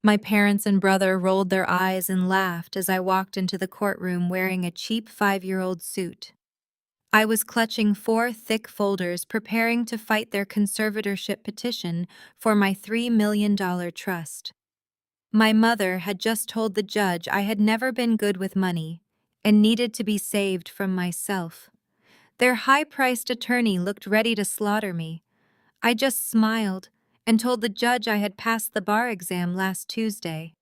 My parents and brother rolled their eyes and laughed as I walked into the courtroom wearing a cheap 5-year-old suit. I was clutching 4 thick folders preparing to fight their conservatorship petition for my $3 million trust. My mother had just told the judge I had never been good with money and needed to be saved from myself. Their high-priced attorney looked ready to slaughter me. I just smiled and told the judge I had passed the bar exam last Tuesday.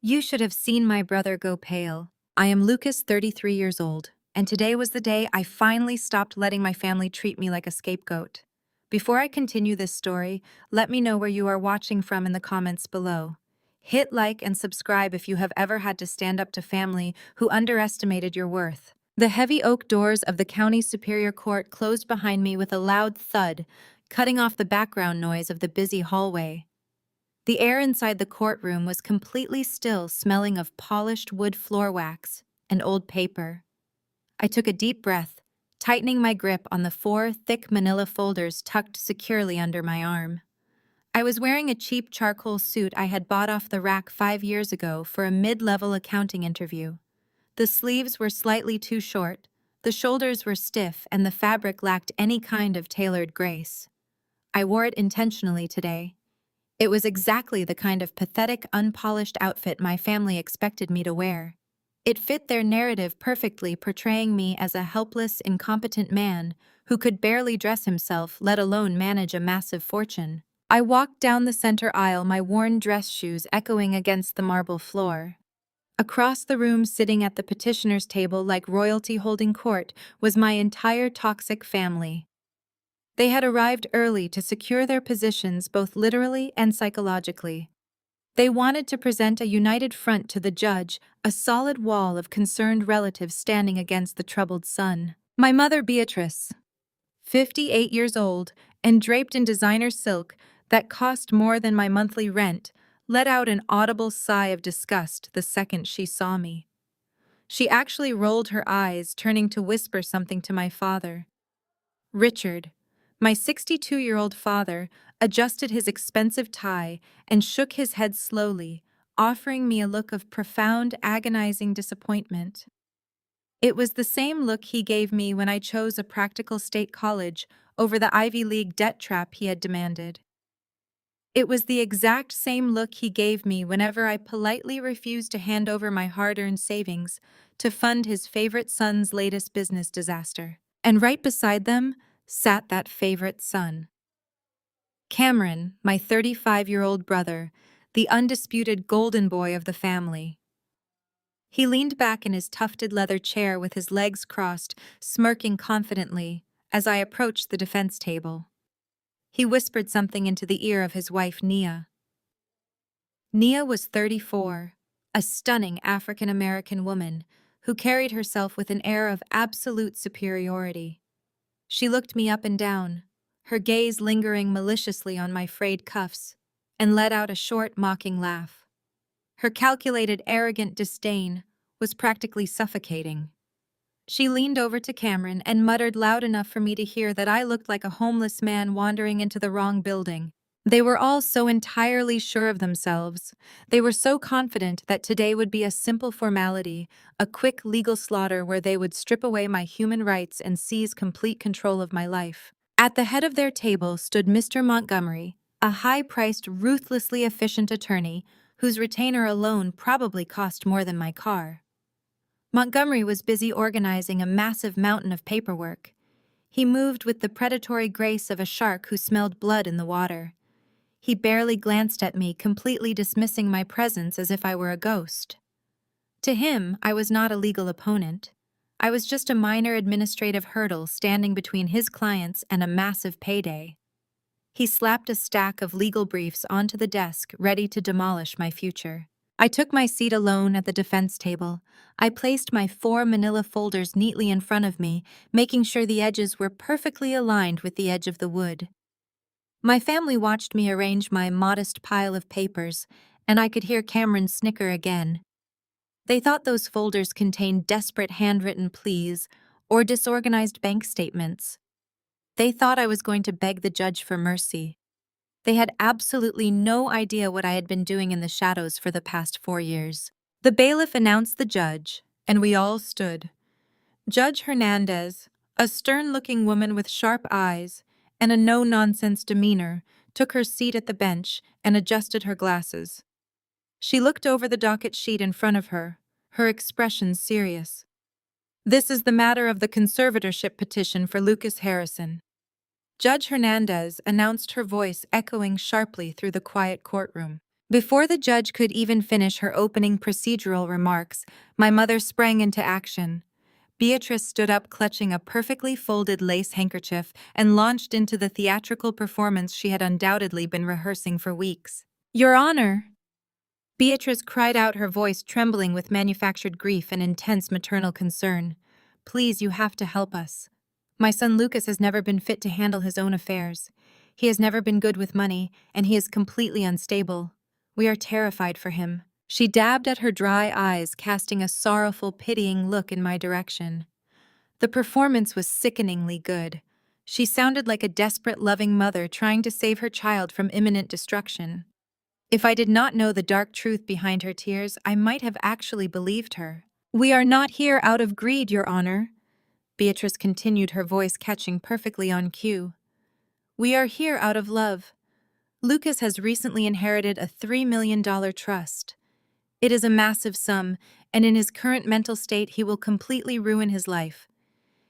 You should have seen my brother go pale. I am Lucas, 33 years old, and today was the day I finally stopped letting my family treat me like a scapegoat. Before I continue this story, let me know where you are watching from in the comments below. Hit like and subscribe if you have ever had to stand up to family who underestimated your worth. The heavy oak doors of the County Superior Court closed behind me with a loud thud, cutting off the background noise of the busy hallway. The air inside the courtroom was completely still, smelling of polished wood floor wax and old paper. I took a deep breath, tightening my grip on the 4 thick manila folders tucked securely under my arm. I was wearing a cheap charcoal suit I had bought off the rack 5 years ago for a mid-level accounting interview. The sleeves were slightly too short, the shoulders were stiff, and the fabric lacked any kind of tailored grace. I wore it intentionally today. It was exactly the kind of pathetic, unpolished outfit my family expected me to wear. It fit their narrative perfectly, portraying me as a helpless, incompetent man who could barely dress himself, let alone manage a massive fortune. I walked down the center aisle, my worn dress shoes echoing against the marble floor. Across the room, sitting at the petitioner's table like royalty holding court, was my entire toxic family. They had arrived early to secure their positions both literally and psychologically. They wanted to present a united front to the judge, a solid wall of concerned relatives standing against the troubled son. My mother, Beatrice, 58 years old and draped in designer silk that cost more than my monthly rent, let out an audible sigh of disgust the second she saw me. She actually rolled her eyes, turning to whisper something to my father. Richard, my 62-year-old father, adjusted his expensive tie and shook his head slowly, offering me a look of profound, agonizing disappointment. It was the same look he gave me when I chose a practical state college over the Ivy League debt trap he had demanded. It was the exact same look he gave me whenever I politely refused to hand over my hard-earned savings to fund his favorite son's latest business disaster. And right beside them sat that favorite son. Cameron, my 35-year-old brother, the undisputed golden boy of the family. He leaned back in his tufted leather chair with his legs crossed, smirking confidently as I approached the defense table. He whispered something into the ear of his wife, Nia. Nia was 34, a stunning African-American woman who carried herself with an air of absolute superiority. She looked me up and down, her gaze lingering maliciously on my frayed cuffs, and let out a short, mocking laugh. Her calculated, arrogant disdain was practically suffocating. She leaned over to Cameron and muttered loud enough for me to hear that I looked like a homeless man wandering into the wrong building. They were all so entirely sure of themselves. They were so confident that today would be a simple formality, a quick legal slaughter where they would strip away my human rights and seize complete control of my life. At the head of their table stood Mr. Montgomery, a high-priced, ruthlessly efficient attorney whose retainer alone probably cost more than my car. Montgomery was busy organizing a massive mountain of paperwork. He moved with the predatory grace of a shark who smelled blood in the water. He barely glanced at me, completely dismissing my presence as if I were a ghost. To him, I was not a legal opponent. I was just a minor administrative hurdle standing between his clients and a massive payday. He slapped a stack of legal briefs onto the desk, ready to demolish my future. I took my seat alone at the defense table. I placed my 4 manila folders neatly in front of me, making sure the edges were perfectly aligned with the edge of the wood. My family watched me arrange my modest pile of papers, and I could hear Cameron snicker again. They thought those folders contained desperate handwritten pleas or disorganized bank statements. They thought I was going to beg the judge for mercy. They had absolutely no idea what I had been doing in the shadows for the past 4 years. The bailiff announced the judge, and we all stood. Judge Hernandez, a stern-looking woman with sharp eyes and a no-nonsense demeanor, took her seat at the bench and adjusted her glasses. She looked over the docket sheet in front of her, her expression serious. This is the matter of the conservatorship petition for Lucas Harrison. Judge Hernandez announced, her voice echoing sharply through the quiet courtroom. Before the judge could even finish her opening procedural remarks, my mother sprang into action. Beatrice stood up clutching a perfectly folded lace handkerchief and launched into the theatrical performance she had undoubtedly been rehearsing for weeks. "Your Honor!" Beatrice cried out, her voice trembling with manufactured grief and intense maternal concern. "Please, you have to help us. My son Lucas has never been fit to handle his own affairs. He has never been good with money, and he is completely unstable. We are terrified for him." She dabbed at her dry eyes, casting a sorrowful, pitying look in my direction. The performance was sickeningly good. She sounded like a desperate, loving mother trying to save her child from imminent destruction. If I did not know the dark truth behind her tears, I might have actually believed her. "We are not here out of greed, Your Honor," Beatrice continued, her voice catching perfectly on cue. "We are here out of love. Lucas has recently inherited a $3 million trust. It is a massive sum, and in his current mental state, he will completely ruin his life.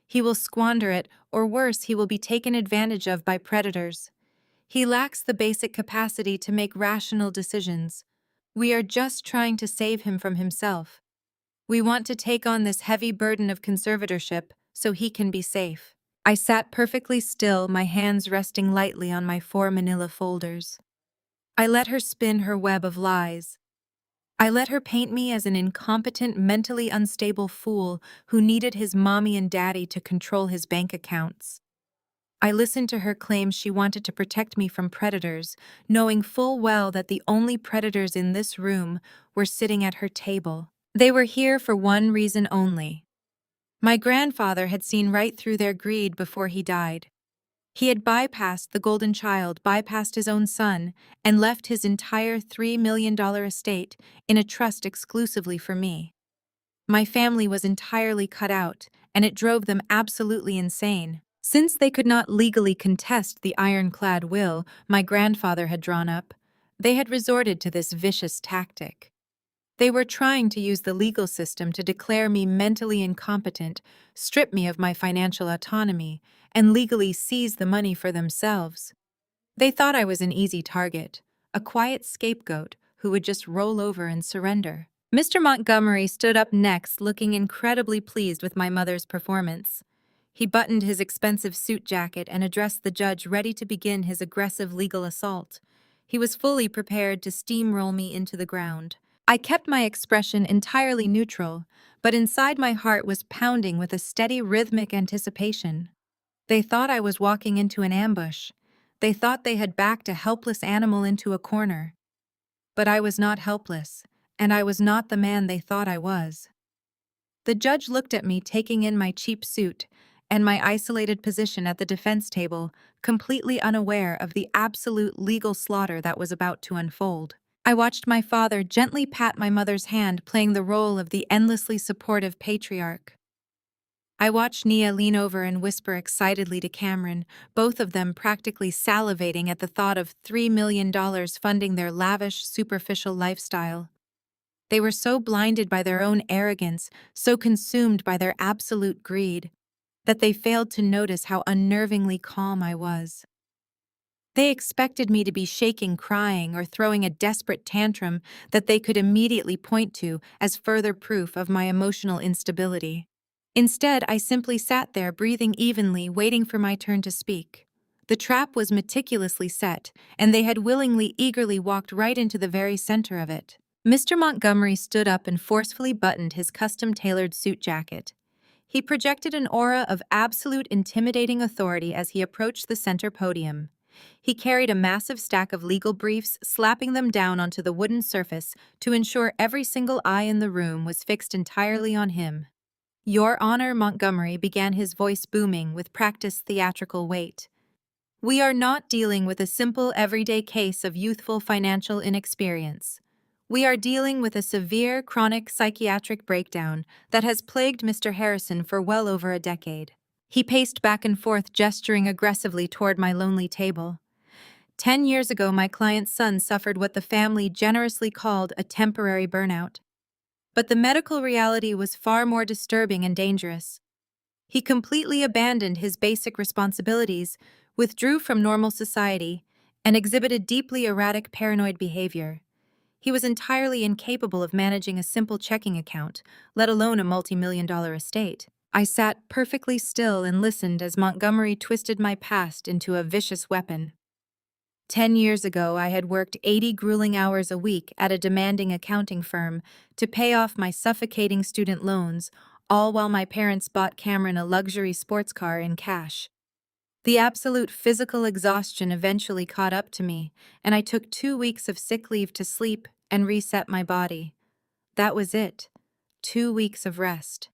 He will squander it, or worse, he will be taken advantage of by predators. He lacks the basic capacity to make rational decisions. We are just trying to save him from himself. We want to take on this heavy burden of conservatorship so he can be safe." I sat perfectly still, my hands resting lightly on my 4 manila folders. I let her spin her web of lies. I let her paint me as an incompetent, mentally unstable fool who needed his mommy and daddy to control his bank accounts. I listened to her claim she wanted to protect me from predators, knowing full well that the only predators in this room were sitting at her table. They were here for one reason only. My grandfather had seen right through their greed before he died. He had bypassed the golden child, bypassed his own son, and left his entire $3 million estate in a trust exclusively for me. My family was entirely cut out, and it drove them absolutely insane. Since they could not legally contest the ironclad will my grandfather had drawn up, they had resorted to this vicious tactic. They were trying to use the legal system to declare me mentally incompetent, strip me of my financial autonomy, and legally seize the money for themselves. They thought I was an easy target, a quiet scapegoat who would just roll over and surrender. Mr. Montgomery stood up next, looking incredibly pleased with my mother's performance. He buttoned his expensive suit jacket and addressed the judge, ready to begin his aggressive legal assault. He was fully prepared to steamroll me into the ground. I kept my expression entirely neutral, but inside my heart was pounding with a steady rhythmic anticipation. They thought I was walking into an ambush. They thought they had backed a helpless animal into a corner. But I was not helpless, and I was not the man they thought I was. The judge looked at me, taking in my cheap suit and my isolated position at the defense table, completely unaware of the absolute legal slaughter that was about to unfold. I watched my father gently pat my mother's hand, playing the role of the endlessly supportive patriarch. I watched Nia lean over and whisper excitedly to Cameron, both of them practically salivating at the thought of $3 million funding their lavish, superficial lifestyle. They were so blinded by their own arrogance, so consumed by their absolute greed, that they failed to notice how unnervingly calm I was. They expected me to be shaking, crying, or throwing a desperate tantrum that they could immediately point to as further proof of my emotional instability. Instead, I simply sat there, breathing evenly, waiting for my turn to speak. The trap was meticulously set, and they had willingly, eagerly walked right into the very center of it. Mr. Montgomery stood up and forcefully buttoned his custom-tailored suit jacket. He projected an aura of absolute intimidating authority as he approached the center podium. He carried a massive stack of legal briefs, slapping them down onto the wooden surface to ensure every single eye in the room was fixed entirely on him. "Your Honor," Montgomery began, his voice booming with practiced theatrical weight. We are not dealing with a simple everyday case of youthful financial inexperience. We are dealing with a severe chronic psychiatric breakdown that has plagued Mr. Harrison for well over a decade. He paced back and forth, gesturing aggressively toward my lonely table. 10 years ago, my client's son suffered what the family generously called a temporary burnout. But the medical reality was far more disturbing and dangerous. He completely abandoned his basic responsibilities, withdrew from normal society, and exhibited deeply erratic paranoid behavior. He was entirely incapable of managing a simple checking account, let alone a multi-million-dollar estate. I sat perfectly still and listened as Montgomery twisted my past into a vicious weapon. 10 years ago, I had worked 80 grueling hours a week at a demanding accounting firm to pay off my suffocating student loans, all while my parents bought Cameron a luxury sports car in cash. The absolute physical exhaustion eventually caught up to me, and I took 2 weeks of sick leave to sleep and reset my body. That was it. 2 weeks of rest.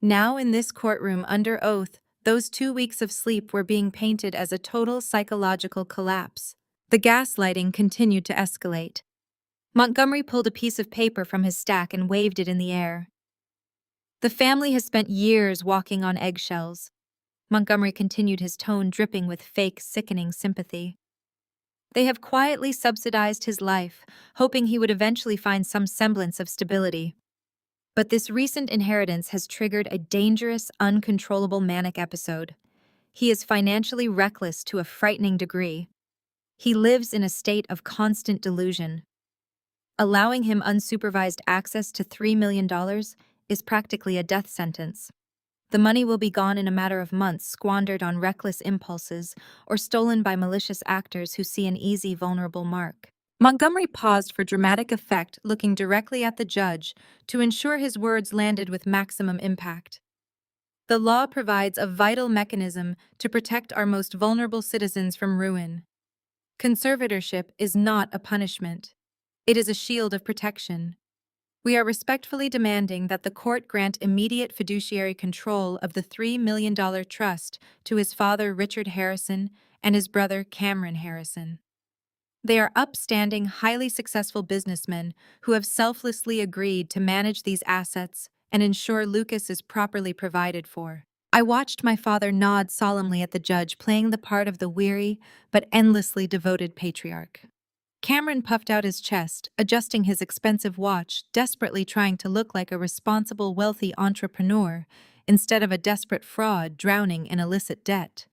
Now, in this courtroom under oath, those 2 weeks of sleep were being painted as a total psychological collapse. The gaslighting continued to escalate. Montgomery pulled a piece of paper from his stack and waved it in the air. The family has spent years walking on eggshells. Montgomery continued, his tone dripping with fake, sickening sympathy. They have quietly subsidized his life, hoping he would eventually find some semblance of stability. But this recent inheritance has triggered a dangerous, uncontrollable manic episode. He is financially reckless to a frightening degree. He lives in a state of constant delusion. Allowing him unsupervised access to $3 million is practically a death sentence. The money will be gone in a matter of months, squandered on reckless impulses or stolen by malicious actors who see an easy, vulnerable mark. Montgomery paused for dramatic effect, looking directly at the judge to ensure his words landed with maximum impact. The law provides a vital mechanism to protect our most vulnerable citizens from ruin. Conservatorship is not a punishment. It is a shield of protection. We are respectfully demanding that the court grant immediate fiduciary control of the $3 million trust to his father, Richard Harrison, and his brother, Cameron Harrison. They are upstanding, highly successful businessmen who have selflessly agreed to manage these assets and ensure Lucas is properly provided for. I watched my father nod solemnly at the judge, playing the part of the weary but endlessly devoted patriarch. Cameron puffed out his chest, adjusting his expensive watch, desperately trying to look like a responsible, wealthy entrepreneur instead of a desperate fraud drowning in illicit debt.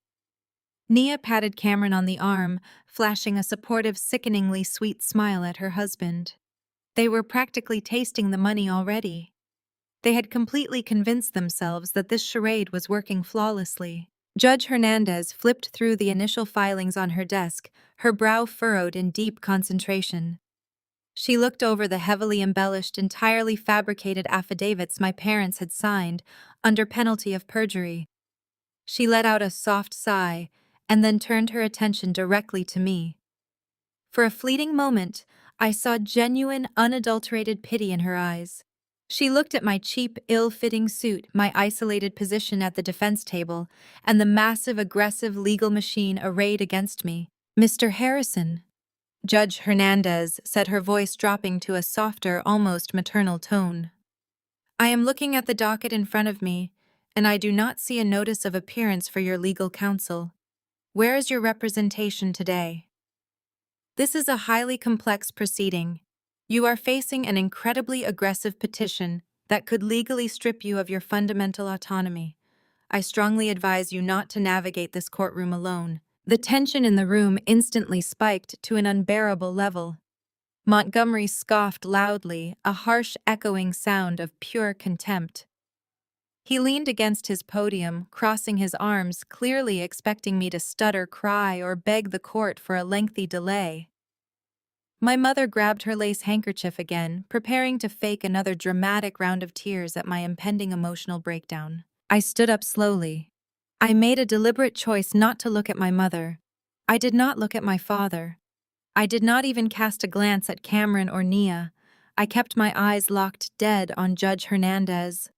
Nia patted Cameron on the arm, flashing a supportive, sickeningly sweet smile at her husband. They were practically tasting the money already. They had completely convinced themselves that this charade was working flawlessly. Judge Hernandez flipped through the initial filings on her desk, her brow furrowed in deep concentration. She looked over the heavily embellished, entirely fabricated affidavits my parents had signed under penalty of perjury. She let out a soft sigh and then turned her attention directly to me. For a fleeting moment, I saw genuine, unadulterated pity in her eyes. She looked at my cheap, ill-fitting suit, my isolated position at the defense table, and the massive, aggressive legal machine arrayed against me. "Mr. Harrison," Judge Hernandez said, her voice dropping to a softer, almost maternal tone. "I am looking at the docket in front of me, and I do not see a notice of appearance for your legal counsel. Where is your representation today? This is a highly complex proceeding. You are facing an incredibly aggressive petition that could legally strip you of your fundamental autonomy. I strongly advise you not to navigate this courtroom alone." The tension in the room instantly spiked to an unbearable level. Montgomery scoffed loudly, a harsh, echoing sound of pure contempt. He leaned against his podium, crossing his arms, clearly expecting me to stutter, cry, or beg the court for a lengthy delay. My mother grabbed her lace handkerchief again, preparing to fake another dramatic round of tears at my impending emotional breakdown. I stood up slowly. I made a deliberate choice not to look at my mother. I did not look at my father. I did not even cast a glance at Cameron or Nia. I kept my eyes locked dead on Judge Hernandez.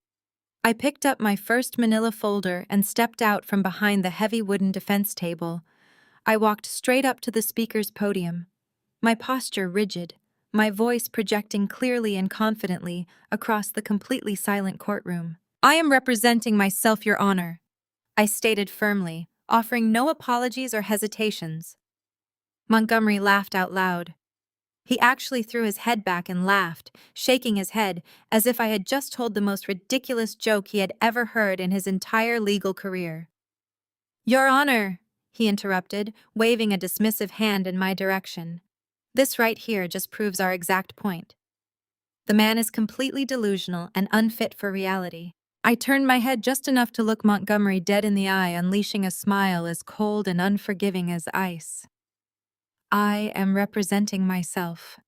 I picked up my first manila folder and stepped out from behind the heavy wooden defense table. I walked straight up to the speaker's podium, my posture rigid, my voice projecting clearly and confidently across the completely silent courtroom. "I am representing myself, Your Honor," I stated firmly, offering no apologies or hesitations. Montgomery laughed out loud. He actually threw his head back and laughed, shaking his head as if I had just told the most ridiculous joke he had ever heard in his entire legal career. "Your Honor," he interrupted, waving a dismissive hand in my direction. "This right here just proves our exact point. The man is completely delusional and unfit for reality." I turned my head just enough to look Montgomery dead in the eye, unleashing a smile as cold and unforgiving as ice. "I am representing myself,"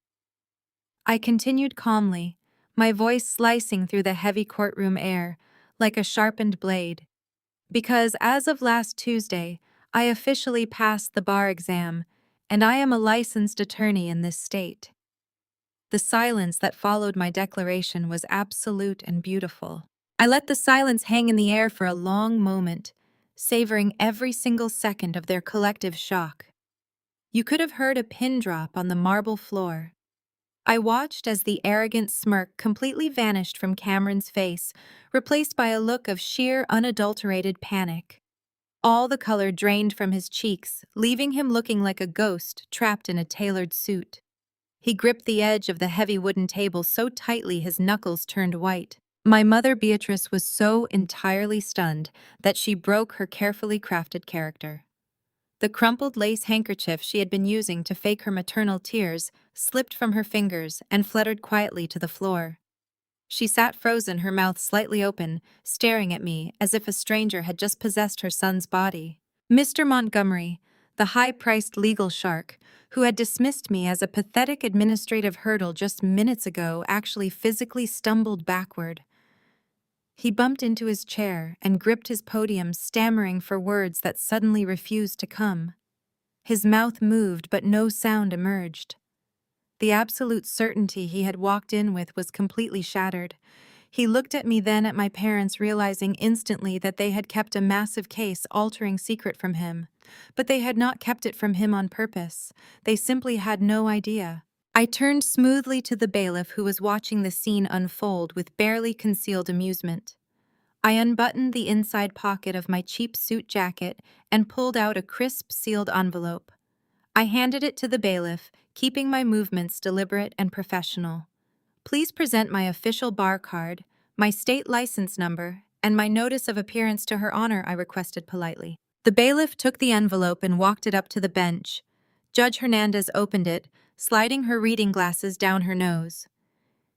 I continued calmly, my voice slicing through the heavy courtroom air like a sharpened blade. "Because as of last Tuesday, I officially passed the bar exam, and I am a licensed attorney in this state." The silence that followed my declaration was absolute and beautiful. I let the silence hang in the air for a long moment, savoring every single second of their collective shock. You could have heard a pin drop on the marble floor. I watched as the arrogant smirk completely vanished from Cameron's face, replaced by a look of sheer, unadulterated panic. All the color drained from his cheeks, leaving him looking like a ghost trapped in a tailored suit. He gripped the edge of the heavy wooden table so tightly his knuckles turned white. My mother Beatrice was so entirely stunned that she broke her carefully crafted character. The crumpled lace handkerchief she had been using to fake her maternal tears slipped from her fingers and fluttered quietly to the floor. She sat frozen, her mouth slightly open, staring at me as if a stranger had just possessed her son's body. Mr. Montgomery, the high-priced legal shark, who had dismissed me as a pathetic administrative hurdle just minutes ago, actually physically stumbled backward. He bumped into his chair and gripped his podium, stammering for words that suddenly refused to come. His mouth moved, but no sound emerged. The absolute certainty he had walked in with was completely shattered. He looked at me, then at my parents, realizing instantly that they had kept a massive case-altering secret from him. But they had not kept it from him on purpose. They simply had no idea. I turned smoothly to the bailiff, who was watching the scene unfold with barely concealed amusement. I unbuttoned the inside pocket of my cheap suit jacket and pulled out a crisp, sealed envelope. I handed it to the bailiff, keeping my movements deliberate and professional. "Please present my official bar card, my state license number, and my notice of appearance to Her Honor," I requested politely. The bailiff took the envelope and walked it up to the bench. Judge Hernandez opened it, sliding her reading glasses down her nose.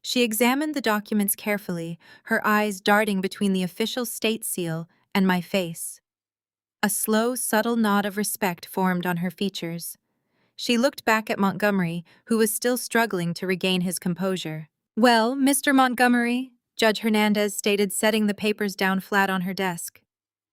She examined the documents carefully, her eyes darting between the official state seal and my face. A slow, subtle nod of respect formed on her features. She looked back at Montgomery, who was still struggling to regain his composure. "Well, Mr. Montgomery," Judge Hernandez stated, setting the papers down flat on her desk,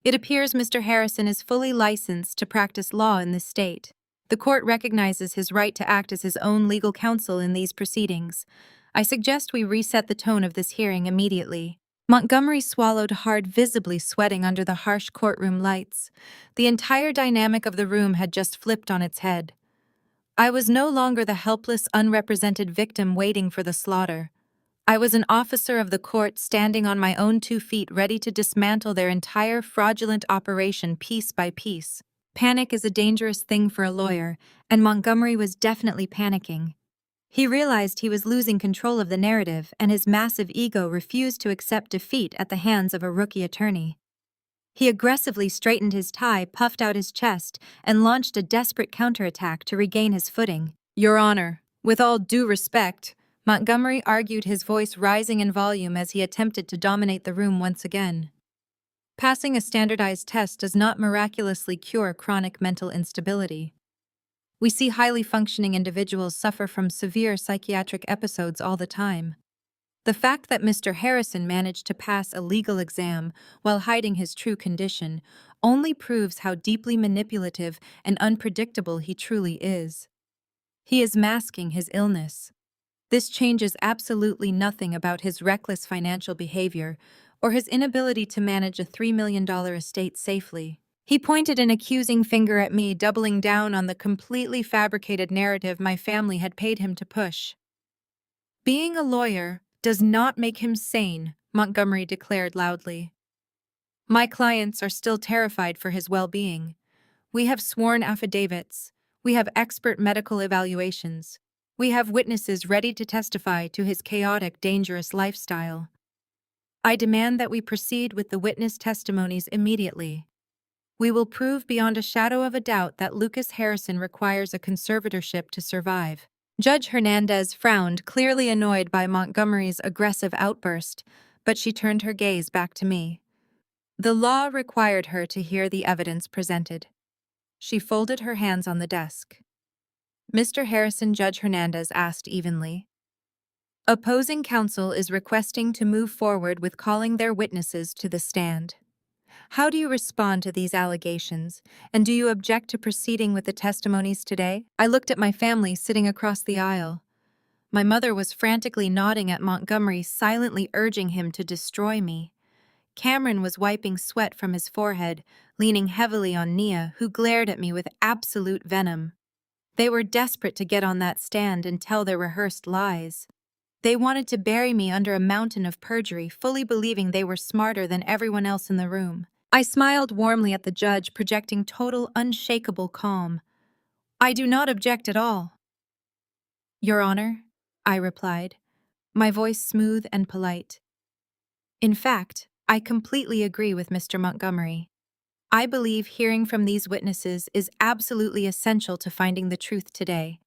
"it appears Mr. Harrison is fully licensed to practice law in this state. The court recognizes his right to act as his own legal counsel in these proceedings. I suggest we reset the tone of this hearing immediately." Montgomery swallowed hard, visibly sweating under the harsh courtroom lights. The entire dynamic of the room had just flipped on its head. I was no longer the helpless, unrepresented victim waiting for the slaughter. I was an officer of the court, standing on my own 2 feet, ready to dismantle their entire fraudulent operation piece by piece. Panic is a dangerous thing for a lawyer, and Montgomery was definitely panicking. He realized he was losing control of the narrative, and his massive ego refused to accept defeat at the hands of a rookie attorney. He aggressively straightened his tie, puffed out his chest, and launched a desperate counterattack to regain his footing. "Your Honor, with all due respect," Montgomery argued, his voice rising in volume as he attempted to dominate the room once again. "Passing a standardized test does not miraculously cure chronic mental instability. We see highly functioning individuals suffer from severe psychiatric episodes all the time. The fact that Mr. Harrison managed to pass a legal exam while hiding his true condition only proves how deeply manipulative and unpredictable he truly is. He is masking his illness. This changes absolutely nothing about his reckless financial behavior or his inability to manage a $3 million estate safely. He pointed an accusing finger at me, doubling down on the completely fabricated narrative my family had paid him to push. Being a lawyer does not make him sane, Montgomery declared loudly. My clients are still terrified for his well-being. We have sworn affidavits. We have expert medical evaluations. We have witnesses ready to testify to his chaotic, dangerous lifestyle. I demand that we proceed with the witness testimonies immediately. We will prove beyond a shadow of a doubt that Lucas Harrison requires a conservatorship to survive. Judge Hernandez frowned, clearly annoyed by Montgomery's aggressive outburst, but she turned her gaze back to me. The law required her to hear the evidence presented. She folded her hands on the desk. Mr. Harrison, Judge Hernandez asked evenly. Opposing counsel is requesting to move forward with calling their witnesses to the stand. How do you respond to these allegations, and do you object to proceeding with the testimonies today? I looked at my family sitting across the aisle. My mother was frantically nodding at Montgomery, silently urging him to destroy me. Cameron was wiping sweat from his forehead, leaning heavily on Nia, who glared at me with absolute venom. They were desperate to get on that stand and tell their rehearsed lies. They wanted to bury me under a mountain of perjury, fully believing they were smarter than everyone else in the room. I smiled warmly at the judge, projecting total, unshakable calm. I do not object at all. Your Honor, I replied, my voice smooth and polite. In fact, I completely agree with Mr. Montgomery. I believe hearing from these witnesses is absolutely essential to finding the truth today.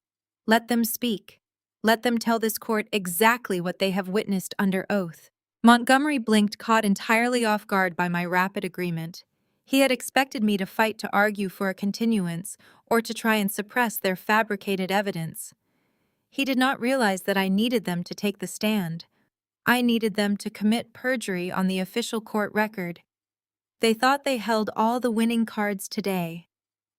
Let them speak. Let them tell this court exactly what they have witnessed under oath. Montgomery blinked, caught entirely off guard by my rapid agreement. He had expected me to fight to argue for a continuance or to try and suppress their fabricated evidence. He did not realize that I needed them to take the stand. I needed them to commit perjury on the official court record. They thought they held all the winning cards today.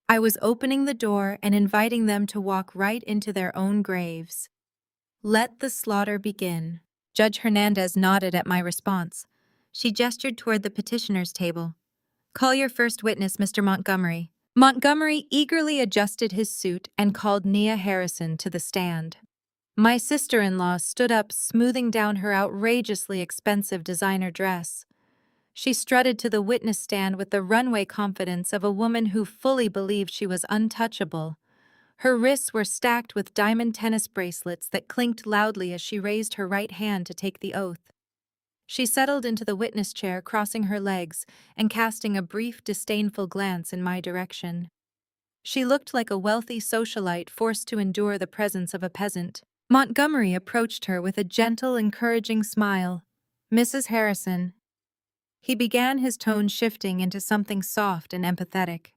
I was opening the door and inviting them to walk right into their own graves. Let the slaughter begin. Judge Hernandez nodded at my response. She gestured toward the petitioner's table. Call your first witness, Mr. Montgomery. Montgomery eagerly adjusted his suit and called Nia Harrison to the stand. My sister-in-law stood up, smoothing down her outrageously expensive designer dress. She strutted to the witness stand with the runway confidence of a woman who fully believed she was untouchable. Her wrists were stacked with diamond tennis bracelets that clinked loudly as she raised her right hand to take the oath. She settled into the witness chair, crossing her legs and casting a brief, disdainful glance in my direction. She looked like a wealthy socialite forced to endure the presence of a peasant. Montgomery approached her with a gentle, encouraging smile. Mrs. Harrison. He began, his tone shifting into something soft and empathetic.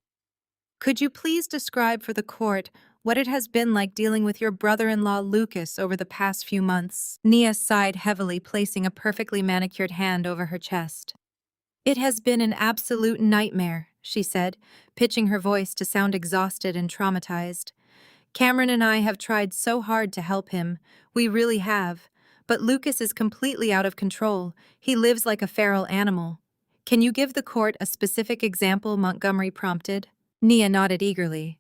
Could you please describe for the court what it has been like dealing with your brother-in-law Lucas over the past few months? Nia sighed heavily, placing a perfectly manicured hand over her chest. It has been an absolute nightmare, she said, pitching her voice to sound exhausted and traumatized. Cameron and I have tried so hard to help him. We really have. But Lucas is completely out of control. He lives like a feral animal. Can you give the court a specific example? Montgomery prompted. Nia nodded eagerly.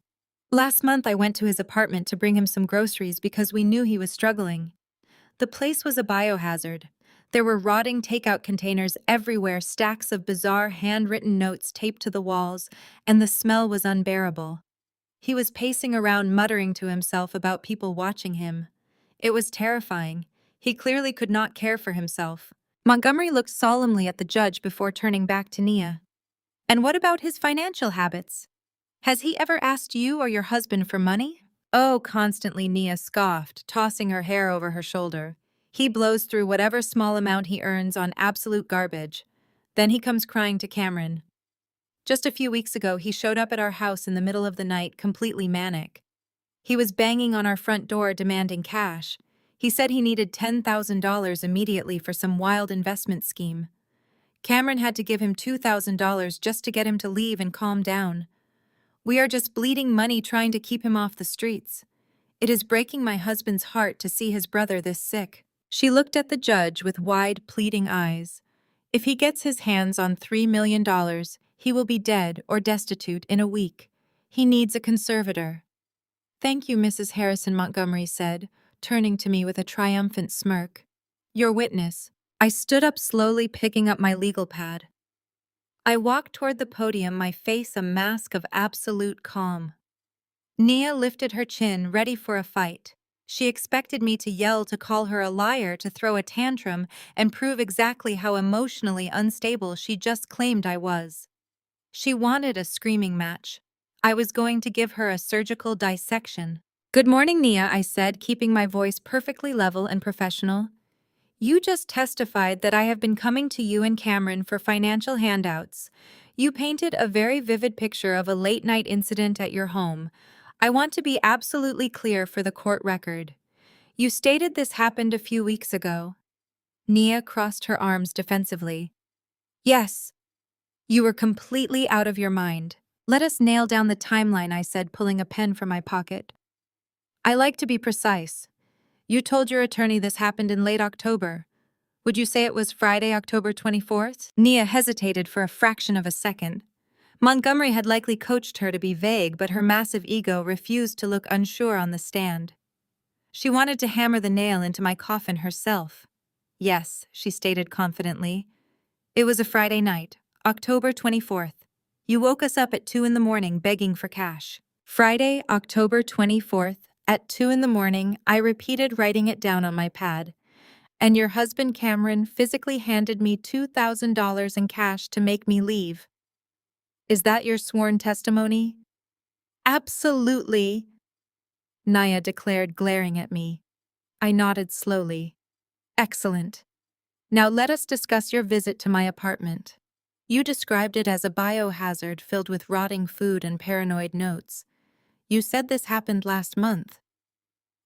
Last month I went to his apartment to bring him some groceries because we knew he was struggling. The place was a biohazard. There were rotting takeout containers everywhere, stacks of bizarre handwritten notes taped to the walls, and the smell was unbearable. He was pacing around, muttering to himself about people watching him. It was terrifying. He clearly could not care for himself. Montgomery looked solemnly at the judge before turning back to Nia. And what about his financial habits? Has he ever asked you or your husband for money? Oh, constantly, Nia scoffed, tossing her hair over her shoulder. He blows through whatever small amount he earns on absolute garbage. Then he comes crying to Cameron. Just a few weeks ago, he showed up at our house in the middle of the night, completely manic. He was banging on our front door demanding cash. He said he needed $10,000 immediately for some wild investment scheme. Cameron had to give him $2,000 just to get him to leave and calm down. We are just bleeding money trying to keep him off the streets. It is breaking my husband's heart to see his brother this sick. She looked at the judge with wide, pleading eyes. If he gets his hands on $3 million, He will be dead or destitute in a week. He needs a conservator. Thank you, Mrs. Harrison, Montgomery said, turning to me with a triumphant smirk. Your witness. I stood up slowly, picking up my legal pad. I walked toward the podium, my face a mask of absolute calm. Nia lifted her chin, ready for a fight. She expected me to yell, to call her a liar, to throw a tantrum, and prove exactly how emotionally unstable she just claimed I was. She wanted a screaming match. I was going to give her a surgical dissection. Good morning, Nia, I said, keeping my voice perfectly level and professional. You just testified that I have been coming to you and Cameron for financial handouts. You painted a very vivid picture of a late-night incident at your home. I want to be absolutely clear for the court record. You stated this happened a few weeks ago. Nia crossed her arms defensively. Yes. You were completely out of your mind. Let us nail down the timeline, I said, pulling a pen from my pocket. I like to be precise. You told your attorney this happened in late October. Would you say it was Friday, October 24th? Nia hesitated for a fraction of a second. Montgomery had likely coached her to be vague, but her massive ego refused to look unsure on the stand. She wanted to hammer the nail into my coffin herself. Yes, she stated confidently. It was a Friday night, October 24th. You woke us up at 2 in the morning begging for cash. Friday, October 24th, at 2 in the morning, I repeated, writing it down on my pad. And your husband Cameron physically handed me $2,000 in cash to make me leave. Is that your sworn testimony? Absolutely, Nia declared, glaring at me. I nodded slowly. Excellent. Now let us discuss your visit to my apartment. You described it as a biohazard filled with rotting food and paranoid notes. You said this happened last month.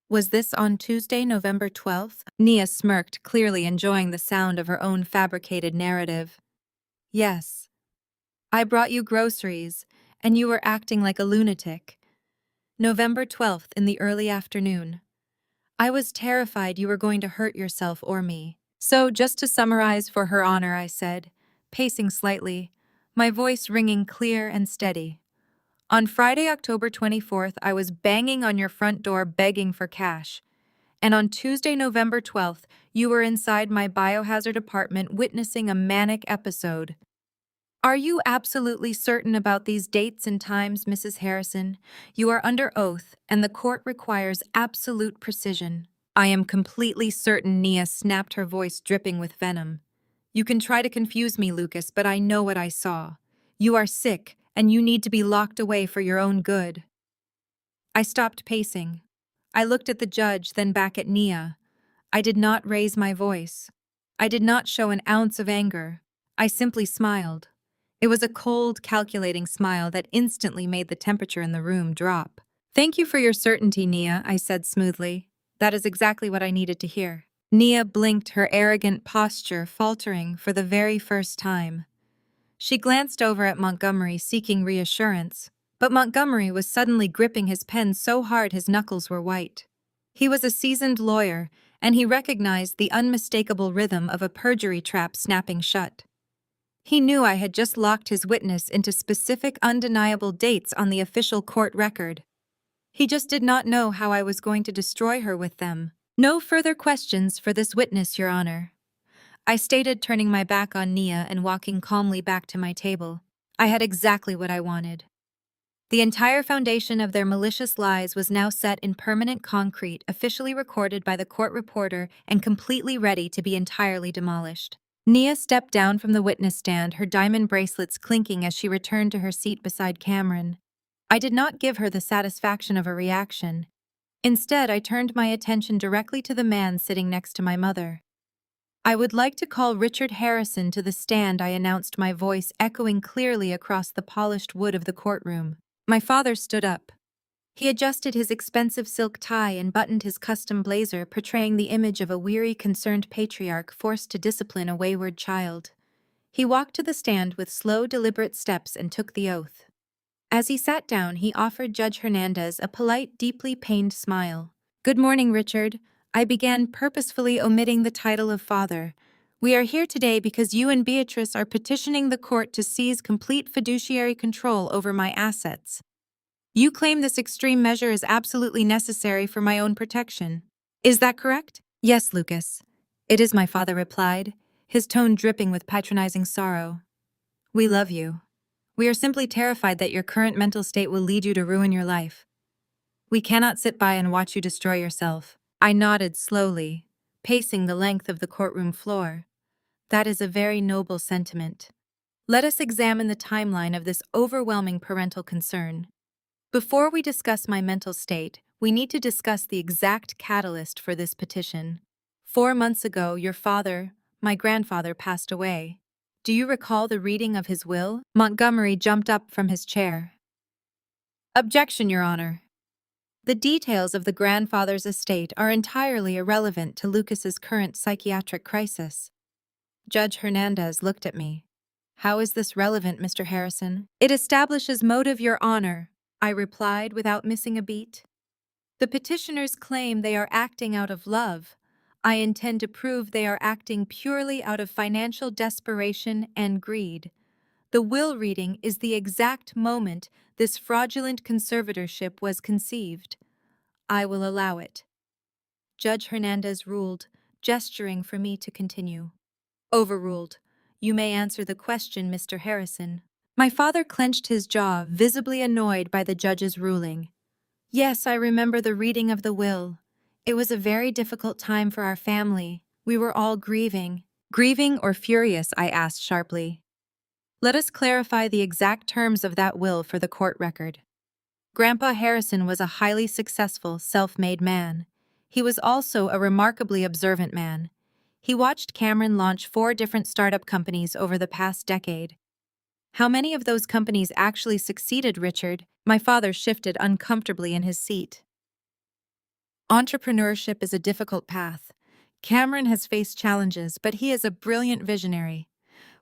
Was this on Tuesday, November 12th? Nia smirked, clearly enjoying the sound of her own fabricated narrative. Yes. I brought you groceries, and you were acting like a lunatic. November 12th in the early afternoon. I was terrified you were going to hurt yourself or me. So, just to summarize for her honor, I said, pacing slightly, my voice ringing clear and steady. On Friday, October 24th, I was banging on your front door begging for cash. And on Tuesday, November 12th, you were inside my biohazard apartment witnessing a manic episode. Are you absolutely certain about these dates and times, Mrs. Harrison? You are under oath, and the court requires absolute precision. I am completely certain, Nia snapped, her voice dripping with venom. You can try to confuse me, Lucas, but I know what I saw. You are sick, and you need to be locked away for your own good. I stopped pacing. I looked at the judge, then back at Nia. I did not raise my voice. I did not show an ounce of anger. I simply smiled. It was a cold, calculating smile that instantly made the temperature in the room drop. Thank you for your certainty, Nia, I said smoothly. That is exactly what I needed to hear. Nia blinked, her arrogant posture faltering for the very first time. She glanced over at Montgomery, seeking reassurance, but Montgomery was suddenly gripping his pen so hard his knuckles were white. He was a seasoned lawyer, and he recognized the unmistakable rhythm of a perjury trap snapping shut. He knew I had just locked his witness into specific, undeniable dates on the official court record. He just did not know how I was going to destroy her with them. No further questions for this witness, Your Honor, I stated, turning my back on Nia and walking calmly back to my table. I had exactly what I wanted. The entire foundation of their malicious lies was now set in permanent concrete, officially recorded by the court reporter and completely ready to be entirely demolished. Nia stepped down from the witness stand, her diamond bracelets clinking as she returned to her seat beside Cameron. I did not give her the satisfaction of a reaction. Instead, I turned my attention directly to the man sitting next to my mother. I would like to call Richard Harrison to the stand, I announced, my voice echoing clearly across the polished wood of the courtroom. My father stood up. He adjusted his expensive silk tie and buttoned his custom blazer, portraying the image of a weary, concerned patriarch forced to discipline a wayward child. He walked to the stand with slow, deliberate steps and took the oath. As he sat down, he offered Judge Hernandez a polite, deeply pained smile. Good morning, Richard. I began, purposefully omitting the title of father. We are here today because you and Beatrice are petitioning the court to seize complete fiduciary control over my assets. You claim this extreme measure is absolutely necessary for my own protection. Is that correct? Yes, Lucas. It is, my father replied, his tone dripping with patronizing sorrow. We love you. We are simply terrified that your current mental state will lead you to ruin your life. We cannot sit by and watch you destroy yourself. I nodded slowly, pacing the length of the courtroom floor. That is a very noble sentiment. Let us examine the timeline of this overwhelming parental concern. Before we discuss my mental state, we need to discuss the exact catalyst for this petition. 4 months ago, your father, my grandfather, passed away. Do you recall the reading of his will? Montgomery jumped up from his chair. Objection, Your Honor. The details of the grandfather's estate are entirely irrelevant to Lucas's current psychiatric crisis. Judge Hernandez looked at me. How is this relevant, Mr. Harrison? It establishes motive, Your Honor, I replied without missing a beat. The petitioners claim they are acting out of love. I intend to prove they are acting purely out of financial desperation and greed. The will reading is the exact moment this fraudulent conservatorship was conceived. I will allow it. Judge Hernandez ruled, gesturing for me to continue. Overruled. You may answer the question, Mr. Harrison. My father clenched his jaw, visibly annoyed by the judge's ruling. Yes, I remember the reading of the will. It was a very difficult time for our family. We were all grieving. Grieving or furious? I asked sharply. Let us clarify the exact terms of that will for the court record. Grandpa Harrison was a highly successful, self-made man. He was also a remarkably observant man. He watched Cameron launch 4 different startup companies over the past decade. How many of those companies actually succeeded, Richard? My father shifted uncomfortably in his seat. Entrepreneurship is a difficult path. Cameron has faced challenges, but he is a brilliant visionary.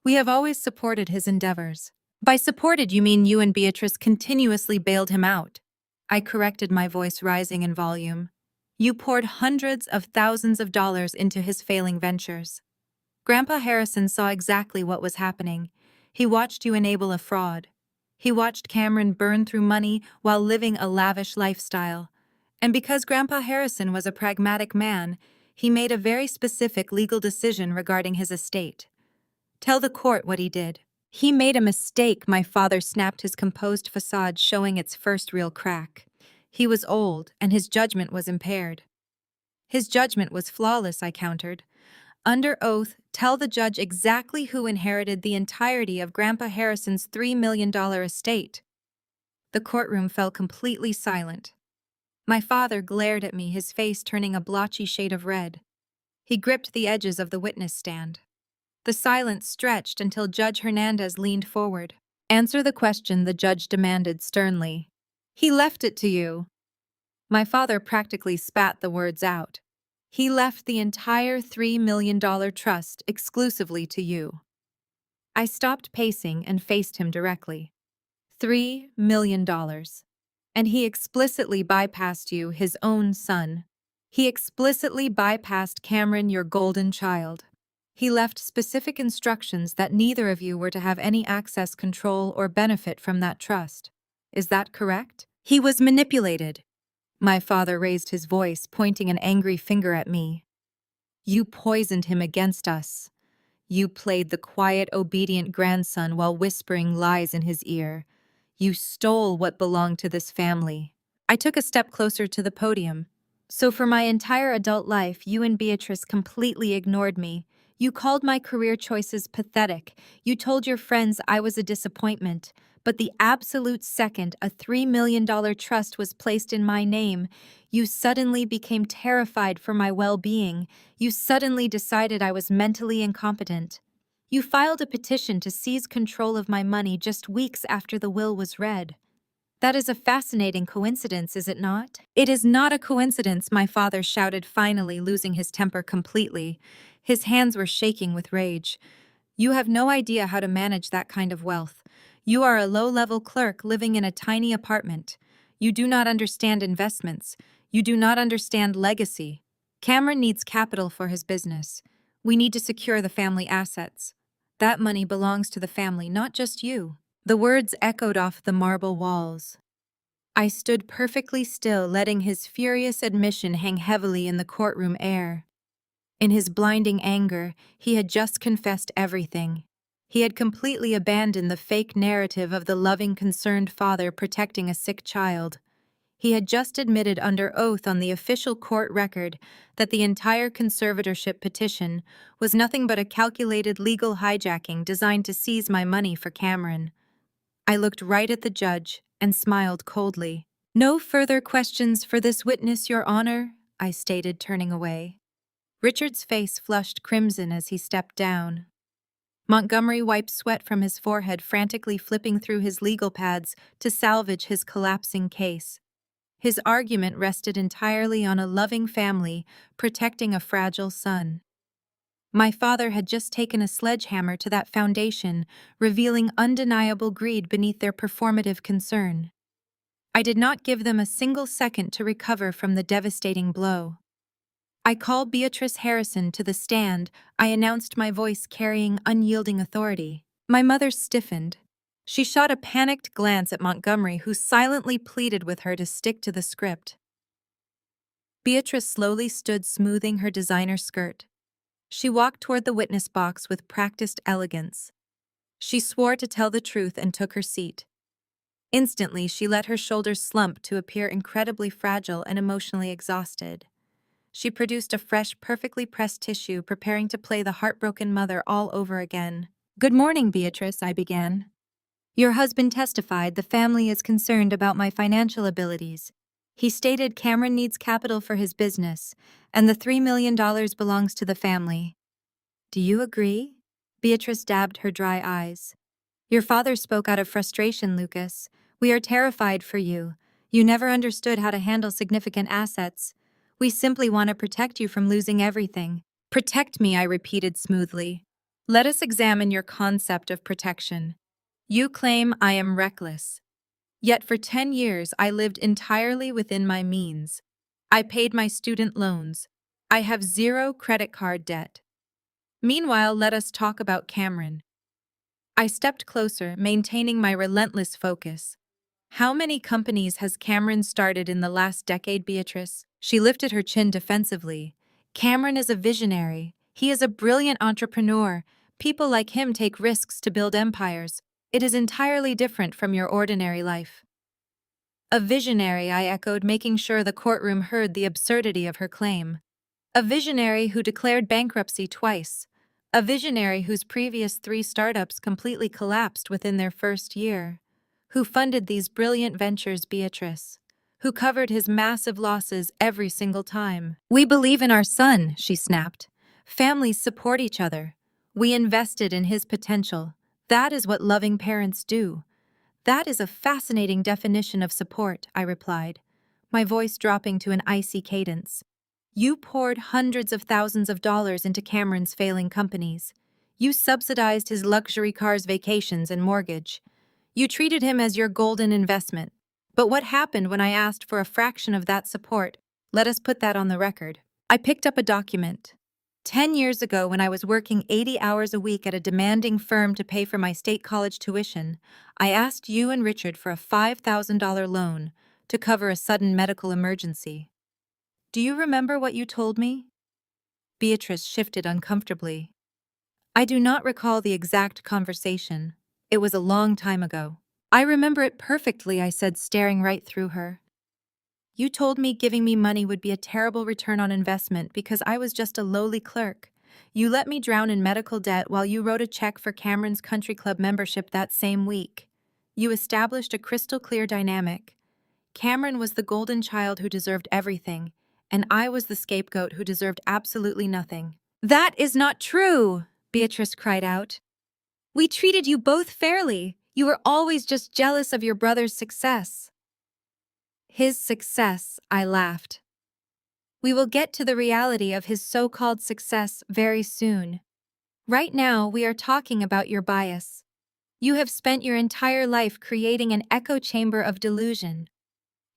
We have always supported his endeavors. By supported, you mean you and Beatrice continuously bailed him out. I corrected, my voice rising in volume. You poured hundreds of thousands of dollars into his failing ventures. Grandpa Harrison saw exactly what was happening. He watched you enable a fraud. He watched Cameron burn through money while living a lavish lifestyle. And because Grandpa Harrison was a pragmatic man, he made a very specific legal decision regarding his estate. Tell the court what he did. He made a mistake, my father snapped, his composed facade showing its first real crack. He was old, and his judgment was impaired. His judgment was flawless, I countered. Under oath, tell the judge exactly who inherited the entirety of Grandpa Harrison's $3 million estate. The courtroom fell completely silent. My father glared at me, his face turning a blotchy shade of red. He gripped the edges of the witness stand. The silence stretched until Judge Hernandez leaned forward. Answer the question, the judge demanded sternly. He left it to you. My father practically spat the words out. He left the entire $3 million trust exclusively to you. I stopped pacing and faced him directly. $3 million. And he explicitly bypassed you, his own son. He explicitly bypassed Cameron, your golden child. He left specific instructions that neither of you were to have any access, control, or benefit from that trust. Is that correct? He was manipulated. My father raised his voice, pointing an angry finger at me. You poisoned him against us. You played the quiet, obedient grandson while whispering lies in his ear. You stole what belonged to this family. I took a step closer to the podium. So for my entire adult life, you and Beatrice completely ignored me. You called my career choices pathetic. You told your friends I was a disappointment. But the absolute second a $3 million trust was placed in my name, you suddenly became terrified for my well-being. You suddenly decided I was mentally incompetent. You filed a petition to seize control of my money just weeks after the will was read. That is a fascinating coincidence, is it not? It is not a coincidence, my father shouted, finally losing his temper completely. His hands were shaking with rage. You have no idea how to manage that kind of wealth. You are a low-level clerk living in a tiny apartment. You do not understand investments. You do not understand legacy. Cameron needs capital for his business. We need to secure the family assets. That money belongs to the family, not just you." The words echoed off the marble walls. I stood perfectly still, letting his furious admission hang heavily in the courtroom air. In his blinding anger, he had just confessed everything. He had completely abandoned the fake narrative of the loving, concerned father protecting a sick child. He had just admitted under oath on the official court record that the entire conservatorship petition was nothing but a calculated legal hijacking designed to seize my money for Cameron. I looked right at the judge and smiled coldly. "No further questions for this witness, Your Honor," I stated, turning away. Richard's face flushed crimson as he stepped down. Montgomery wiped sweat from his forehead, frantically flipping through his legal pads to salvage his collapsing case. His argument rested entirely on a loving family protecting a fragile son. My father had just taken a sledgehammer to that foundation, revealing undeniable greed beneath their performative concern. I did not give them a single second to recover from the devastating blow. I called Beatrice Harrison to the stand. I announced, my voice carrying unyielding authority. My mother stiffened. She shot a panicked glance at Montgomery, who silently pleaded with her to stick to the script. Beatrice slowly stood, smoothing her designer skirt. She walked toward the witness box with practiced elegance. She swore to tell the truth and took her seat. Instantly, she let her shoulders slump to appear incredibly fragile and emotionally exhausted. She produced a fresh, perfectly pressed tissue, preparing to play the heartbroken mother all over again. "Good morning, Beatrice," I began. "Your husband testified the family is concerned about my financial abilities. He stated Cameron needs capital for his business, and the $3 million belongs to the family. Do you agree?" Beatrice dabbed her dry eyes. "Your father spoke out of frustration, Lucas. We are terrified for you. You never understood how to handle significant assets. We simply want to protect you from losing everything." "Protect me," I repeated smoothly. "Let us examine your concept of protection. You claim I am reckless. Yet for 10 years I lived entirely within my means. I paid my student loans. I have zero credit card debt. Meanwhile, let us talk about Cameron." I stepped closer, maintaining my relentless focus. "How many companies has Cameron started in the last decade, Beatrice?" She lifted her chin defensively. "Cameron is a visionary. He is a brilliant entrepreneur. People like him take risks to build empires. It is entirely different from your ordinary life." "A visionary," I echoed, making sure the courtroom heard the absurdity of her claim. "A visionary who declared bankruptcy twice. A visionary whose previous 3 startups completely collapsed within their first year. Who funded these brilliant ventures, Beatrice? Who covered his massive losses every single time?" "We believe in our son," she snapped. "Families support each other. We invested in his potential. That is what loving parents do." "That is a fascinating definition of support," I replied, my voice dropping to an icy cadence. "You poured hundreds of thousands of dollars into Cameron's failing companies. You subsidized his luxury cars, vacations, and mortgage. You treated him as your golden investment. But what happened when I asked for a fraction of that support? Let us put that on the record." I picked up a document. 10 years ago, when I was working 80 hours a week at a demanding firm to pay for my state college tuition, I asked you and Richard for a $5,000 loan to cover a sudden medical emergency. Do you remember what you told me? Beatrice shifted uncomfortably. "I do not recall the exact conversation. It was a long time ago." "I remember it perfectly," I said, staring right through her. "You told me giving me money would be a terrible return on investment because I was just a lowly clerk. You let me drown in medical debt while you wrote a check for Cameron's country club membership that same week. You established a crystal clear dynamic. Cameron was the golden child who deserved everything, and I was the scapegoat who deserved absolutely nothing." "That is not true!" Beatrice cried out. "We treated you both fairly. You were always just jealous of your brother's success." "His success," I laughed. "We will get to the reality of his so-called success very soon. Right now, we are talking about your bias. You have spent your entire life creating an echo chamber of delusion.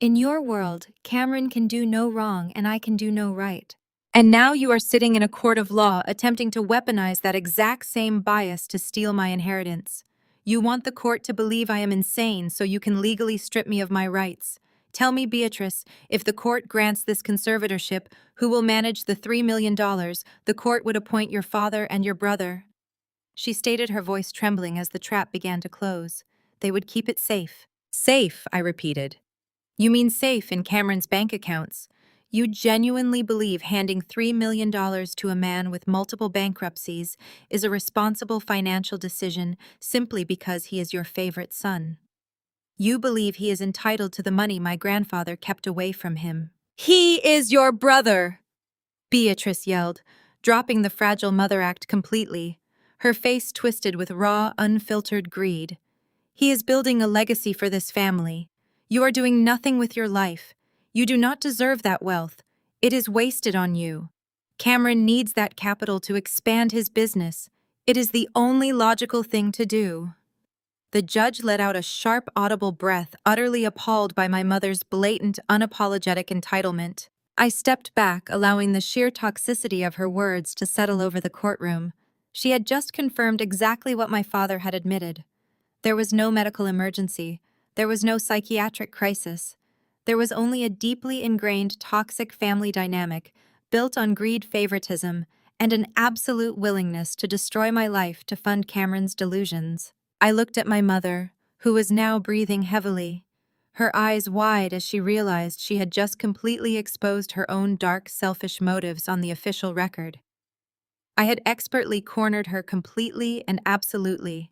In your world, Cameron can do no wrong and I can do no right. And now you are sitting in a court of law attempting to weaponize that exact same bias to steal my inheritance. You want the court to believe I am insane so you can legally strip me of my rights. Tell me, Beatrice, if the court grants this conservatorship, who will manage the $3 million the court would appoint your father and your brother? She stated, her voice trembling as the trap began to close. They would keep it safe. Safe, I repeated. You mean safe in Cameron's bank accounts. You genuinely believe handing $3 million to a man with multiple bankruptcies is a responsible financial decision simply because he is your favorite son. You believe he is entitled to the money my grandfather kept away from him. He is your brother! Beatrice yelled, dropping the fragile mother act completely, her face twisted with raw, unfiltered greed. He is building a legacy for this family. You are doing nothing with your life. You do not deserve that wealth. It is wasted on you. Cameron needs that capital to expand his business. It is the only logical thing to do. The judge let out a sharp, audible breath, utterly appalled by my mother's blatant, unapologetic entitlement. I stepped back, allowing the sheer toxicity of her words to settle over the courtroom. She had just confirmed exactly what my father had admitted. There was no medical emergency. There was no psychiatric crisis. There was only a deeply ingrained toxic family dynamic built on greed, favoritism, and an absolute willingness to destroy my life to fund Cameron's delusions. I looked at my mother, who was now breathing heavily, her eyes wide as she realized she had just completely exposed her own dark, selfish motives on the official record. I had expertly cornered her completely and absolutely.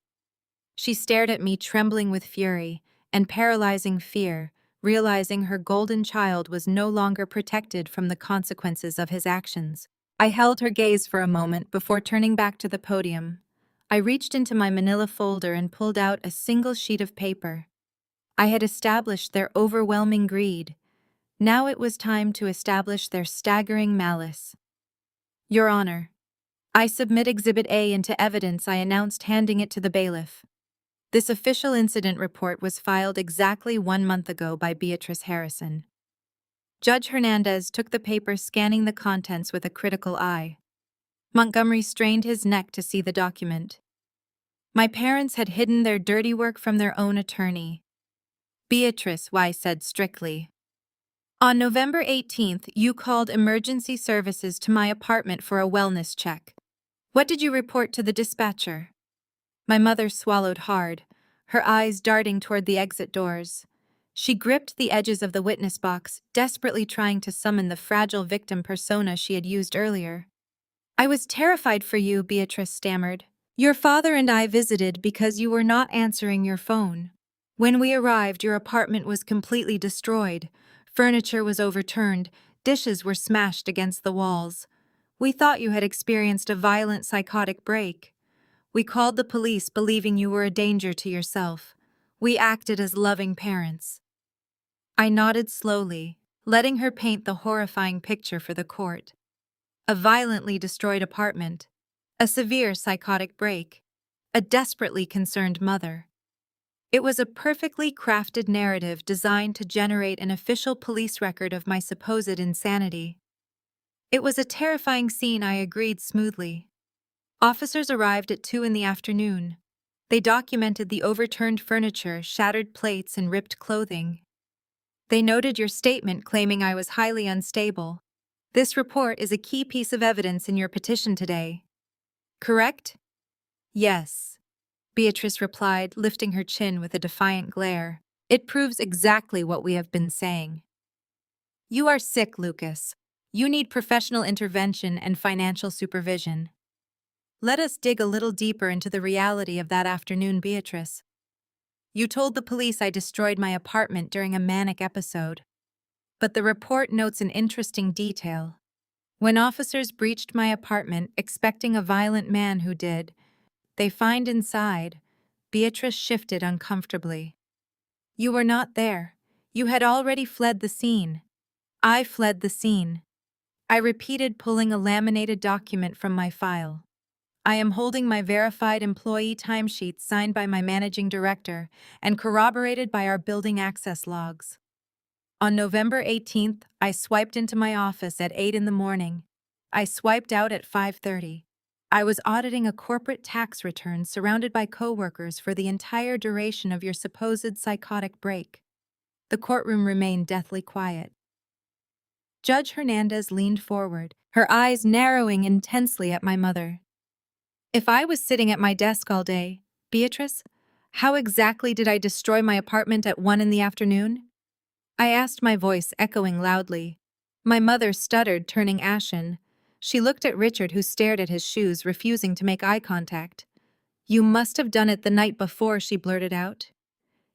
She stared at me, trembling with fury and paralyzing fear, realizing her golden child was no longer protected from the consequences of his actions. I held her gaze for a moment before turning back to the podium. I reached into my manila folder and pulled out a single sheet of paper. I had established their overwhelming greed. Now it was time to establish their staggering malice. Your Honor, I submit Exhibit A into evidence, I announced, handing it to the bailiff. This official incident report was filed exactly 1 month ago by Beatrice Harrison. Judge Hernandez took the paper, scanning the contents with a critical eye. Montgomery strained his neck to see the document. My parents had hidden their dirty work from their own attorney. Beatrice, Weiss said strictly. On November 18th, you called emergency services to my apartment for a wellness check. What did you report to the dispatcher? My mother swallowed hard, her eyes darting toward the exit doors. She gripped the edges of the witness box, desperately trying to summon the fragile victim persona she had used earlier. I was terrified for you, Beatrice stammered. Your father and I visited because you were not answering your phone. When we arrived, your apartment was completely destroyed. Furniture was overturned, dishes were smashed against the walls. We thought you had experienced a violent psychotic break. We called the police, believing you were a danger to yourself. We acted as loving parents. I nodded slowly, letting her paint the horrifying picture for the court. A violently destroyed apartment, a severe psychotic break, a desperately concerned mother. It was a perfectly crafted narrative designed to generate an official police record of my supposed insanity. It was a terrifying scene, I agreed smoothly. Officers arrived at 2 in the afternoon. They documented the overturned furniture, shattered plates, and ripped clothing. They noted your statement claiming I was highly unstable. This report is a key piece of evidence in your petition today. Correct? Yes, Beatrice replied, lifting her chin with a defiant glare. It proves exactly what we have been saying. You are sick, Lucas. You need professional intervention and financial supervision. Let us dig a little deeper into the reality of that afternoon, Beatrice. You told the police I destroyed my apartment during a manic episode. But the report notes an interesting detail. When officers breached my apartment, expecting a violent man who did, they find inside. Beatrice shifted uncomfortably. You were not there. You had already fled the scene. I fled the scene. I repeated, pulling a laminated document from my file. I am holding my verified employee timesheet signed by my managing director and corroborated by our building access logs. On November 18th, I swiped into my office at 8 in the morning. I swiped out at 5:30. I was auditing a corporate tax return surrounded by coworkers for the entire duration of your supposed psychotic break. The courtroom remained deathly quiet. Judge Hernandez leaned forward, her eyes narrowing intensely at my mother. If I was sitting at my desk all day, Beatrice, how exactly did I destroy my apartment at 1 in the afternoon? I asked, my voice echoing loudly. My mother stuttered, turning ashen. She looked at Richard, who stared at his shoes, refusing to make eye contact. You must have done it the night before, she blurted out.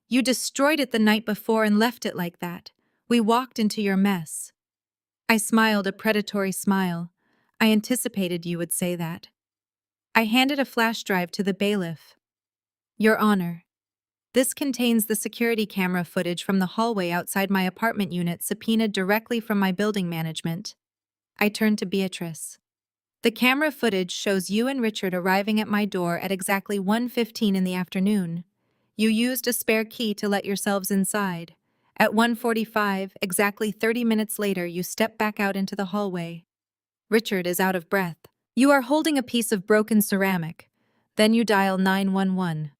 You destroyed it the night before and left it like that. We walked into your mess. I smiled a predatory smile. I anticipated you would say that. I handed a flash drive to the bailiff. Your Honor, this contains the security camera footage from the hallway outside my apartment unit subpoenaed directly from my building management. I turned to Beatrice. The camera footage shows you and Richard arriving at my door at exactly 1:15 in the afternoon. You used a spare key to let yourselves inside. At 1:45, exactly 30 minutes later, you step back out into the hallway. Richard is out of breath. You are holding a piece of broken ceramic. Then you dial 911.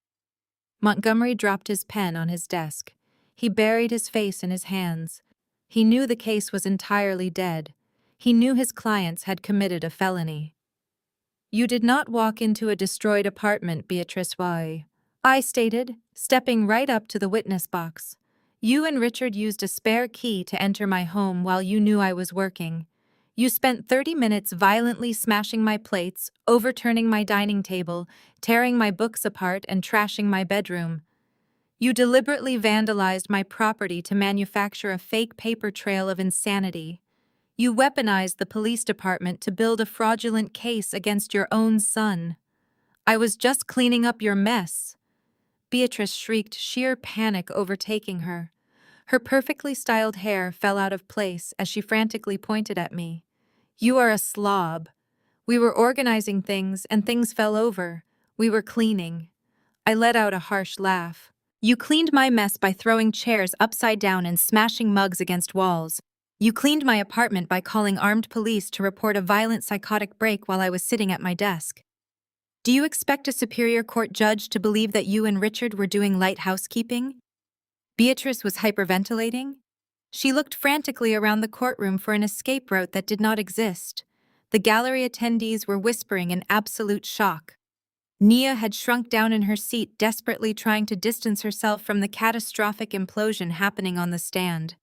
Montgomery dropped his pen on his desk. He buried his face in his hands. He knew the case was entirely dead. He knew his clients had committed a felony. You did not walk into a destroyed apartment, Beatrice. Why? I stated, stepping right up to the witness box. You and Richard used a spare key to enter my home while you knew I was working. You spent 30 minutes violently smashing my plates, overturning my dining table, tearing my books apart, and trashing my bedroom. You deliberately vandalized my property to manufacture a fake paper trail of insanity. You weaponized the police department to build a fraudulent case against your own son. I was just cleaning up your mess. Beatrice shrieked, sheer panic overtaking her. Her perfectly styled hair fell out of place as she frantically pointed at me. You are a slob. We were organizing things and things fell over. We were cleaning. I let out a harsh laugh. You cleaned my mess by throwing chairs upside down and smashing mugs against walls. You cleaned my apartment by calling armed police to report a violent psychotic break while I was sitting at my desk. Do you expect a superior court judge to believe that you and Richard were doing light housekeeping? Beatrice was hyperventilating. She looked frantically around the courtroom for an escape route that did not exist. The gallery attendees were whispering in absolute shock. Nia had shrunk down in her seat, desperately trying to distance herself from the catastrophic implosion happening on the stand.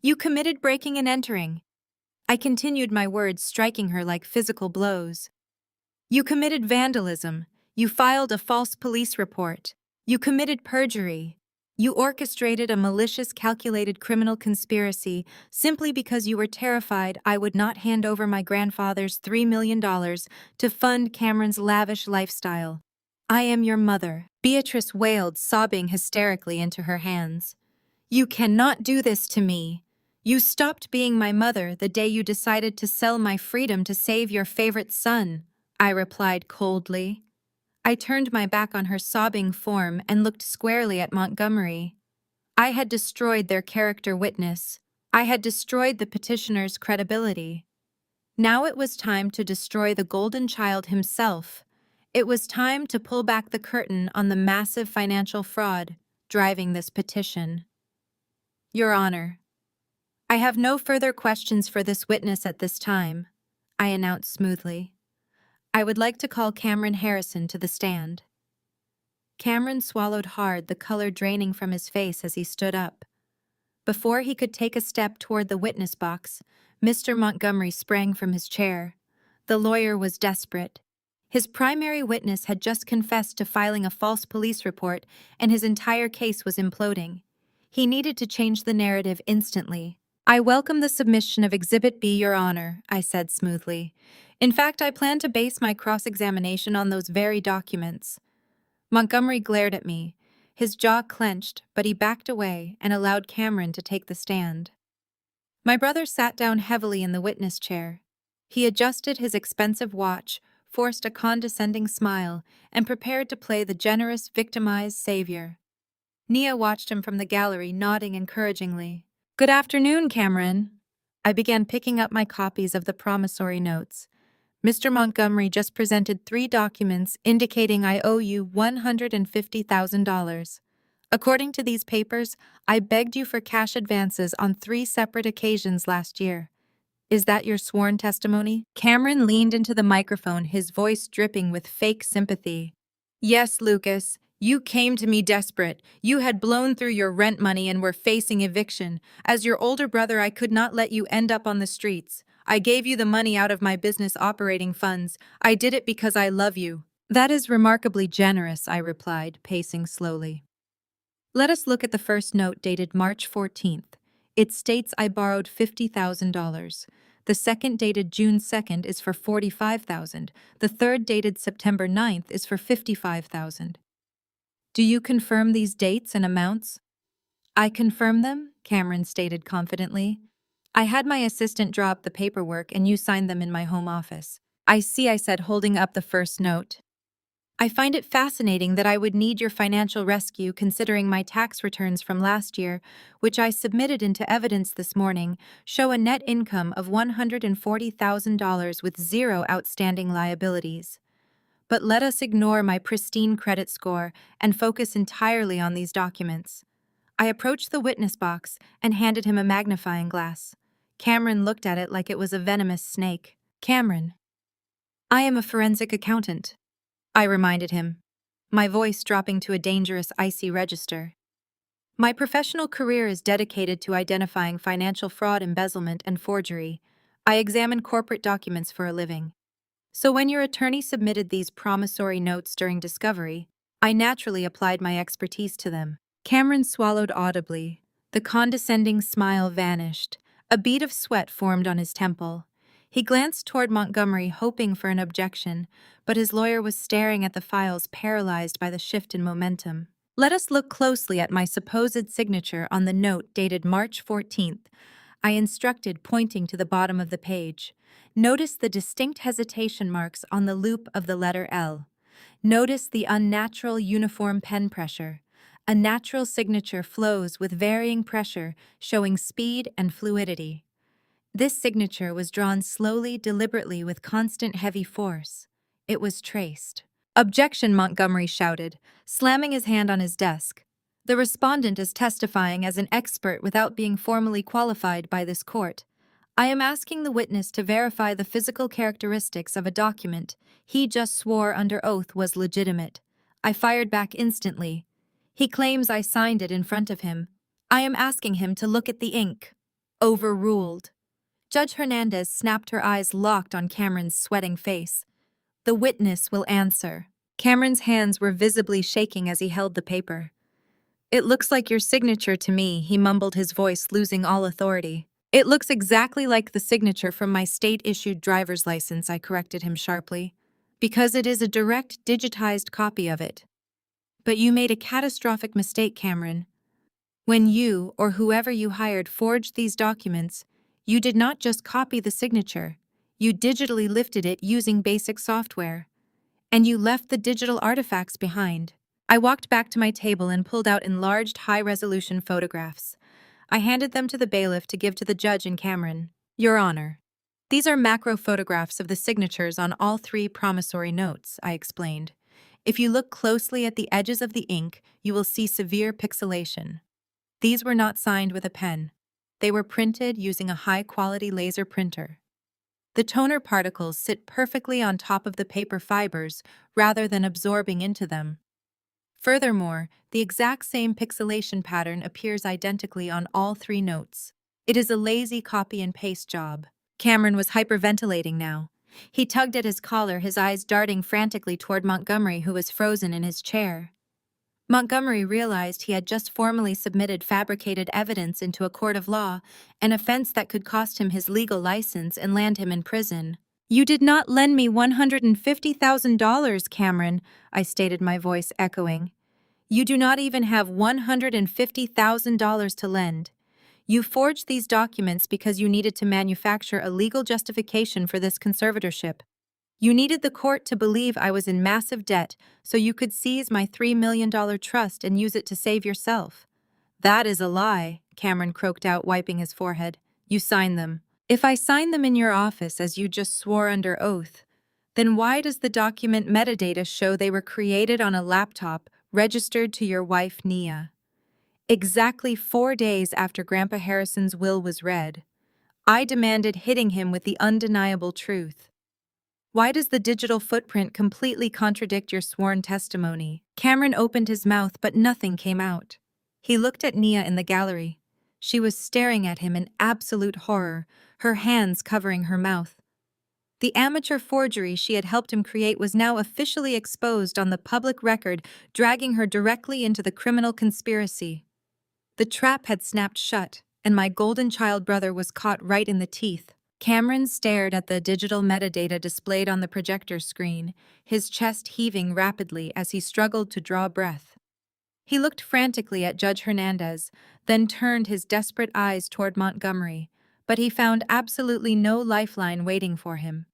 You committed breaking and entering. I continued my words, striking her like physical blows. You committed vandalism. You filed a false police report. You committed perjury. You orchestrated a malicious, calculated criminal conspiracy simply because you were terrified I would not hand over my grandfather's $3 million to fund Cameron's lavish lifestyle. I am your mother, Beatrice wailed, sobbing hysterically into her hands. You cannot do this to me. You stopped being my mother the day you decided to sell my freedom to save your favorite son, I replied coldly. I turned my back on her sobbing form and looked squarely at Montgomery. I had destroyed their character witness. I had destroyed the petitioner's credibility. Now it was time to destroy the golden child himself. It was time to pull back the curtain on the massive financial fraud driving this petition. Your Honor, I have no further questions for this witness at this time, I announced smoothly. I would like to call Cameron Harrison to the stand. Cameron swallowed hard, the color draining from his face as he stood up. Before he could take a step toward the witness box, Mr. Montgomery sprang from his chair. The lawyer was desperate. His primary witness had just confessed to filing a false police report, and his entire case was imploding. He needed to change the narrative instantly. I welcome the submission of Exhibit B, Your Honor, I said smoothly. In fact, I plan to base my cross-examination on those very documents. Montgomery glared at me. His jaw clenched, but he backed away and allowed Cameron to take the stand. My brother sat down heavily in the witness chair. He adjusted his expensive watch, forced a condescending smile, and prepared to play the generous, victimized savior. Nia watched him from the gallery, nodding encouragingly. Good afternoon, Cameron. I began picking up my copies of the promissory notes. Mr. Montgomery just presented 3 documents indicating I owe you $150,000. According to these papers, I begged you for cash advances on 3 separate occasions last year. Is that your sworn testimony? Cameron leaned into the microphone, his voice dripping with fake sympathy. Yes, Lucas. You came to me desperate. You had blown through your rent money and were facing eviction. As your older brother, I could not let you end up on the streets. I gave you the money out of my business operating funds. I did it because I love you. That is remarkably generous, I replied, pacing slowly. Let us look at the first note dated March 14th. It states I borrowed $50,000. The second dated June 2nd is for $45,000. The third dated September 9th is for $55,000. Do you confirm these dates and amounts? I confirm them, Cameron stated confidently. I had my assistant draw up the paperwork and you signed them in my home office. I see, I said, holding up the first note. I find it fascinating that I would need your financial rescue considering my tax returns from last year, which I submitted into evidence this morning, show a net income of $140,000 with 0 outstanding liabilities. But let us ignore my pristine credit score and focus entirely on these documents. I approached the witness box and handed him a magnifying glass. Cameron looked at it like it was a venomous snake. Cameron, I am a forensic accountant, I reminded him, my voice dropping to a dangerous icy register. My professional career is dedicated to identifying financial fraud, embezzlement, and forgery. I examine corporate documents for a living. So when your attorney submitted these promissory notes during discovery, I naturally applied my expertise to them. Cameron swallowed audibly. The condescending smile vanished. A bead of sweat formed on his temple. He glanced toward Montgomery, hoping for an objection, but his lawyer was staring at the files, paralyzed by the shift in momentum. Let us look closely at my supposed signature on the note dated March 14th. I instructed, pointing to the bottom of the page. Notice the distinct hesitation marks on the loop of the letter L. Notice the unnatural uniform pen pressure. A natural signature flows with varying pressure, showing speed and fluidity. This signature was drawn slowly, deliberately, with constant heavy force. It was traced. Objection, Montgomery shouted, slamming his hand on his desk. The respondent is testifying as an expert without being formally qualified by this court. I am asking the witness to verify the physical characteristics of a document he just swore under oath was legitimate. I fired back instantly. He claims I signed it in front of him. I am asking him to look at the ink. Overruled. Judge Hernandez snapped, her eyes locked on Cameron's sweating face. The witness will answer. Cameron's hands were visibly shaking as he held the paper. It looks like your signature to me, he mumbled, his voice losing all authority. It looks exactly like the signature from my state-issued driver's license, I corrected him sharply, because it is a direct, digitized copy of it. But you made a catastrophic mistake, Cameron. When you, or whoever you hired, forged these documents, you did not just copy the signature, you digitally lifted it using basic software. And you left the digital artifacts behind. I walked back to my table and pulled out enlarged, high-resolution photographs. I handed them to the bailiff to give to the judge and Cameron. Your Honor, these are macro photographs of the signatures on all 3 promissory notes, I explained. If you look closely at the edges of the ink, you will see severe pixelation. These were not signed with a pen. They were printed using a high-quality laser printer. The toner particles sit perfectly on top of the paper fibers rather than absorbing into them. Furthermore, the exact same pixelation pattern appears identically on all 3 notes. It is a lazy copy and paste job. Cameron was hyperventilating now. He tugged at his collar, his eyes darting frantically toward Montgomery, who was frozen in his chair. Montgomery realized he had just formally submitted fabricated evidence into a court of law, an offense that could cost him his legal license and land him in prison. You did not lend me $150,000, Cameron, I stated, my voice echoing. You do not even have $150,000 to lend. You forged these documents because you needed to manufacture a legal justification for this conservatorship. You needed the court to believe I was in massive debt so you could seize my $3 million trust and use it to save yourself. That is a lie, Cameron croaked out, wiping his forehead. You signed them. If I sign them in your office as you just swore under oath, then why does the document metadata show they were created on a laptop registered to your wife, Nia? Exactly 4 days after Grandpa Harrison's will was read, I demanded hitting him with the undeniable truth. Why does the digital footprint completely contradict your sworn testimony? Cameron opened his mouth, but nothing came out. He looked at Nia in the gallery. She was staring at him in absolute horror, her hands covering her mouth. The amateur forgery she had helped him create was now officially exposed on the public record, dragging her directly into the criminal conspiracy. The trap had snapped shut, and my golden child brother was caught right in the teeth. Cameron stared at the digital metadata displayed on the projector screen, his chest heaving rapidly as he struggled to draw breath. He looked frantically at Judge Hernandez, then turned his desperate eyes toward Montgomery, but he found absolutely no lifeline waiting for him.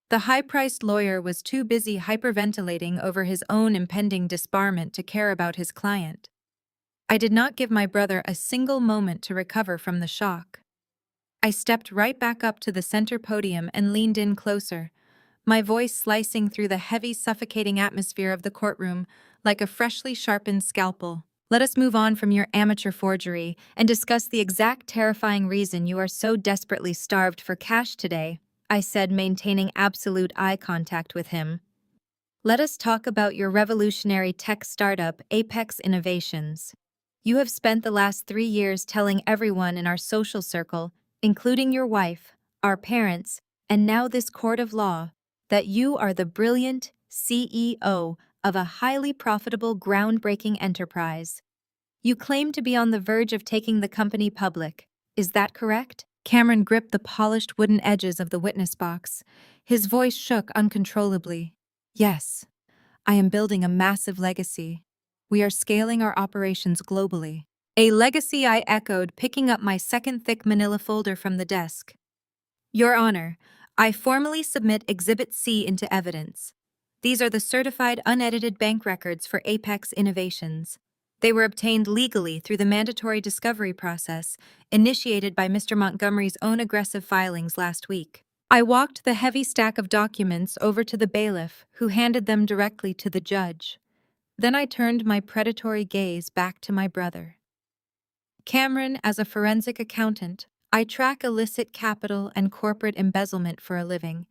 The high-priced lawyer was too busy hyperventilating over his own impending disbarment to care about his client. I did not give my brother a single moment to recover from the shock. I stepped right back up to the center podium and leaned in closer, my voice slicing through the heavy, suffocating atmosphere of the courtroom like a freshly sharpened scalpel. Let us move on from your amateur forgery and discuss the exact terrifying reason you are so desperately starved for cash today, I said, maintaining absolute eye contact with him. Let us talk about your revolutionary tech startup, Apex Innovations. You have spent the last 3 years telling everyone in our social circle, including your wife, our parents, and now this court of law, that you are the brilliant CEO of a highly profitable, groundbreaking enterprise. You claim to be on the verge of taking the company public. Is that correct? Cameron gripped the polished wooden edges of the witness box. His voice shook uncontrollably. Yes, I am building a massive legacy. We are scaling our operations globally. A legacy, I echoed, picking up my second thick manila folder from the desk. Your Honor, I formally submit Exhibit C into evidence. These are the certified unedited bank records for Apex Innovations. They were obtained legally through the mandatory discovery process initiated by Mr. Montgomery's own aggressive filings last week. I walked the heavy stack of documents over to the bailiff, who handed them directly to the judge. Then I turned my predatory gaze back to my brother. Cameron, as a forensic accountant, I track illicit capital and corporate embezzlement for a living.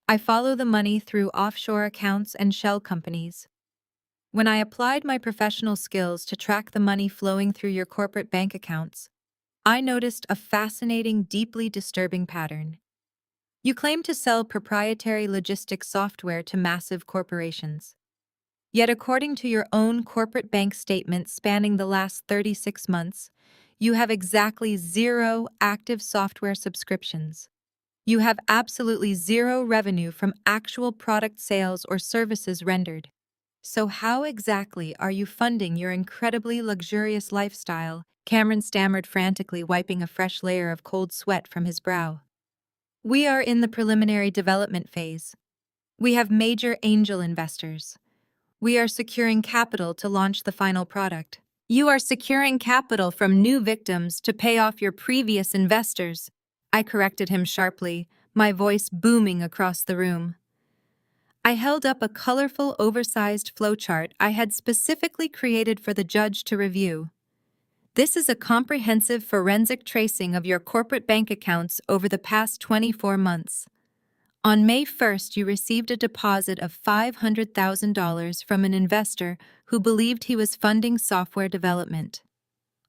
I follow the money through offshore accounts and shell companies. When I applied my professional skills to track the money flowing through your corporate bank accounts, I noticed a fascinating, deeply disturbing pattern. You claim to sell proprietary logistics software to massive corporations. Yet according to your own corporate bank statement spanning the last 36 months, you have exactly 0 active software subscriptions. You have absolutely 0 revenue from actual product sales or services rendered. So how exactly are you funding your incredibly luxurious lifestyle? Cameron stammered frantically, wiping a fresh layer of cold sweat from his brow. We are in the preliminary development phase. We have major angel investors. We are securing capital to launch the final product. You are securing capital from new victims to pay off your previous investors. I corrected him sharply, my voice booming across the room. I held up a colorful, oversized flowchart I had specifically created for the judge to review. This is a comprehensive forensic tracing of your corporate bank accounts over the past 24 months. On May 1st, you received a deposit of $500,000 from an investor who believed he was funding software development.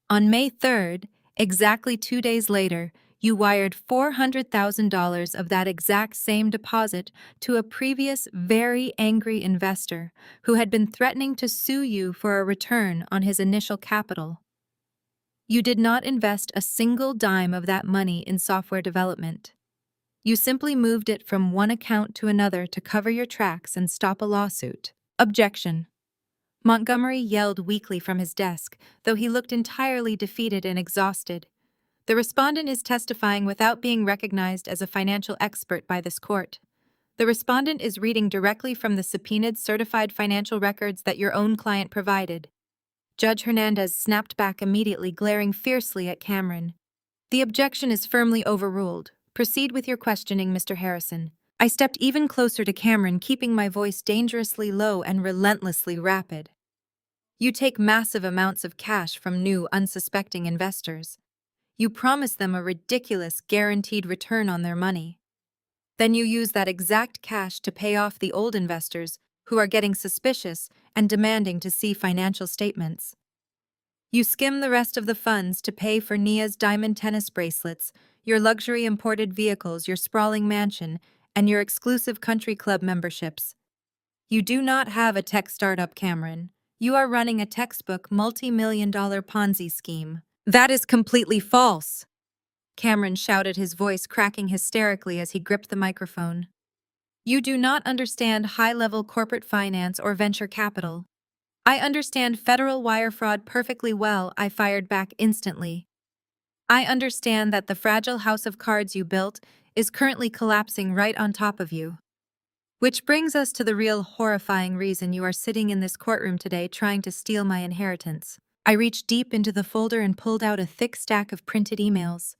On May 3rd, exactly 2 days later, you wired $400,000 of that exact same deposit to a previous very angry investor who had been threatening to sue you for a return on his initial capital. You did not invest a single dime of that money in software development. You simply moved it from one account to another to cover your tracks and stop a lawsuit. Objection. Montgomery yelled weakly from his desk, though he looked entirely defeated and exhausted. The respondent is testifying without being recognized as a financial expert by this court. The respondent is reading directly from the subpoenaed certified financial records that your own client provided. Judge Hernandez snapped back immediately, glaring fiercely at Cameron. The objection is firmly overruled. Proceed with your questioning, Mr. Harrison. I stepped even closer to Cameron, keeping my voice dangerously low and relentlessly rapid. You take massive amounts of cash from new, unsuspecting investors. You promise them a ridiculous, guaranteed return on their money. Then you use that exact cash to pay off the old investors who are getting suspicious and demanding to see financial statements. You skim the rest of the funds to pay for Nia's diamond tennis bracelets, your luxury imported vehicles, your sprawling mansion, and your exclusive country club memberships. You do not have a tech startup, Cameron. You are running a textbook multi-million-dollar Ponzi scheme. That is completely false, Cameron shouted, his voice cracking hysterically as he gripped the microphone. You do not understand high-level corporate finance or venture capital. I understand federal wire fraud perfectly well, I fired back instantly. I understand that the fragile house of cards you built is currently collapsing right on top of you. Which brings us to the real horrifying reason you are sitting in this courtroom today trying to steal my inheritance. I reached deep into the folder and pulled out a thick stack of printed emails.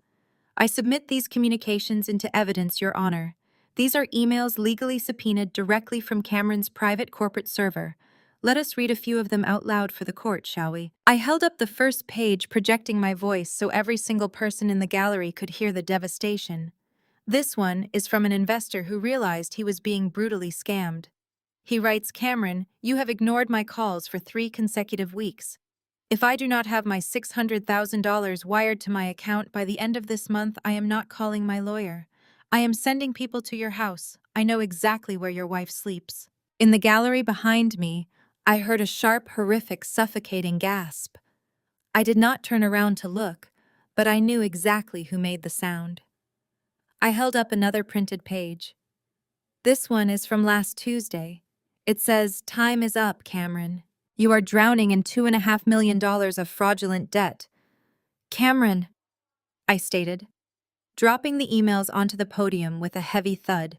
I submit these communications into evidence, Your Honor. These are emails legally subpoenaed directly from Cameron's private corporate server. Let us read a few of them out loud for the court, shall we? I held up the first page, projecting my voice so every single person in the gallery could hear the devastation. This one is from an investor who realized he was being brutally scammed. He writes, Cameron, you have ignored my calls for 3 consecutive weeks. If I do not have my $600,000 wired to my account by the end of this month, I am not calling my lawyer. I am sending people to your house. I know exactly where your wife sleeps. In the gallery behind me, I heard a sharp, horrific, suffocating gasp. I did not turn around to look, but I knew exactly who made the sound. I held up another printed page. This one is from last Tuesday. It says, Time is up, Cameron. You are drowning in $2.5 million of fraudulent debt. Cameron, I stated, dropping the emails onto the podium with a heavy thud.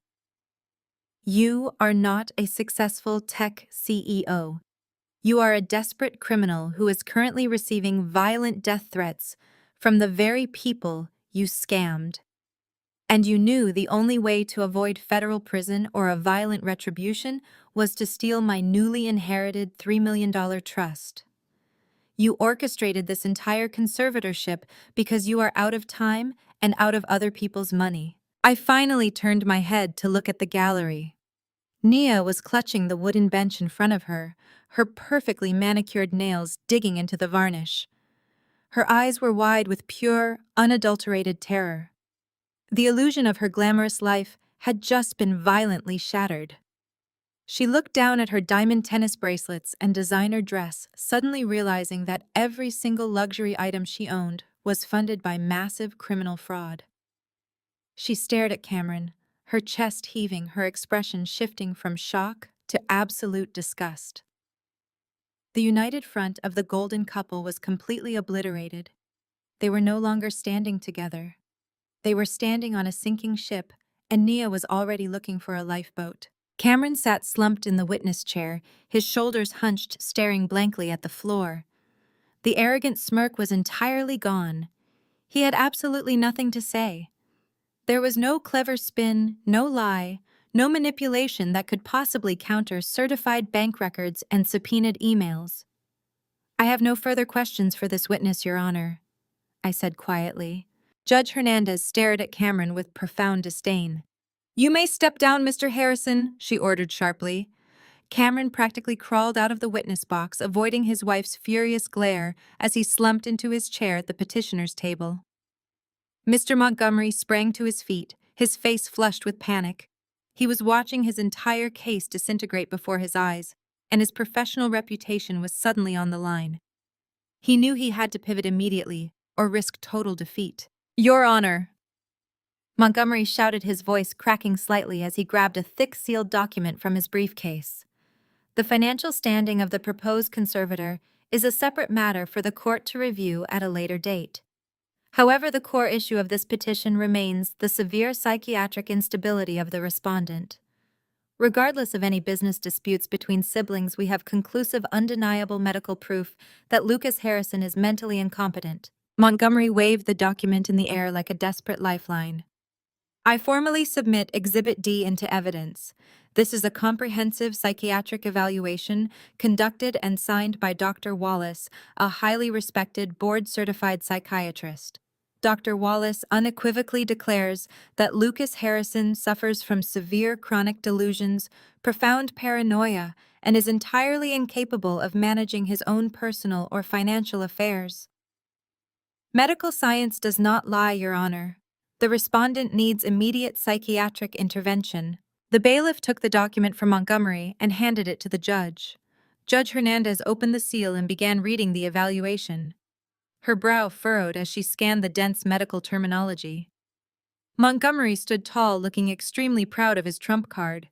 You are not a successful tech CEO. You are a desperate criminal who is currently receiving violent death threats from the very people you scammed. And you knew the only way to avoid federal prison or a violent retribution was to steal my newly inherited $3 million trust. You orchestrated this entire conservatorship because you are out of time and out of other people's money. I finally turned my head to look at the gallery. Nia was clutching the wooden bench in front of her, her perfectly manicured nails digging into the varnish. Her eyes were wide with pure, unadulterated terror. The illusion of her glamorous life had just been violently shattered. She looked down at her diamond tennis bracelets and designer dress, suddenly realizing that every single luxury item she owned was funded by massive criminal fraud. She stared at Cameron, her chest heaving, her expression shifting from shock to absolute disgust. The united front of the golden couple was completely obliterated. They were no longer standing together. They were standing on a sinking ship, and Nia was already looking for a lifeboat. Cameron sat slumped in the witness chair, his shoulders hunched, staring blankly at the floor. The arrogant smirk was entirely gone. He had absolutely nothing to say. There was no clever spin, no lie, no manipulation that could possibly counter certified bank records and subpoenaed emails. I have no further questions for this witness, Your Honor, I said quietly. Judge Hernandez stared at Cameron with profound disdain. You may step down, Mr. Harrison, she ordered sharply. Cameron practically crawled out of the witness box, avoiding his wife's furious glare as he slumped into his chair at the petitioner's table. Mr. Montgomery sprang to his feet, his face flushed with panic. He was watching his entire case disintegrate before his eyes, and his professional reputation was suddenly on the line. He knew he had to pivot immediately, or risk total defeat. Your Honor! Montgomery shouted, his voice cracking slightly as he grabbed a thick sealed document from his briefcase. The financial standing of the proposed conservator is a separate matter for the court to review at a later date. However, the core issue of this petition remains the severe psychiatric instability of the respondent. Regardless of any business disputes between siblings, we have conclusive, undeniable medical proof that Lucas Harrison is mentally incompetent. Montgomery waved the document in the air like a desperate lifeline. I formally submit Exhibit D into evidence. This is a comprehensive psychiatric evaluation conducted and signed by Dr. Wallace, a highly respected board-certified psychiatrist. Dr. Wallace unequivocally declares that Lucas Harrison suffers from severe chronic delusions, profound paranoia, and is entirely incapable of managing his own personal or financial affairs. Medical science does not lie, Your Honor. The respondent needs immediate psychiatric intervention. The bailiff took the document from Montgomery and handed it to the judge. Judge Hernandez opened the seal and began reading the evaluation. Her brow furrowed as she scanned the dense medical terminology. Montgomery stood tall, looking extremely proud of his trump card.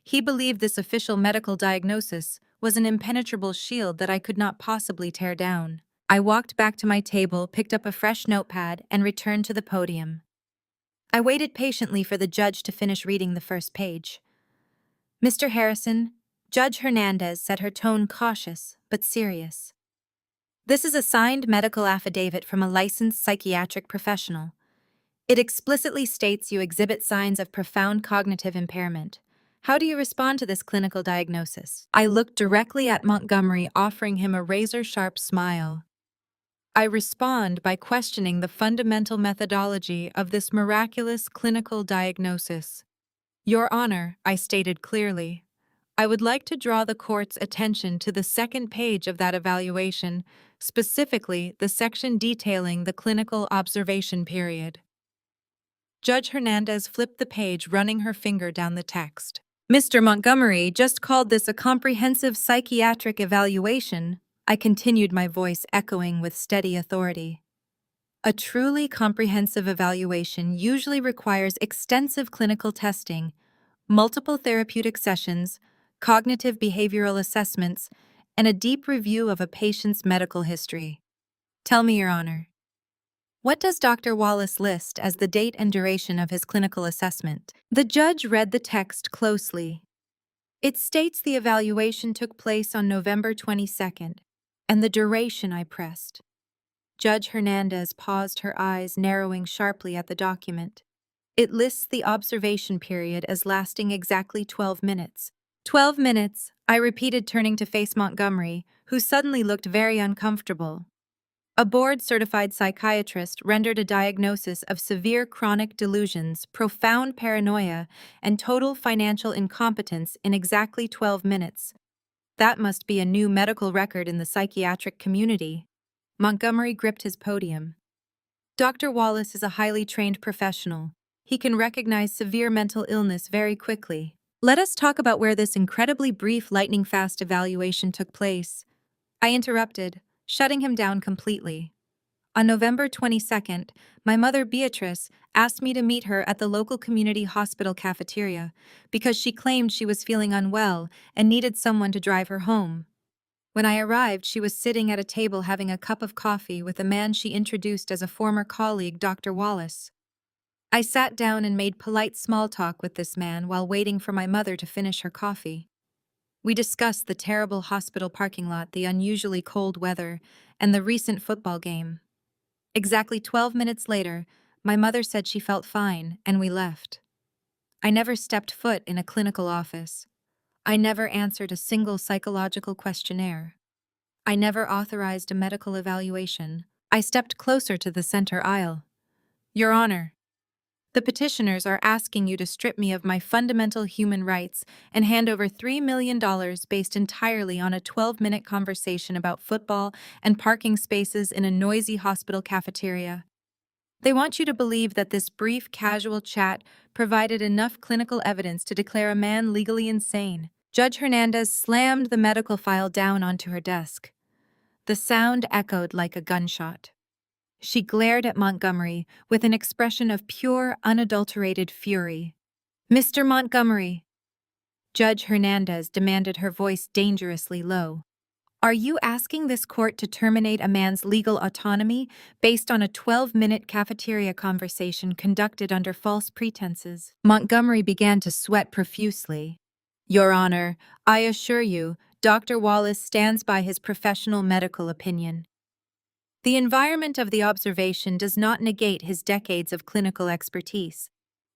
He believed this official medical diagnosis was an impenetrable shield that I could not possibly tear down. I walked back to my table, picked up a fresh notepad, and returned to the podium. I waited patiently for the judge to finish reading the first page. Mr. Harrison, Judge Hernandez said, her tone cautious but serious. This is a signed medical affidavit from a licensed psychiatric professional. It explicitly states you exhibit signs of profound cognitive impairment. How do you respond to this clinical diagnosis? I looked directly at Montgomery, offering him a razor-sharp smile. I respond by questioning the fundamental methodology of this miraculous clinical diagnosis. Your Honor, I stated clearly, I would like to draw the court's attention to the second page of that evaluation, specifically the section detailing the clinical observation period. Judge Hernandez flipped the page, running her finger down the text. Mr. Montgomery just called this a comprehensive psychiatric evaluation. I continued, my voice echoing with steady authority. A truly comprehensive evaluation usually requires extensive clinical testing, multiple therapeutic sessions, cognitive behavioral assessments, and a deep review of a patient's medical history. Tell me, Your Honor, what does Dr. Wallace list as the date and duration of his clinical assessment? The judge read the text closely. It states the evaluation took place on November 22nd, and the duration, I pressed. Judge Hernandez paused, her eyes narrowing sharply at the document. It lists the observation period as lasting exactly 12 minutes. 12 minutes, I repeated, turning to face Montgomery, who suddenly looked very uncomfortable. A board-certified psychiatrist rendered a diagnosis of severe chronic delusions, profound paranoia, and total financial incompetence in exactly 12 minutes. That must be a new medical record in the psychiatric community. Montgomery gripped his podium. Dr. Wallace is a highly trained professional. He can recognize severe mental illness very quickly. Let us talk about where this incredibly brief, lightning-fast evaluation took place. I interrupted, shutting him down completely. On November 22nd, my mother Beatrice asked me to meet her at the local community hospital cafeteria because she claimed she was feeling unwell and needed someone to drive her home. When I arrived, she was sitting at a table having a cup of coffee with a man she introduced as a former colleague, Dr. Wallace. I sat down and made polite small talk with this man while waiting for my mother to finish her coffee. We discussed the terrible hospital parking lot, the unusually cold weather, and the recent football game. Exactly 12 minutes later, my mother said she felt fine, and we left. I never stepped foot in a clinical office. I never answered a single psychological questionnaire. I never authorized a medical evaluation. I stepped closer to the center aisle. Your Honor, the petitioners are asking you to strip me of my fundamental human rights and hand over $3 million based entirely on a 12-minute conversation about football and parking spaces in a noisy hospital cafeteria. They want you to believe that this brief, casual chat provided enough clinical evidence to declare a man legally insane. Judge Hernandez slammed the medical file down onto her desk. The sound echoed like a gunshot. She glared at Montgomery with an expression of pure, unadulterated fury. Mr. Montgomery, Judge Hernandez demanded, her voice dangerously low. Are you asking this court to terminate a man's legal autonomy based on a 12-minute cafeteria conversation conducted under false pretenses? Montgomery began to sweat profusely. Your Honor, I assure you, Dr. Wallace stands by his professional medical opinion. The environment of the observation does not negate his decades of clinical expertise.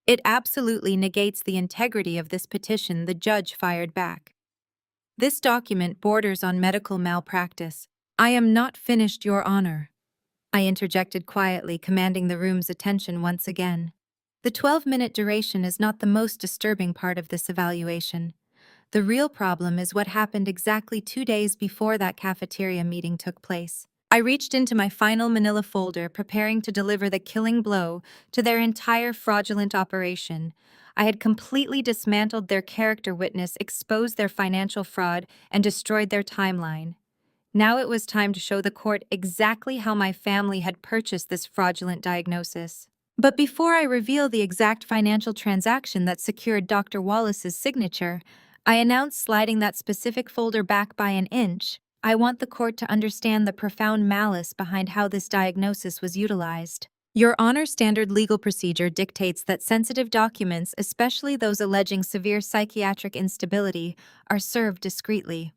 It absolutely negates the integrity of this petition, the judge fired back. This document borders on medical malpractice. I am not finished, Your Honor, I interjected quietly, commanding the room's attention once again. The 12-minute duration is not the most disturbing part of this evaluation. The real problem is what happened exactly 2 days before that cafeteria meeting took place. I reached into my final manila folder, preparing to deliver the killing blow to their entire fraudulent operation. I had completely dismantled their character witness, exposed their financial fraud, and destroyed their timeline. Now it was time to show the court exactly how my family had purchased this fraudulent diagnosis. But before I reveal the exact financial transaction that secured Dr. Wallace's signature, I announced sliding that specific folder back by an inch. I want the court to understand the profound malice behind how this diagnosis was utilized. Your Honor, standard legal procedure dictates that sensitive documents, especially those alleging severe psychiatric instability, are served discreetly.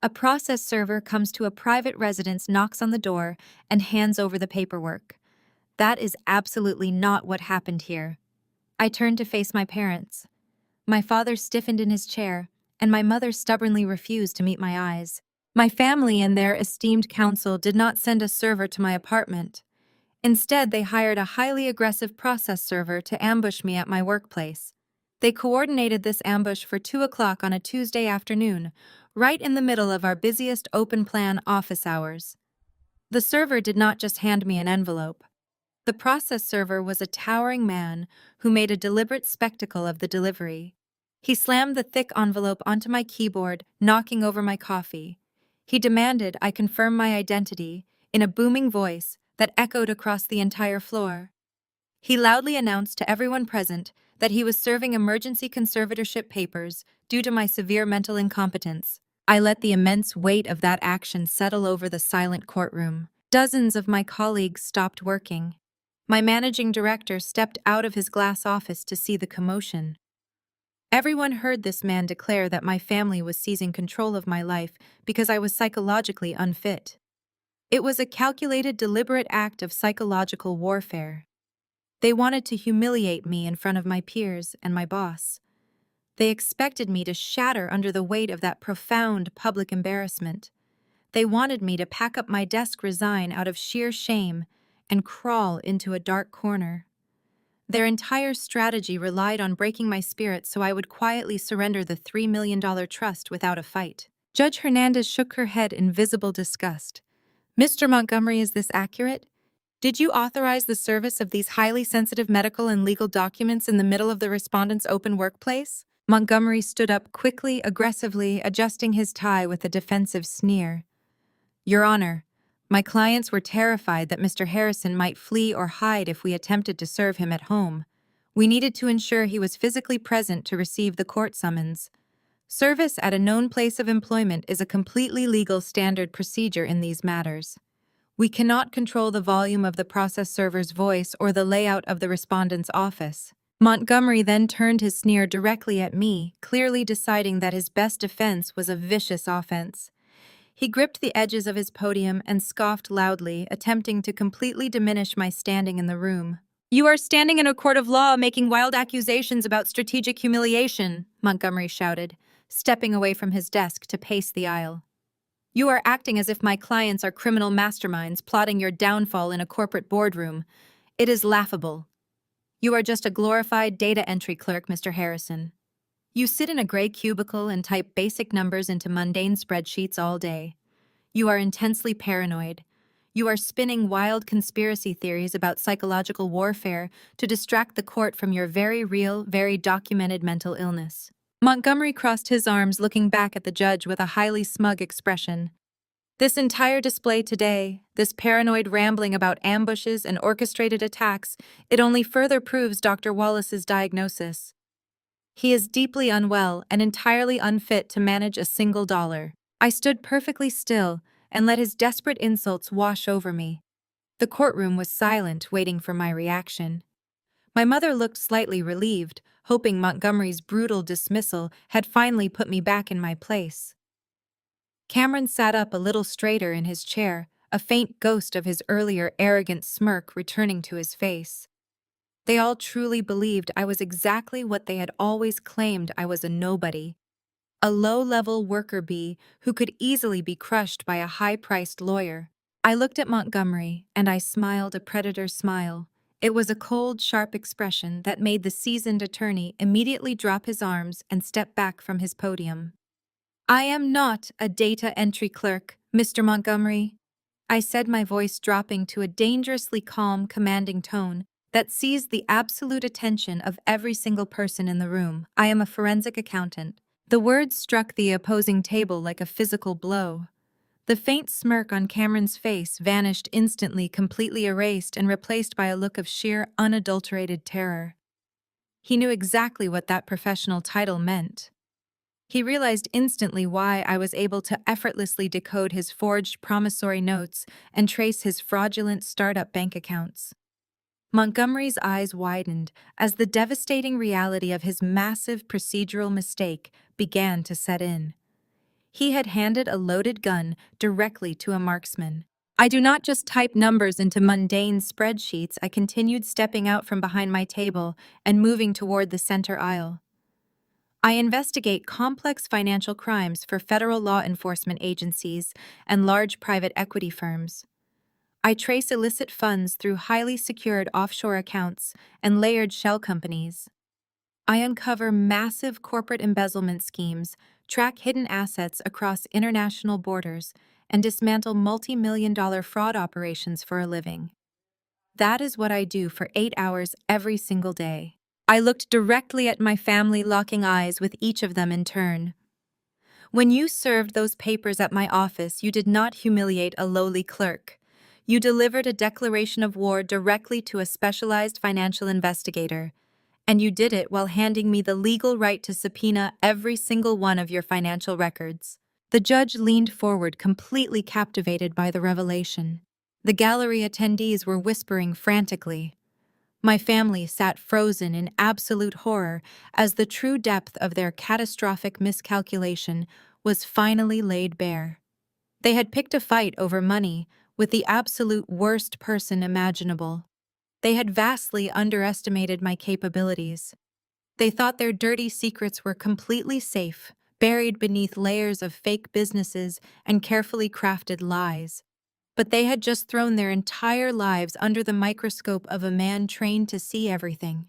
A process server comes to a private residence, knocks on the door, and hands over the paperwork. That is absolutely not what happened here. I turned to face my parents. My father stiffened in his chair, and my mother stubbornly refused to meet my eyes. My family and their esteemed counsel did not send a server to my apartment. Instead, they hired a highly aggressive process server to ambush me at my workplace. They coordinated this ambush for 2 o'clock on a Tuesday afternoon, right in the middle of our busiest open-plan office hours. The server did not just hand me an envelope. The process server was a towering man who made a deliberate spectacle of the delivery. He slammed the thick envelope onto my keyboard, knocking over my coffee. He demanded I confirm my identity in a booming voice that echoed across the entire floor. He loudly announced to everyone present that he was serving emergency conservatorship papers due to my severe mental incompetence. I let the immense weight of that action settle over the silent courtroom. Dozens of my colleagues stopped working. My managing director stepped out of his glass office to see the commotion. Everyone heard this man declare that my family was seizing control of my life because I was psychologically unfit. It was a calculated, deliberate act of psychological warfare. They wanted to humiliate me in front of my peers and my boss. They expected me to shatter under the weight of that profound public embarrassment. They wanted me to pack up my desk, resign out of sheer shame, and crawl into a dark corner. Their entire strategy relied on breaking my spirit so I would quietly surrender the $3 million trust without a fight. Judge Hernandez shook her head in visible disgust. Mr. Montgomery, is this accurate? Did you authorize the service of these highly sensitive medical and legal documents in the middle of the respondent's open workplace? Montgomery stood up quickly, aggressively, adjusting his tie with a defensive sneer. Your Honor, my clients were terrified that Mr. Harrison might flee or hide if we attempted to serve him at home. We needed to ensure he was physically present to receive the court summons. Service at a known place of employment is a completely legal standard procedure in these matters. We cannot control the volume of the process server's voice or the layout of the respondent's office. Montgomery then turned his sneer directly at me, clearly deciding that his best defense was a vicious offense. He gripped the edges of his podium and scoffed loudly, attempting to completely diminish my standing in the room. You are standing in a court of law making wild accusations about strategic humiliation, Montgomery shouted, stepping away from his desk to pace the aisle. You are acting as if my clients are criminal masterminds plotting your downfall in a corporate boardroom. It is laughable. You are just a glorified data entry clerk, Mr. Harrison. You sit in a gray cubicle and type basic numbers into mundane spreadsheets all day. You are intensely paranoid. You are spinning wild conspiracy theories about psychological warfare to distract the court from your very real, very documented mental illness. Montgomery crossed his arms, looking back at the judge with a highly smug expression. This entire display today, this paranoid rambling about ambushes and orchestrated attacks, it only further proves Dr. Wallace's diagnosis. He is deeply unwell and entirely unfit to manage a single dollar. I stood perfectly still and let his desperate insults wash over me. The courtroom was silent, waiting for my reaction. My mother looked slightly relieved, hoping Montgomery's brutal dismissal had finally put me back in my place. Cameron sat up a little straighter in his chair, a faint ghost of his earlier arrogant smirk returning to his face. They all truly believed I was exactly what they had always claimed: I was a nobody. A low-level worker bee who could easily be crushed by a high-priced lawyer. I looked at Montgomery, and I smiled a predator's smile. It was a cold, sharp expression that made the seasoned attorney immediately drop his arms and step back from his podium. "I am not a data entry clerk, Mr. Montgomery," I said, my voice dropping to a dangerously calm, commanding tone that seized the absolute attention of every single person in the room. "I am a forensic accountant." The words struck the opposing table like a physical blow. The faint smirk on Cameron's face vanished instantly, completely erased and replaced by a look of sheer, unadulterated terror. He knew exactly what that professional title meant. He realized instantly why I was able to effortlessly decode his forged promissory notes and trace his fraudulent startup bank accounts. Montgomery's eyes widened as the devastating reality of his massive procedural mistake began to set in. He had handed a loaded gun directly to a marksman. "I do not just type numbers into mundane spreadsheets," I continued, stepping out from behind my table and moving toward the center aisle. "I investigate complex financial crimes for federal law enforcement agencies and large private equity firms. I trace illicit funds through highly secured offshore accounts and layered shell companies. I uncover massive corporate embezzlement schemes, track hidden assets across international borders, and dismantle multi-million-dollar fraud operations for a living. That is what I do for 8 hours every single day." I looked directly at my family, locking eyes with each of them in turn. "When you served those papers at my office, you did not humiliate a lowly clerk. You delivered a declaration of war directly to a specialized financial investigator, and you did it while handing me the legal right to subpoena every single one of your financial records." The judge leaned forward, completely captivated by the revelation. The gallery attendees were whispering frantically. My family sat frozen in absolute horror as the true depth of their catastrophic miscalculation was finally laid bare. They had picked a fight over money with the absolute worst person imaginable. They had vastly underestimated my capabilities. They thought their dirty secrets were completely safe, buried beneath layers of fake businesses and carefully crafted lies. But they had just thrown their entire lives under the microscope of a man trained to see everything.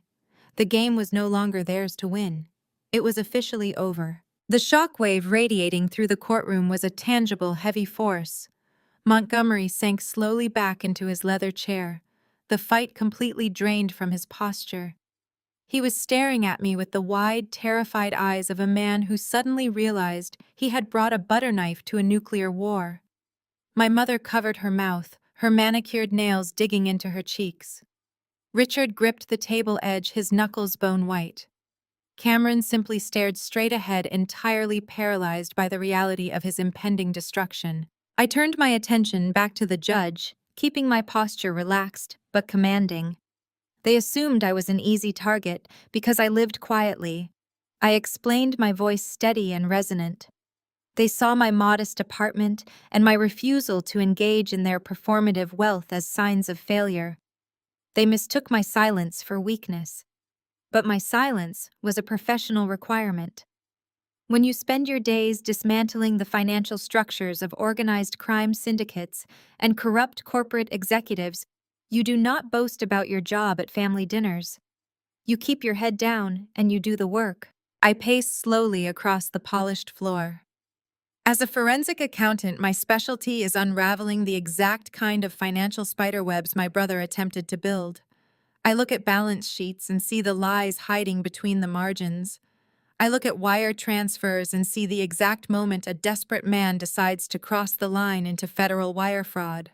The game was no longer theirs to win. It was officially over. The shockwave radiating through the courtroom was a tangible, heavy force. Montgomery sank slowly back into his leather chair, the fight completely drained from his posture. He was staring at me with the wide, terrified eyes of a man who suddenly realized he had brought a butter knife to a nuclear war. My mother covered her mouth, her manicured nails digging into her cheeks. Richard gripped the table edge, his knuckles bone white. Cameron simply stared straight ahead, entirely paralyzed by the reality of his impending destruction. I turned my attention back to the judge, keeping my posture relaxed but commanding. They assumed I was an easy target because I lived quietly. I explained, my voice steady and resonant. They saw my modest apartment and my refusal to engage in their performative wealth as signs of failure. They mistook my silence for weakness. But my silence was a professional requirement. When you spend your days dismantling the financial structures of organized crime syndicates and corrupt corporate executives, you do not boast about your job at family dinners. You keep your head down and you do the work. I paced slowly across the polished floor. As a forensic accountant, my specialty is unraveling the exact kind of financial spiderwebs my brother attempted to build. I look at balance sheets and see the lies hiding between the margins. I look at wire transfers and see the exact moment a desperate man decides to cross the line into federal wire fraud.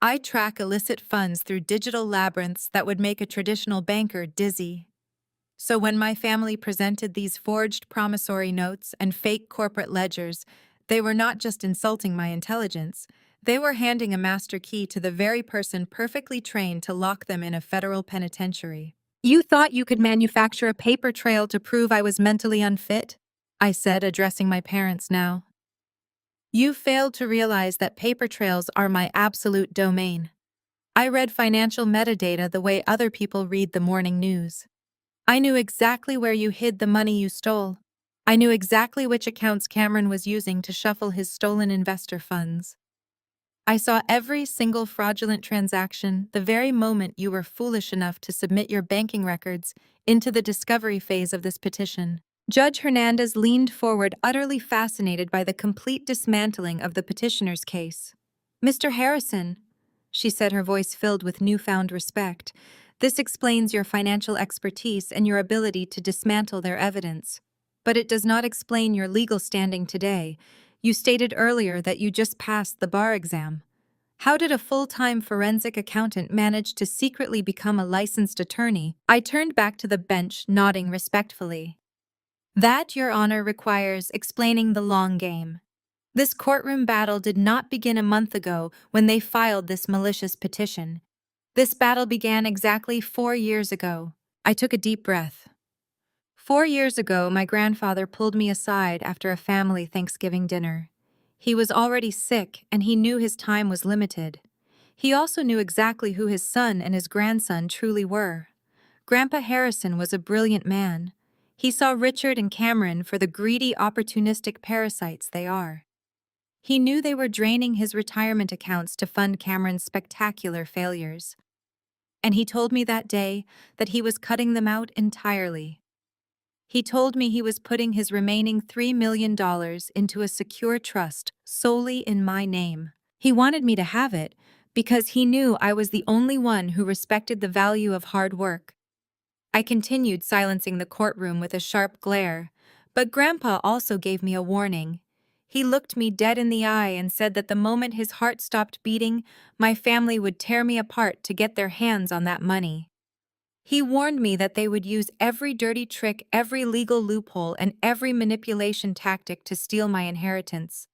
I track illicit funds through digital labyrinths that would make a traditional banker dizzy. So when my family presented these forged promissory notes and fake corporate ledgers, they were not just insulting my intelligence. They were handing a master key to the very person perfectly trained to lock them in a federal penitentiary. "You thought you could manufacture a paper trail to prove I was mentally unfit?" I said, addressing my parents now. "You failed to realize that paper trails are my absolute domain. I read financial metadata the way other people read the morning news. I knew exactly where you hid the money you stole. I knew exactly which accounts Cameron was using to shuffle his stolen investor funds. I saw every single fraudulent transaction the very moment you were foolish enough to submit your banking records into the discovery phase of this petition. Judge Hernandez leaned forward, utterly fascinated by the complete dismantling of the petitioner's case. Mr. Harrison, she said, her voice filled with newfound respect, this explains your financial expertise and your ability to dismantle their evidence. But it does not explain your legal standing today. You stated earlier that you just passed the bar exam. How did a full-time forensic accountant manage to secretly become a licensed attorney? I turned back to the bench, nodding respectfully. That, Your Honor, requires explaining the long game. This courtroom battle did not begin a month ago when they filed this malicious petition. This battle began exactly 4 years ago. I took a deep breath. 4 years ago, my grandfather pulled me aside after a family Thanksgiving dinner. He was already sick, and he knew his time was limited. He also knew exactly who his son and his grandson truly were. Grandpa Harrison was a brilliant man. He saw Richard and Cameron for the greedy, opportunistic parasites they are. He knew they were draining his retirement accounts to fund Cameron's spectacular failures. And he told me that day that he was cutting them out entirely. He told me he was putting his remaining $3 million into a secure trust solely in my name. He wanted me to have it because he knew I was the only one who respected the value of hard work. I continued, silencing the courtroom with a sharp glare, but Grandpa also gave me a warning. He looked me dead in the eye and said that the moment his heart stopped beating, my family would tear me apart to get their hands on that money. He warned me that they would use every dirty trick, every legal loophole, and every manipulation tactic to steal my inheritance.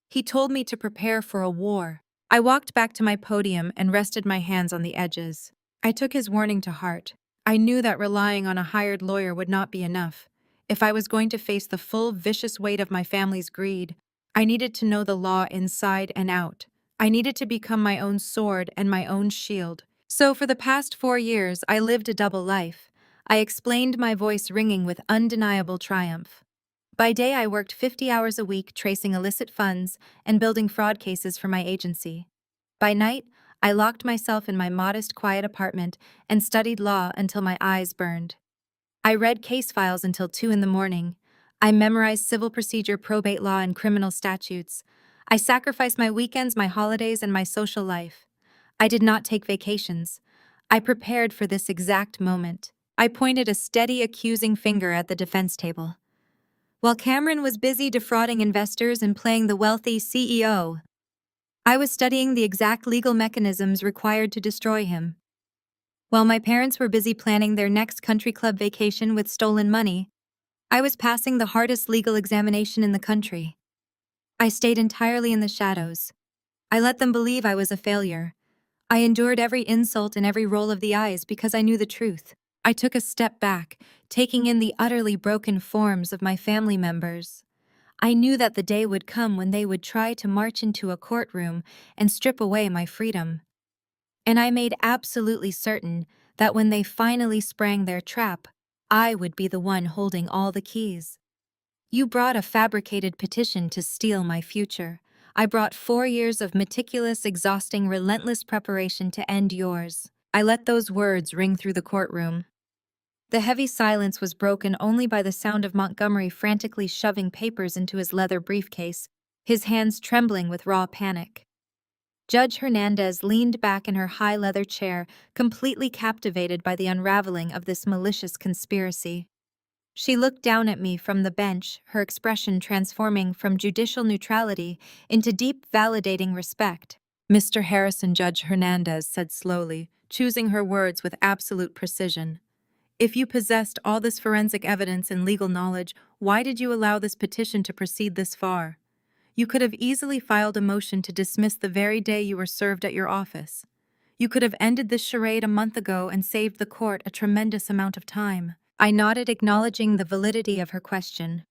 He told me to prepare for a war. I walked back to my podium and rested my hands on the edges. I took his warning to heart. I knew that relying on a hired lawyer would not be enough. If I was going to face the full, vicious weight of my family's greed, I needed to know the law inside and out. I needed to become my own sword and my own shield. So for the past 4 years, I lived a double life. I explained, my voice ringing with undeniable triumph. By day, I worked 50 hours a week tracing illicit funds and building fraud cases for my agency. By night, I locked myself in my modest, quiet apartment and studied law until my eyes burned. I read case files until 2 in the morning. I memorized civil procedure, probate law, and criminal statutes. I sacrificed my weekends, my holidays, and my social life. I did not take vacations. I prepared for this exact moment. I pointed a steady, accusing finger at the defense table. While Cameron was busy defrauding investors and playing the wealthy CEO, I was studying the exact legal mechanisms required to destroy him. While my parents were busy planning their next country club vacation with stolen money, I was passing the hardest legal examination in the country. I stayed entirely in the shadows. I let them believe I was a failure. I endured every insult and every roll of the eyes because I knew the truth. I took a step back, taking in the utterly broken forms of my family members. I knew that the day would come when they would try to march into a courtroom and strip away my freedom. And I made absolutely certain that when they finally sprang their trap, I would be the one holding all the keys. You brought a fabricated petition to steal my future. I brought 4 years of meticulous, exhausting, relentless preparation to end yours. I let those words ring through the courtroom. The heavy silence was broken only by the sound of Montgomery frantically shoving papers into his leather briefcase, his hands trembling with raw panic. Judge Hernandez leaned back in her high leather chair, completely captivated by the unraveling of this malicious conspiracy. She looked down at me from the bench, her expression transforming from judicial neutrality into deep, validating respect. "Mr. Harrison," Judge Hernandez said slowly, choosing her words with absolute precision, "if you possessed all this forensic evidence and legal knowledge, why did you allow this petition to proceed this far? You could have easily filed a motion to dismiss the very day you were served at your office. You could have ended this charade a month ago and saved the court a tremendous amount of time." I nodded, acknowledging the validity of her question.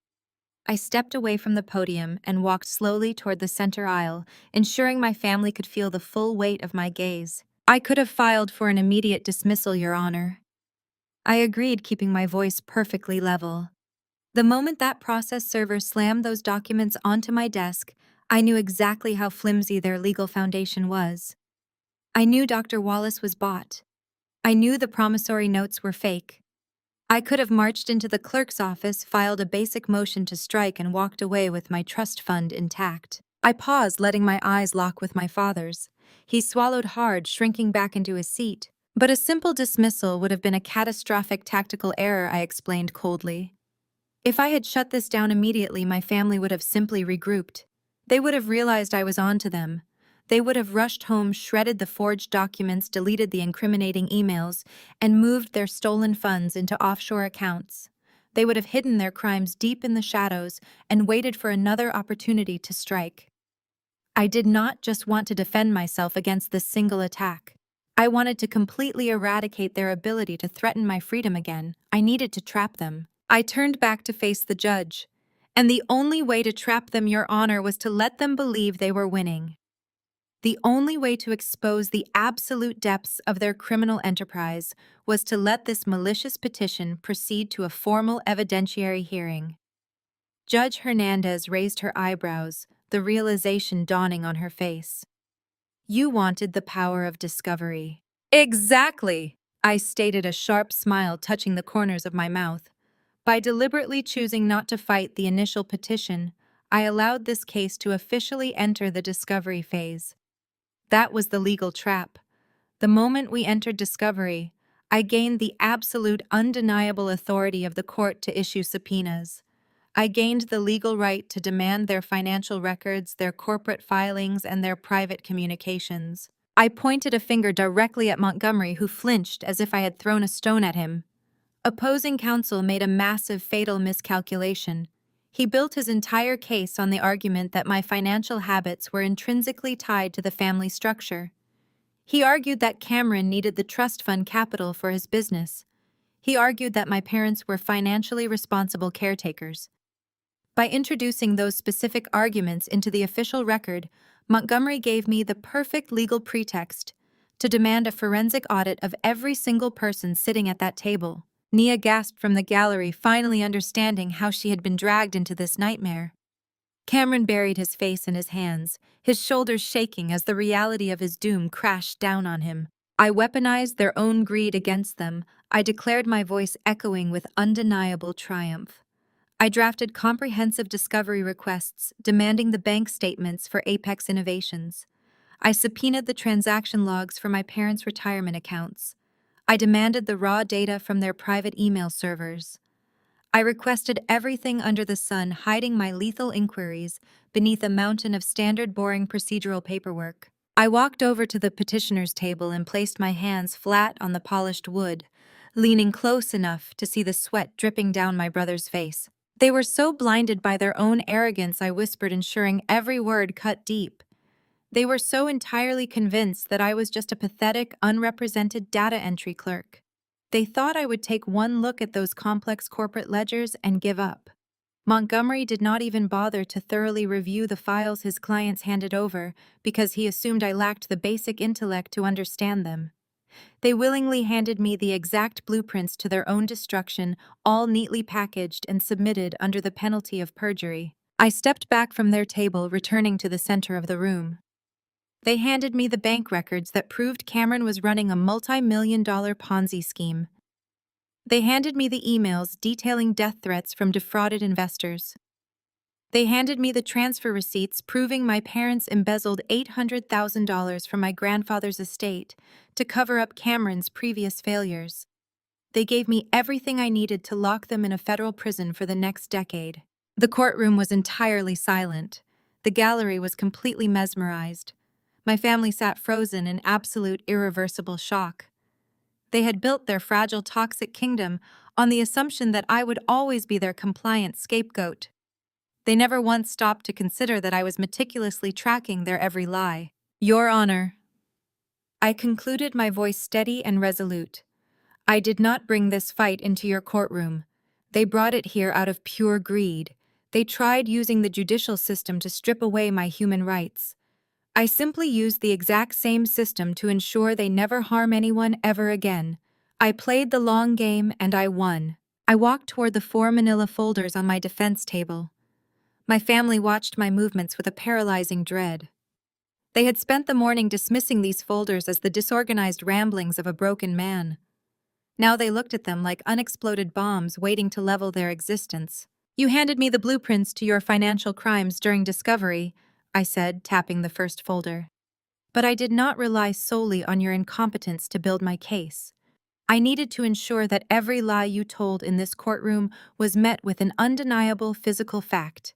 I stepped away from the podium and walked slowly toward the center aisle, ensuring my family could feel the full weight of my gaze. I could have filed for an immediate dismissal, Your Honor. I agreed, keeping my voice perfectly level. The moment that process server slammed those documents onto my desk, I knew exactly how flimsy their legal foundation was. I knew Dr. Wallace was bought. I knew the promissory notes were fake. I could have marched into the clerk's office, filed a basic motion to strike, and walked away with my trust fund intact. I paused, letting my eyes lock with my father's. He swallowed hard, shrinking back into his seat. But a simple dismissal would have been a catastrophic tactical error, I explained coldly. If I had shut this down immediately, my family would have simply regrouped. They would have realized I was on to them. They would have rushed home, shredded the forged documents, deleted the incriminating emails, and moved their stolen funds into offshore accounts. They would have hidden their crimes deep in the shadows and waited for another opportunity to strike. I did not just want to defend myself against this single attack. I wanted to completely eradicate their ability to threaten my freedom again. I needed to trap them. I turned back to face the judge. And the only way to trap them, Your Honor, was to let them believe they were winning. The only way to expose the absolute depths of their criminal enterprise was to let this malicious petition proceed to a formal evidentiary hearing. Judge Hernandez raised her eyebrows, the realization dawning on her face. You wanted the power of discovery. Exactly, I stated, a sharp smile touching the corners of my mouth. By deliberately choosing not to fight the initial petition, I allowed this case to officially enter the discovery phase. That was the legal trap. The moment we entered discovery, I gained the absolute, undeniable authority of the court to issue subpoenas. I gained the legal right to demand their financial records, their corporate filings, and their private communications. I pointed a finger directly at Montgomery, who flinched as if I had thrown a stone at him. Opposing counsel made a massive, fatal miscalculation. He built his entire case on the argument that my financial habits were intrinsically tied to the family structure. He argued that Cameron needed the trust fund capital for his business. He argued that my parents were financially responsible caretakers. By introducing those specific arguments into the official record, Montgomery gave me the perfect legal pretext to demand a forensic audit of every single person sitting at that table. Nia gasped from the gallery, finally understanding how she had been dragged into this nightmare. Cameron buried his face in his hands, his shoulders shaking as the reality of his doom crashed down on him. I weaponized their own greed against them. I declared, my voice echoing with undeniable triumph. I drafted comprehensive discovery requests demanding the bank statements for Apex Innovations. I subpoenaed the transaction logs for my parents' retirement accounts. I demanded the raw data from their private email servers. I requested everything under the sun, hiding my lethal inquiries beneath a mountain of standard, boring procedural paperwork. I walked over to the petitioner's table and placed my hands flat on the polished wood, leaning close enough to see the sweat dripping down my brother's face. They were so blinded by their own arrogance, I whispered, ensuring every word cut deep. They were so entirely convinced that I was just a pathetic, unrepresented data entry clerk. They thought I would take one look at those complex corporate ledgers and give up. Montgomery did not even bother to thoroughly review the files his clients handed over because he assumed I lacked the basic intellect to understand them. They willingly handed me the exact blueprints to their own destruction, all neatly packaged and submitted under the penalty of perjury. I stepped back from their table, returning to the center of the room. They handed me the bank records that proved Cameron was running a multi-million-dollar Ponzi scheme. They handed me the emails detailing death threats from defrauded investors. They handed me the transfer receipts proving my parents embezzled $800,000 from my grandfather's estate to cover up Cameron's previous failures. They gave me everything I needed to lock them in a federal prison for the next decade. The courtroom was entirely silent. The gallery was completely mesmerized. My family sat frozen in absolute, irreversible shock. They had built their fragile, toxic kingdom on the assumption that I would always be their compliant scapegoat. They never once stopped to consider that I was meticulously tracking their every lie. Your Honor, I concluded, my voice steady and resolute. I did not bring this fight into your courtroom. They brought it here out of pure greed. They tried using the judicial system to strip away my human rights. I simply used the exact same system to ensure they never harm anyone ever again. I played the long game and I won. I walked toward the 4 manila folders on my defense table. My family watched my movements with a paralyzing dread. They had spent the morning dismissing these folders as the disorganized ramblings of a broken man. Now they looked at them like unexploded bombs waiting to level their existence. "You handed me the blueprints to your financial crimes during discovery," I said, tapping the first folder. "But I did not rely solely on your incompetence to build my case. I needed to ensure that every lie you told in this courtroom was met with an undeniable physical fact.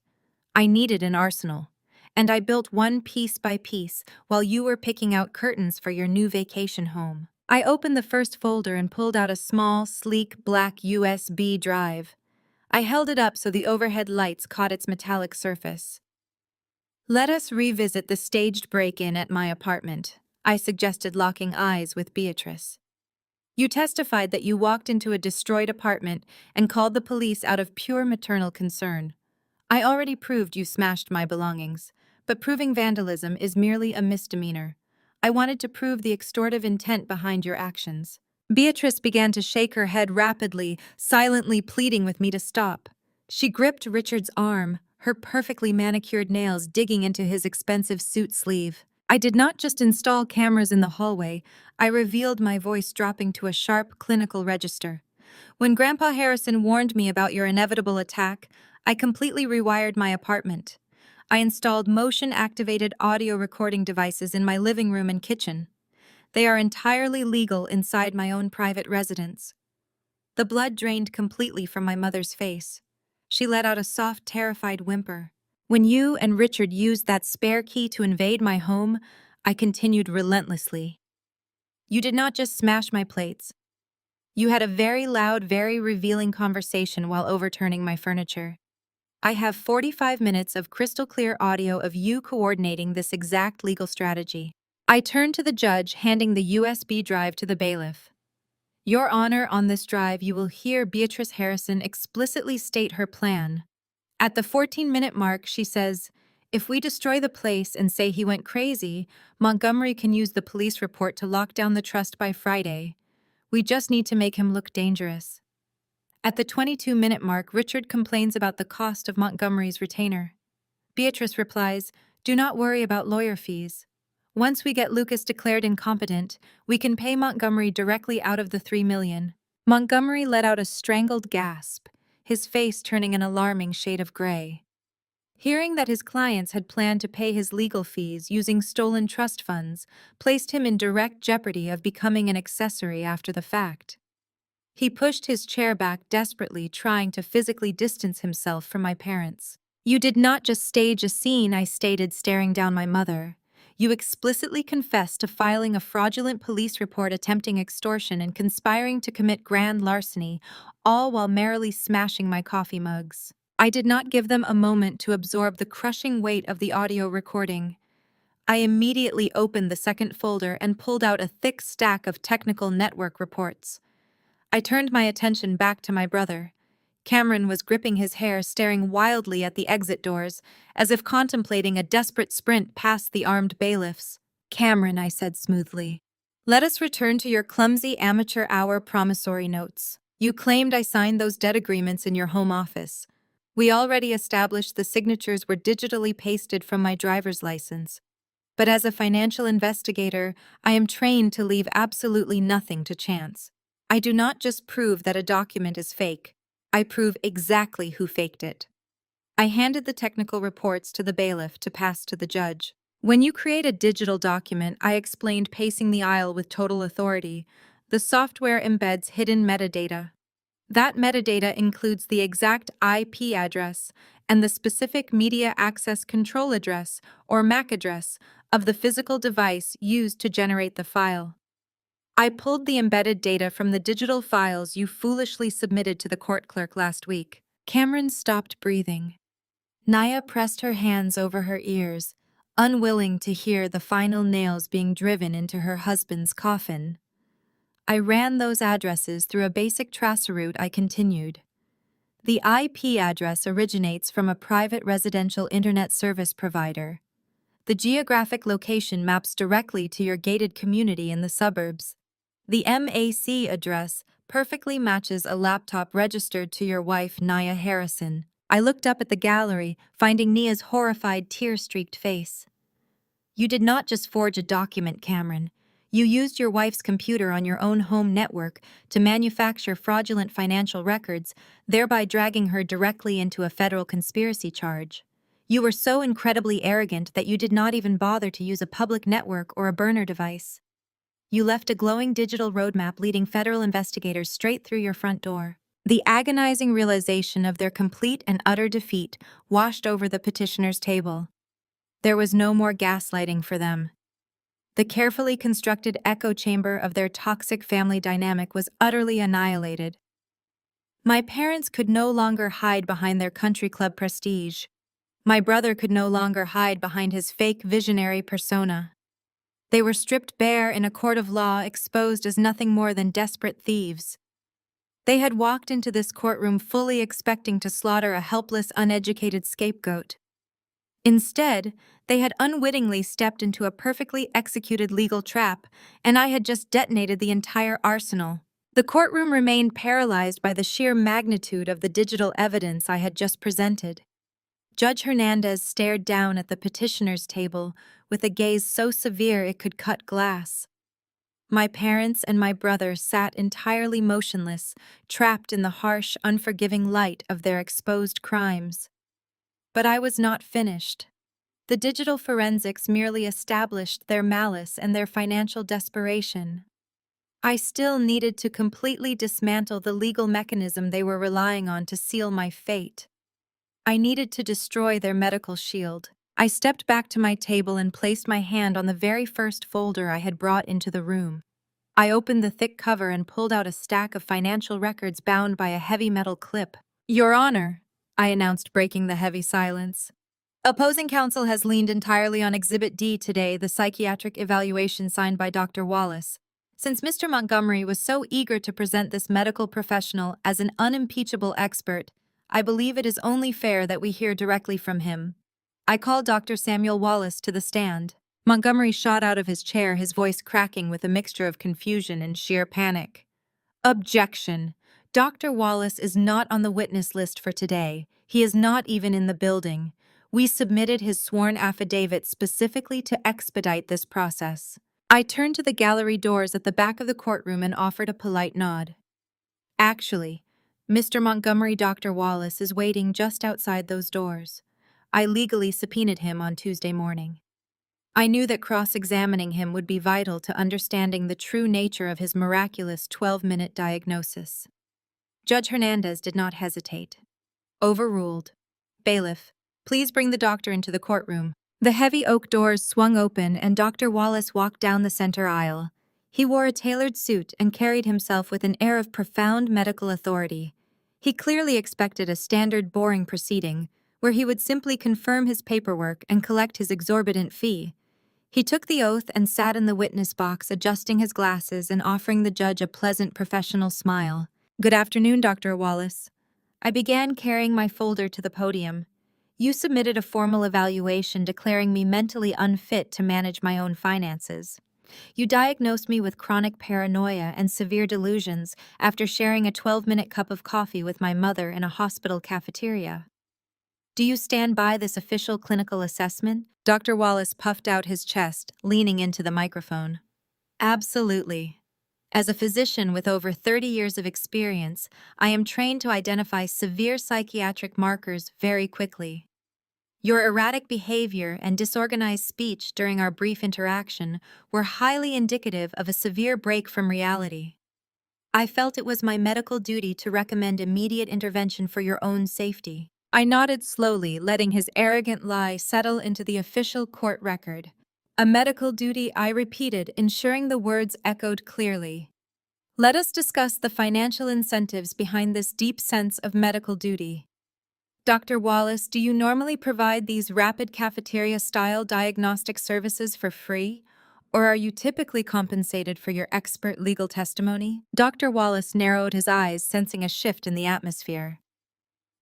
I needed an arsenal, and I built one piece by piece while you were picking out curtains for your new vacation home." I opened the first folder and pulled out a small, sleek, black USB drive. I held it up so the overhead lights caught its metallic surface. "Let us revisit the staged break-in at my apartment," I suggested, locking eyes with Beatrice. "You testified that you walked into a destroyed apartment and called the police out of pure maternal concern. I already proved you smashed my belongings, but proving vandalism is merely a misdemeanor. I wanted to prove the extortive intent behind your actions." Beatrice began to shake her head rapidly, silently pleading with me to stop. She gripped Richard's arm, her perfectly manicured nails digging into his expensive suit sleeve. I did not just install cameras in the hallway, I revealed, my voice dropping to a sharp, clinical register. "When Grandpa Harrison warned me about your inevitable attack, I completely rewired my apartment. I installed motion-activated audio recording devices in my living room and kitchen. They are entirely legal inside my own private residence." The blood drained completely from my mother's face. She let out a soft, terrified whimper. "When you and Richard used that spare key to invade my home," I continued relentlessly, "you did not just smash my plates. You had a very loud, very revealing conversation while overturning my furniture. I have 45 minutes of crystal-clear audio of you coordinating this exact legal strategy." I turned to the judge, handing the USB drive to the bailiff. "Your Honor, on this drive you will hear Beatrice Harrison explicitly state her plan. At the 14-minute mark, she says, 'If we destroy the place and say he went crazy, Montgomery can use the police report to lock down the trust by Friday. We just need to make him look dangerous.' At the 22-minute mark, Richard complains about the cost of Montgomery's retainer. Beatrice replies, 'Do not worry about lawyer fees. Once we get Lucas declared incompetent, we can pay Montgomery directly out of the $3 million. Montgomery let out a strangled gasp, his face turning an alarming shade of gray. Hearing that his clients had planned to pay his legal fees using stolen trust funds placed him in direct jeopardy of becoming an accessory after the fact. He pushed his chair back desperately, trying to physically distance himself from my parents. "You did not just stage a scene," I stated, staring down my mother. "You explicitly confessed to filing a fraudulent police report, attempting extortion, and conspiring to commit grand larceny, all while merrily smashing my coffee mugs." I did not give them a moment to absorb the crushing weight of the audio recording. I immediately opened the second folder and pulled out a thick stack of technical network reports. I turned my attention back to my brother. Cameron was gripping his hair, staring wildly at the exit doors, as if contemplating a desperate sprint past the armed bailiffs. "Cameron," I said smoothly, "let us return to your clumsy amateur hour promissory notes. You claimed I signed those debt agreements in your home office. We already established the signatures were digitally pasted from my driver's license. But as a financial investigator, I am trained to leave absolutely nothing to chance. I do not just prove that a document is fake. I prove exactly who faked it." I handed the technical reports to the bailiff to pass to the judge. "When you create a digital document," I explained, pacing the aisle with total authority, "the software embeds hidden metadata. That metadata includes the exact IP address and the specific media access control address, or MAC address, of the physical device used to generate the file. I pulled the embedded data from the digital files you foolishly submitted to the court clerk last week." Cameron stopped breathing. Naya pressed her hands over her ears, unwilling to hear the final nails being driven into her husband's coffin. "I ran those addresses through a basic tracer route," I continued. "The IP address originates from a private residential internet service provider. The geographic location maps directly to your gated community in the suburbs. The MAC address perfectly matches a laptop registered to your wife, Nia Harrison. I looked up at the gallery, finding Nia's horrified, tear-streaked face. You did not just forge a document, Cameron. You used your wife's computer on your own home network to manufacture fraudulent financial records, thereby dragging her directly into a federal conspiracy charge. You were so incredibly arrogant that you did not even bother to use a public network or a burner device. You left a glowing digital roadmap leading federal investigators straight through your front door. The agonizing realization of their complete and utter defeat washed over the petitioner's table. There was no more gaslighting for them. The carefully constructed echo chamber of their toxic family dynamic was utterly annihilated. My parents could no longer hide behind their country club prestige. My brother could no longer hide behind his fake visionary persona. They were stripped bare in a court of law, exposed as nothing more than desperate thieves. They had walked into this courtroom fully expecting to slaughter a helpless, uneducated scapegoat. Instead, they had unwittingly stepped into a perfectly executed legal trap, and I had just detonated the entire arsenal. The courtroom remained paralyzed by the sheer magnitude of the digital evidence I had just presented. Judge Hernandez stared down at the petitioner's table with a gaze so severe it could cut glass. My parents and my brother sat entirely motionless, trapped in the harsh, unforgiving light of their exposed crimes. But I was not finished. The digital forensics merely established their malice and their financial desperation. I still needed to completely dismantle the legal mechanism they were relying on to seal my fate. I needed to destroy their medical shield. I stepped back to my table and placed my hand on the very first folder I had brought into the room. I opened the thick cover and pulled out a stack of financial records bound by a heavy metal clip. "Your Honor," I announced, breaking the heavy silence. "Opposing counsel has leaned entirely on Exhibit D today, the psychiatric evaluation signed by Dr. Wallace. Since Mr. Montgomery was so eager to present this medical professional as an unimpeachable expert, I believe it is only fair that we hear directly from him." I called Dr. Samuel Wallace to the stand. Montgomery shot out of his chair, his voice cracking with a mixture of confusion and sheer panic. "Objection. Dr. Wallace is not on the witness list for today. He is not even in the building. We submitted his sworn affidavit specifically to expedite this process." I turned to the gallery doors at the back of the courtroom and offered a polite nod. "Actually, Mr. Montgomery, Dr. Wallace is waiting just outside those doors. I legally subpoenaed him on Tuesday morning." I knew that cross-examining him would be vital to understanding the true nature of his miraculous 12-minute diagnosis. Judge Hernandez did not hesitate. Overruled. "Bailiff, please bring the doctor into the courtroom." The heavy oak doors swung open and Dr. Wallace walked down the center aisle. He wore a tailored suit and carried himself with an air of profound medical authority. He clearly expected a standard boring proceeding, where he would simply confirm his paperwork and collect his exorbitant fee. He took the oath and sat in the witness box, adjusting his glasses and offering the judge a pleasant professional smile. "Good afternoon, Dr. Wallace." I began carrying my folder to the podium. "You submitted a formal evaluation declaring me mentally unfit to manage my own finances. You diagnosed me with chronic paranoia and severe delusions after sharing a 12-minute cup of coffee with my mother in a hospital cafeteria. Do you stand by this official clinical assessment?" Dr. Wallace puffed out his chest, leaning into the microphone. "Absolutely. As a physician with over 30 years of experience, I am trained to identify severe psychiatric markers very quickly. Your erratic behavior and disorganized speech during our brief interaction were highly indicative of a severe break from reality. I felt it was my medical duty to recommend immediate intervention for your own safety." I nodded slowly, letting his arrogant lie settle into the official court record. "A medical duty," I repeated, ensuring the words echoed clearly. "Let us discuss the financial incentives behind this deep sense of medical duty. Dr. Wallace, do you normally provide these rapid cafeteria-style diagnostic services for free, or are you typically compensated for your expert legal testimony?" Dr. Wallace narrowed his eyes, sensing a shift in the atmosphere.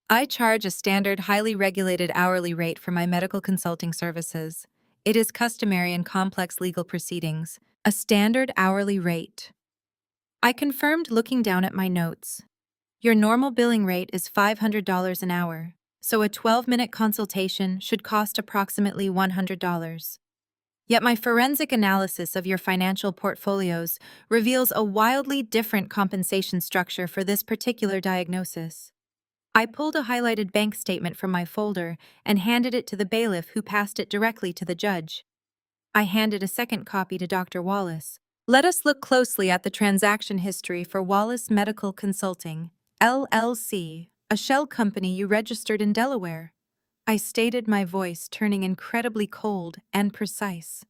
"I charge a standard, highly regulated hourly rate for my medical consulting services. It is customary in complex legal proceedings. A standard hourly rate. I confirmed, looking down at my notes. Your normal billing rate is $500 an hour, so a 12-minute consultation should cost approximately $100. Yet my forensic analysis of your financial portfolios reveals a wildly different compensation structure for this particular diagnosis. I pulled a highlighted bank statement from my folder and handed it to the bailiff, who passed it directly to the judge. I handed a second copy to Dr. Wallace. Let us look closely at the transaction history for Wallace Medical Consulting, LLC, a shell company you registered in Delaware. I stated, my voice turning incredibly cold and precise.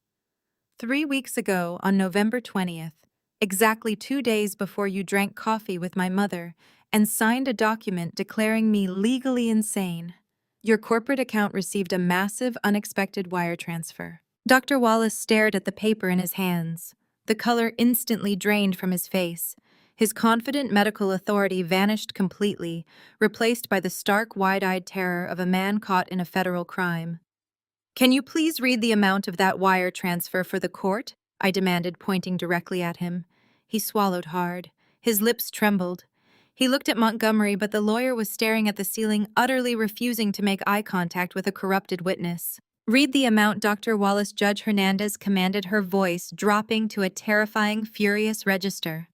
3 weeks ago, on November 20th, exactly 2 days before you drank coffee with my mother and signed a document declaring me legally insane, your corporate account received a massive, unexpected wire transfer. Dr. Wallace stared at the paper in his hands. The color instantly drained from his face. His confident medical authority vanished completely, replaced by the stark, wide-eyed terror of a man caught in a federal crime. Can you please read the amount of that wire transfer for the court? I demanded, pointing directly at him. He swallowed hard. His lips trembled. He looked at Montgomery, but the lawyer was staring at the ceiling, utterly refusing to make eye contact with a corrupted witness. Read the amount, Dr. Wallace. Judge Hernandez commanded, her voice dropping to a terrifying, furious register.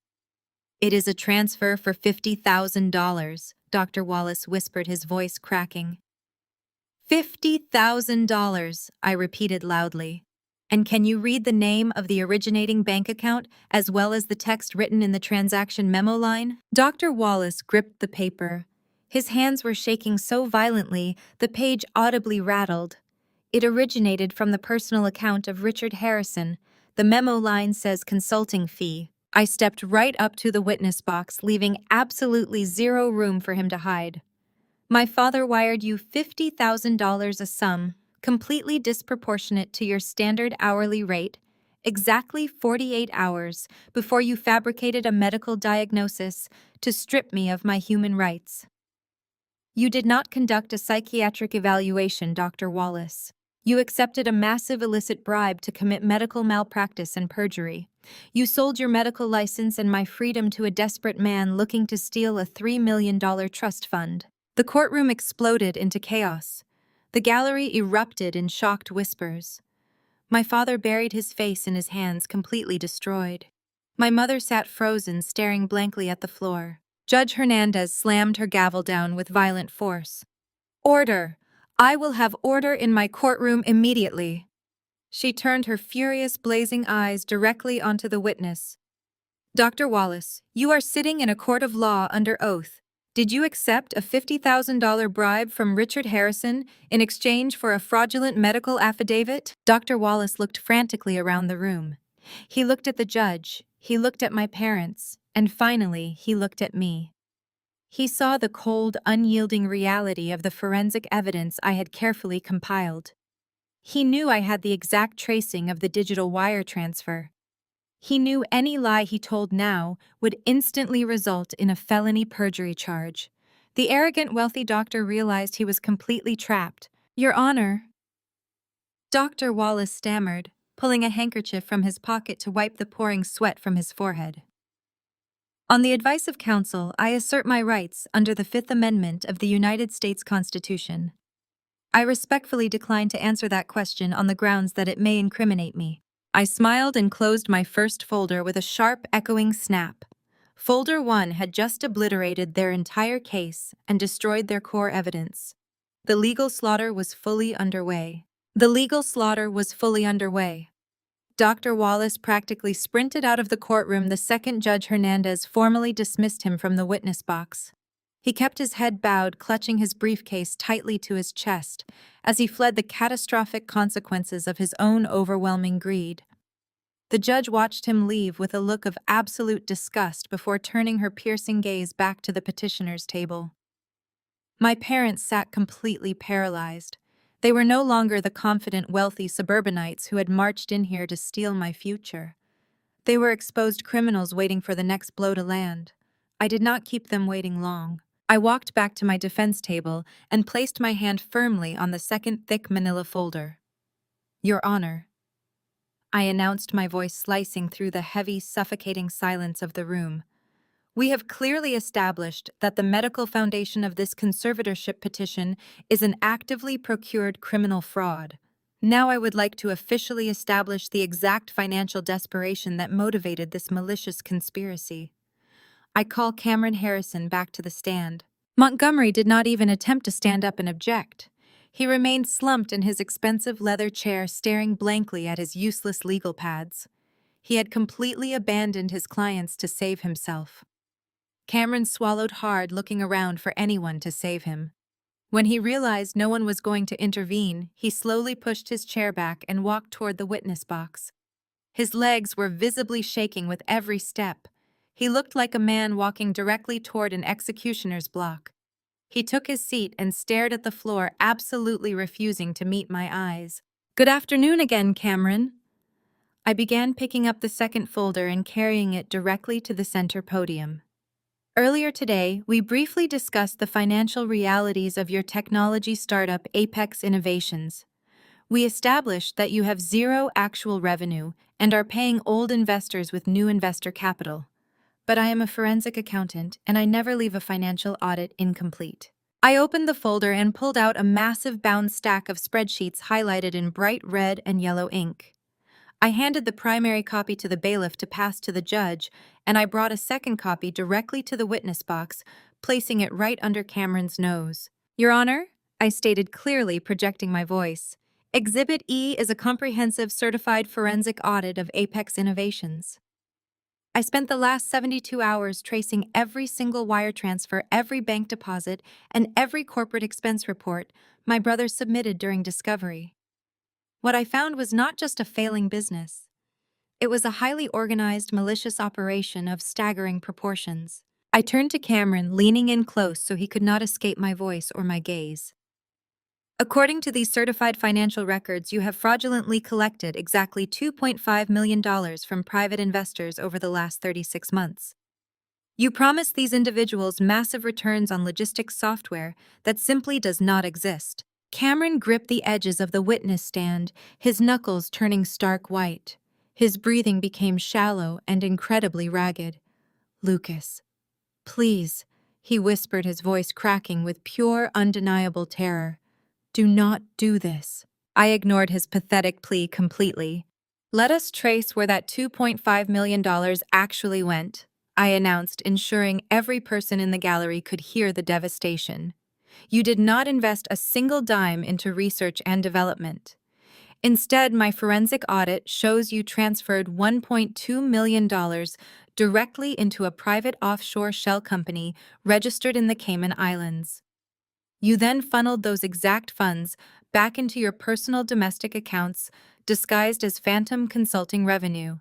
It is a transfer for $50,000, Dr. Wallace whispered, his voice cracking. $50,000, I repeated loudly. And can you read the name of the originating bank account, as well as the text written in the transaction memo line? Dr. Wallace gripped the paper. His hands were shaking so violently, the page audibly rattled. It originated from the personal account of Richard Harrison. The memo line says consulting fee. I stepped right up to the witness box, leaving absolutely zero room for him to hide. My father wired you $50,000, a sum completely disproportionate to your standard hourly rate, exactly 48 hours before you fabricated a medical diagnosis to strip me of my human rights. You did not conduct a psychiatric evaluation, Dr. Wallace. You accepted a massive illicit bribe to commit medical malpractice and perjury. You sold your medical license and my freedom to a desperate man looking to steal a $3 million trust fund. The courtroom exploded into chaos. The gallery erupted in shocked whispers. My father buried his face in his hands, completely destroyed. My mother sat frozen, staring blankly at the floor. Judge Hernandez slammed her gavel down with violent force. Order! I will have order in my courtroom immediately. She turned her furious, blazing eyes directly onto the witness. Dr. Wallace, you are sitting in a court of law under oath. Did you accept a $50,000 bribe from Richard Harrison in exchange for a fraudulent medical affidavit? Dr. Wallace looked frantically around the room. He looked at the judge, he looked at my parents, and finally he looked at me. He saw the cold, unyielding reality of the forensic evidence I had carefully compiled. He knew I had the exact tracing of the digital wire transfer. He knew any lie he told now would instantly result in a felony perjury charge. The arrogant, wealthy doctor realized he was completely trapped. Your Honor. Dr. Wallace stammered, pulling a handkerchief from his pocket to wipe the pouring sweat from his forehead. On the advice of counsel, I assert my rights under the Fifth Amendment of the United States Constitution. I respectfully decline to answer that question on the grounds that it may incriminate me. I smiled and closed my first folder with a sharp, echoing snap. Folder 1 had just obliterated their entire case and destroyed their core evidence. The legal slaughter was fully underway. Dr. Wallace practically sprinted out of the courtroom the second Judge Hernandez formally dismissed him from the witness box. He kept his head bowed, clutching his briefcase tightly to his chest as he fled the catastrophic consequences of his own overwhelming greed. The judge watched him leave with a look of absolute disgust before turning her piercing gaze back to the petitioner's table. My parents sat completely paralyzed. They were no longer the confident, wealthy suburbanites who had marched in here to steal my future. They were exposed criminals waiting for the next blow to land. I did not keep them waiting long. I walked back to my defense table and placed my hand firmly on the second thick manila folder. Your Honor, I announced, my voice slicing through the heavy, suffocating silence of the room. We have clearly established that the medical foundation of this conservatorship petition is an actively procured criminal fraud. Now I would like to officially establish the exact financial desperation that motivated this malicious conspiracy. I call Cameron Harrison back to the stand. Montgomery did not even attempt to stand up and object. He remained slumped in his expensive leather chair, staring blankly at his useless legal pads. He had completely abandoned his clients to save himself. Cameron swallowed hard, looking around for anyone to save him. When he realized no one was going to intervene, he slowly pushed his chair back and walked toward the witness box. His legs were visibly shaking with every step. He looked like a man walking directly toward an executioner's block. He took his seat and stared at the floor, absolutely refusing to meet my eyes. "Good afternoon again, Cameron." I began picking up the second folder and carrying it directly to the center podium. Earlier today, we briefly discussed the financial realities of your technology startup, Apex Innovations. We established that you have zero actual revenue and are paying old investors with new investor capital. But I am a forensic accountant, and I never leave a financial audit incomplete. I opened the folder and pulled out a massive bound stack of spreadsheets highlighted in bright red and yellow ink. I handed the primary copy to the bailiff to pass to the judge, and I brought a second copy directly to the witness box, placing it right under Cameron's nose. "Your Honor," I stated clearly, projecting my voice, "Exhibit E is a comprehensive certified forensic audit of Apex Innovations. I spent the last 72 hours tracing every single wire transfer, every bank deposit, and every corporate expense report my brother submitted during discovery. What I found was not just a failing business. It was a highly organized, malicious operation of staggering proportions." I turned to Cameron, leaning in close so he could not escape my voice or my gaze. "According to these certified financial records, you have fraudulently collected exactly $2.5 million from private investors over the last 36 months. You promised these individuals massive returns on logistics software that simply does not exist." Cameron gripped the edges of the witness stand, his knuckles turning stark white. His breathing became shallow and incredibly ragged. "Lucas, please," he whispered, his voice cracking with pure, undeniable terror. "Do not do this." I ignored his pathetic plea completely. "Let us trace where that $2.5 million actually went," I announced, ensuring every person in the gallery could hear the devastation. "You did not invest a single dime into research and development. Instead, my forensic audit shows you transferred $1.2 million directly into a private offshore shell company registered in the Cayman Islands. You then funneled those exact funds back into your personal domestic accounts, disguised as phantom consulting revenue.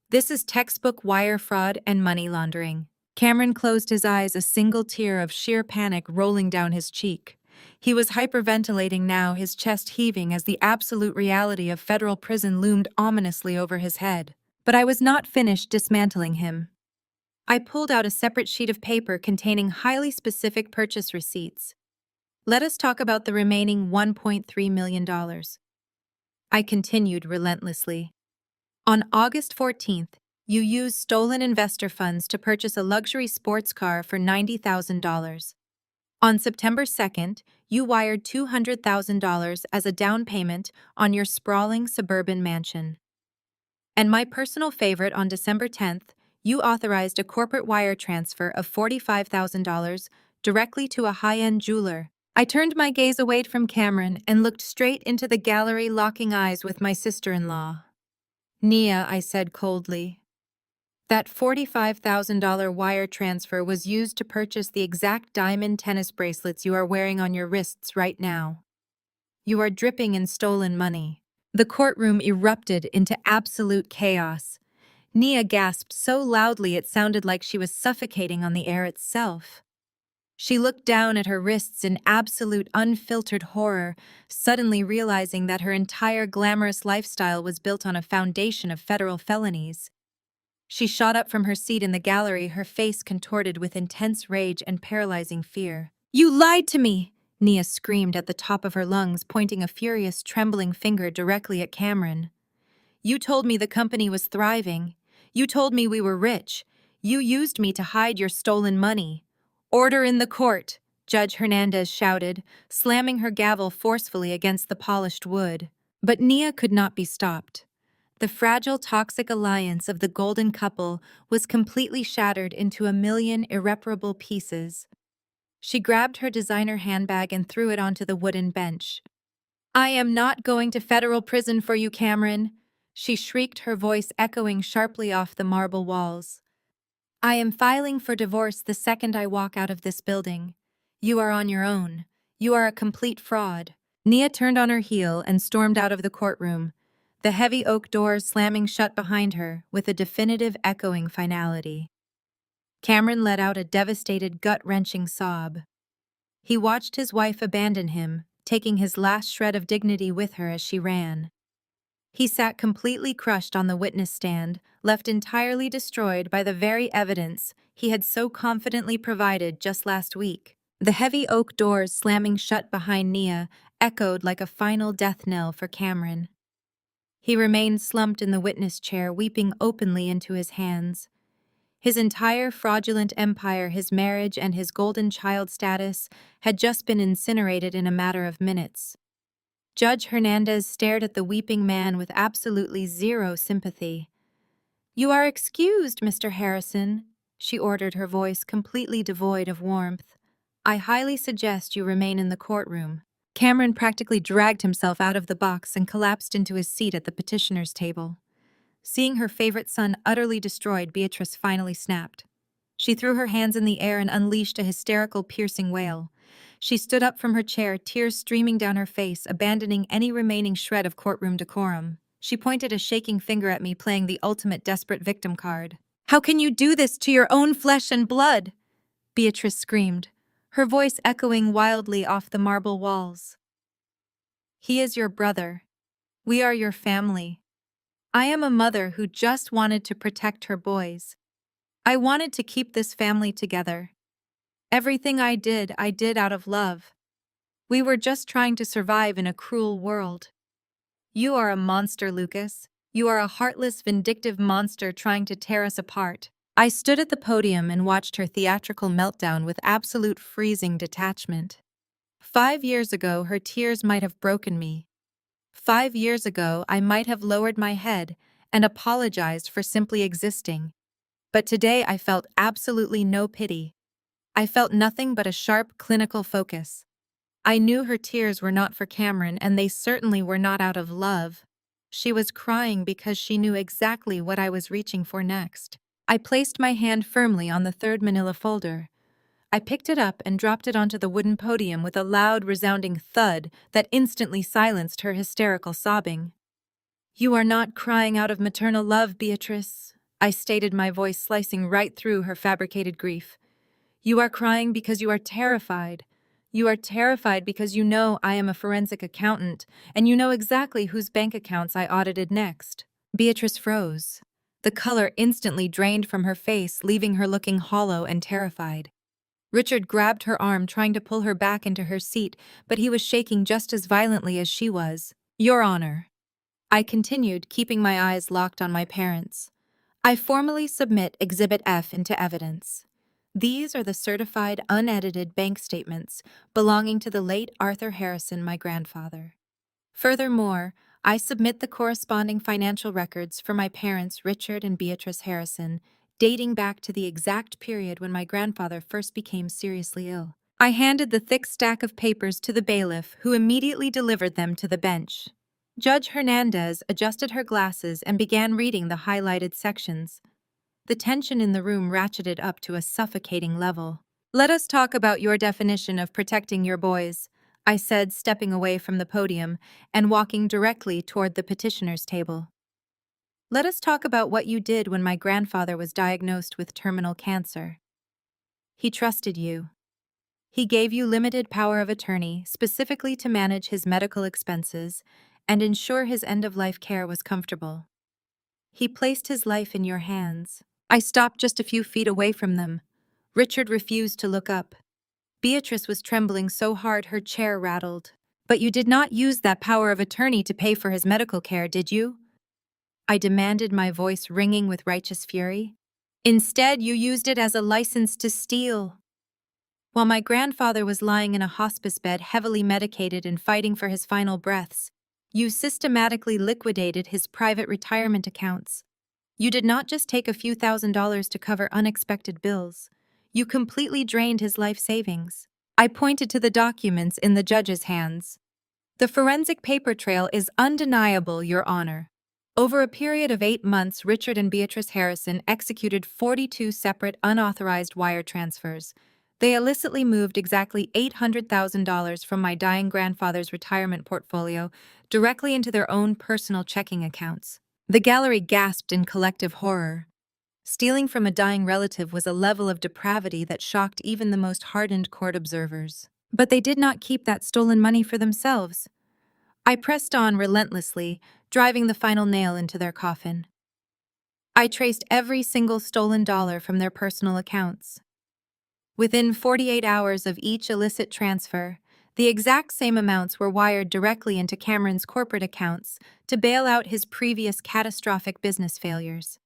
This is textbook wire fraud and money laundering." Cameron closed his eyes, a single tear of sheer panic rolling down his cheek. He was hyperventilating now, his chest heaving as the absolute reality of federal prison loomed ominously over his head. But I was not finished dismantling him. I pulled out a separate sheet of paper containing highly specific purchase receipts. "Let us talk about the remaining $1.3 million. I continued relentlessly. "On August 14th, you used stolen investor funds to purchase a luxury sports car for $90,000. On September 2nd, you wired $200,000 as a down payment on your sprawling suburban mansion. And my personal favorite, on December 10th, you authorized a corporate wire transfer of $45,000 directly to a high-end jeweler." I turned my gaze away from Cameron and looked straight into the gallery, locking eyes with my sister-in-law. "Nia," I said coldly, "that $45,000 wire transfer was used to purchase the exact diamond tennis bracelets you are wearing on your wrists right now. You are dripping in stolen money." The courtroom erupted into absolute chaos. Nia gasped so loudly it sounded like she was suffocating on the air itself. She looked down at her wrists in absolute unfiltered horror, suddenly realizing that her entire glamorous lifestyle was built on a foundation of federal felonies. She shot up from her seat in the gallery, her face contorted with intense rage and paralyzing fear. "You lied to me!" Nia screamed at the top of her lungs, pointing a furious, trembling finger directly at Cameron. You told me the company was thriving. You told me we were rich. You used me to hide your stolen money. Order in the court, Judge Hernandez shouted, slamming her gavel forcefully against the polished wood. But Nia could not be stopped. The fragile, toxic alliance of the golden couple was completely shattered into a million irreparable pieces. She grabbed her designer handbag and threw it onto the wooden bench. I am not going to federal prison for you, Cameron, she shrieked, her voice echoing sharply off the marble walls. I am filing for divorce the second I walk out of this building. You are on your own. You are a complete fraud. Nia turned on her heel and stormed out of the courtroom, the heavy oak doors slamming shut behind her with a definitive echoing finality. Cameron let out a devastated, gut-wrenching sob. He watched his wife abandon him, taking his last shred of dignity with her as she ran. He sat completely crushed on the witness stand, left entirely destroyed by the very evidence he had so confidently provided just last week. The heavy oak doors slamming shut behind Nia echoed like a final death knell for Cameron. He remained slumped in the witness chair, weeping openly into his hands. His entire fraudulent empire, his marriage, and his golden child status had just been incinerated in a matter of minutes. Judge Hernandez stared at the weeping man with absolutely zero sympathy. You are excused, Mr. Harrison, she ordered, her voice completely devoid of warmth. I highly suggest you remain in the courtroom. Cameron practically dragged himself out of the box and collapsed into his seat at the petitioner's table. Seeing her favorite son utterly destroyed, Beatrice finally snapped. She threw her hands in the air and unleashed a hysterical, piercing wail. She stood up from her chair, tears streaming down her face, abandoning any remaining shred of courtroom decorum. She pointed a shaking finger at me, playing the ultimate desperate victim card. How can you do this to your own flesh and blood? Beatrice screamed, her voice echoing wildly off the marble walls. He is your brother. We are your family. I am a mother who just wanted to protect her boys. I wanted to keep this family together. Everything I did out of love. We were just trying to survive in a cruel world. You are a monster, Lucas. You are a heartless, vindictive monster trying to tear us apart. I stood at the podium and watched her theatrical meltdown with absolute freezing detachment. 5 years ago, her tears might have broken me. 5 years ago, I might have lowered my head and apologized for simply existing. But today I felt absolutely no pity. I felt nothing but a sharp, clinical focus. I knew her tears were not for Cameron, and they certainly were not out of love. She was crying because she knew exactly what I was reaching for next. I placed my hand firmly on the third manila folder. I picked it up and dropped it onto the wooden podium with a loud, resounding thud that instantly silenced her hysterical sobbing. You are not crying out of maternal love, Beatrice, I stated, my voice slicing right through her fabricated grief. You are crying because you are terrified. You are terrified because you know I am a forensic accountant, and you know exactly whose bank accounts I audited next. Beatrice froze. The color instantly drained from her face, leaving her looking hollow and terrified. Richard grabbed her arm, trying to pull her back into her seat, but he was shaking just as violently as she was. Your Honor, I continued, keeping my eyes locked on my parents. I formally submit Exhibit F into evidence. These are the certified, unedited bank statements belonging to the late Arthur Harrison, my grandfather. Furthermore, I submit the corresponding financial records for my parents, Richard and Beatrice Harrison, dating back to the exact period when my grandfather first became seriously ill. I handed the thick stack of papers to the bailiff, who immediately delivered them to the bench. Judge Hernandez adjusted her glasses and began reading the highlighted sections. The tension in the room ratcheted up to a suffocating level. Let us talk about your definition of protecting your boys, I said, stepping away from the podium and walking directly toward the petitioner's table. Let us talk about what you did when my grandfather was diagnosed with terminal cancer. He trusted you. He gave you limited power of attorney, specifically to manage his medical expenses and ensure his end-of-life care was comfortable. He placed his life in your hands. I stopped just a few feet away from them. Richard refused to look up. Beatrice was trembling so hard her chair rattled. But you did not use that power of attorney to pay for his medical care, did you? I demanded, my voice ringing with righteous fury. Instead, you used it as a license to steal. While my grandfather was lying in a hospice bed, heavily medicated and fighting for his final breaths, you systematically liquidated his private retirement accounts. You did not just take a few $1,000s to cover unexpected bills. You completely drained his life savings. I pointed to the documents in the judge's hands. The forensic paper trail is undeniable, Your Honor. Over a period of 8 months, Richard and Beatrice Harrison executed 42 separate unauthorized wire transfers. They illicitly moved exactly $800,000 from my dying grandfather's retirement portfolio directly into their own personal checking accounts. The gallery gasped in collective horror. Stealing from a dying relative was a level of depravity that shocked even the most hardened court observers. But they did not keep that stolen money for themselves. I pressed on relentlessly, driving the final nail into their coffin. I traced every single stolen dollar from their personal accounts. Within 48 hours of each illicit transfer, the exact same amounts were wired directly into Cameron's corporate accounts to bail out his previous catastrophic business failures.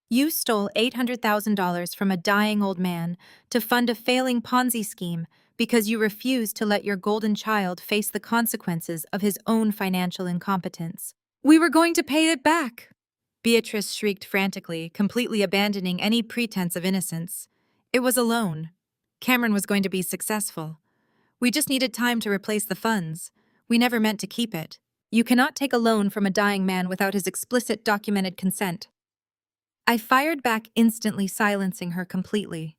You stole $800,000 from a dying old man to fund a failing Ponzi scheme because you refused to let your golden child face the consequences of his own financial incompetence. We were going to pay it back, Beatrice shrieked frantically, completely abandoning any pretense of innocence. It was a loan. Cameron was going to be successful. We just needed time to replace the funds. We never meant to keep it. You cannot take a loan from a dying man without his explicit documented consent. I fired back instantly, silencing her completely.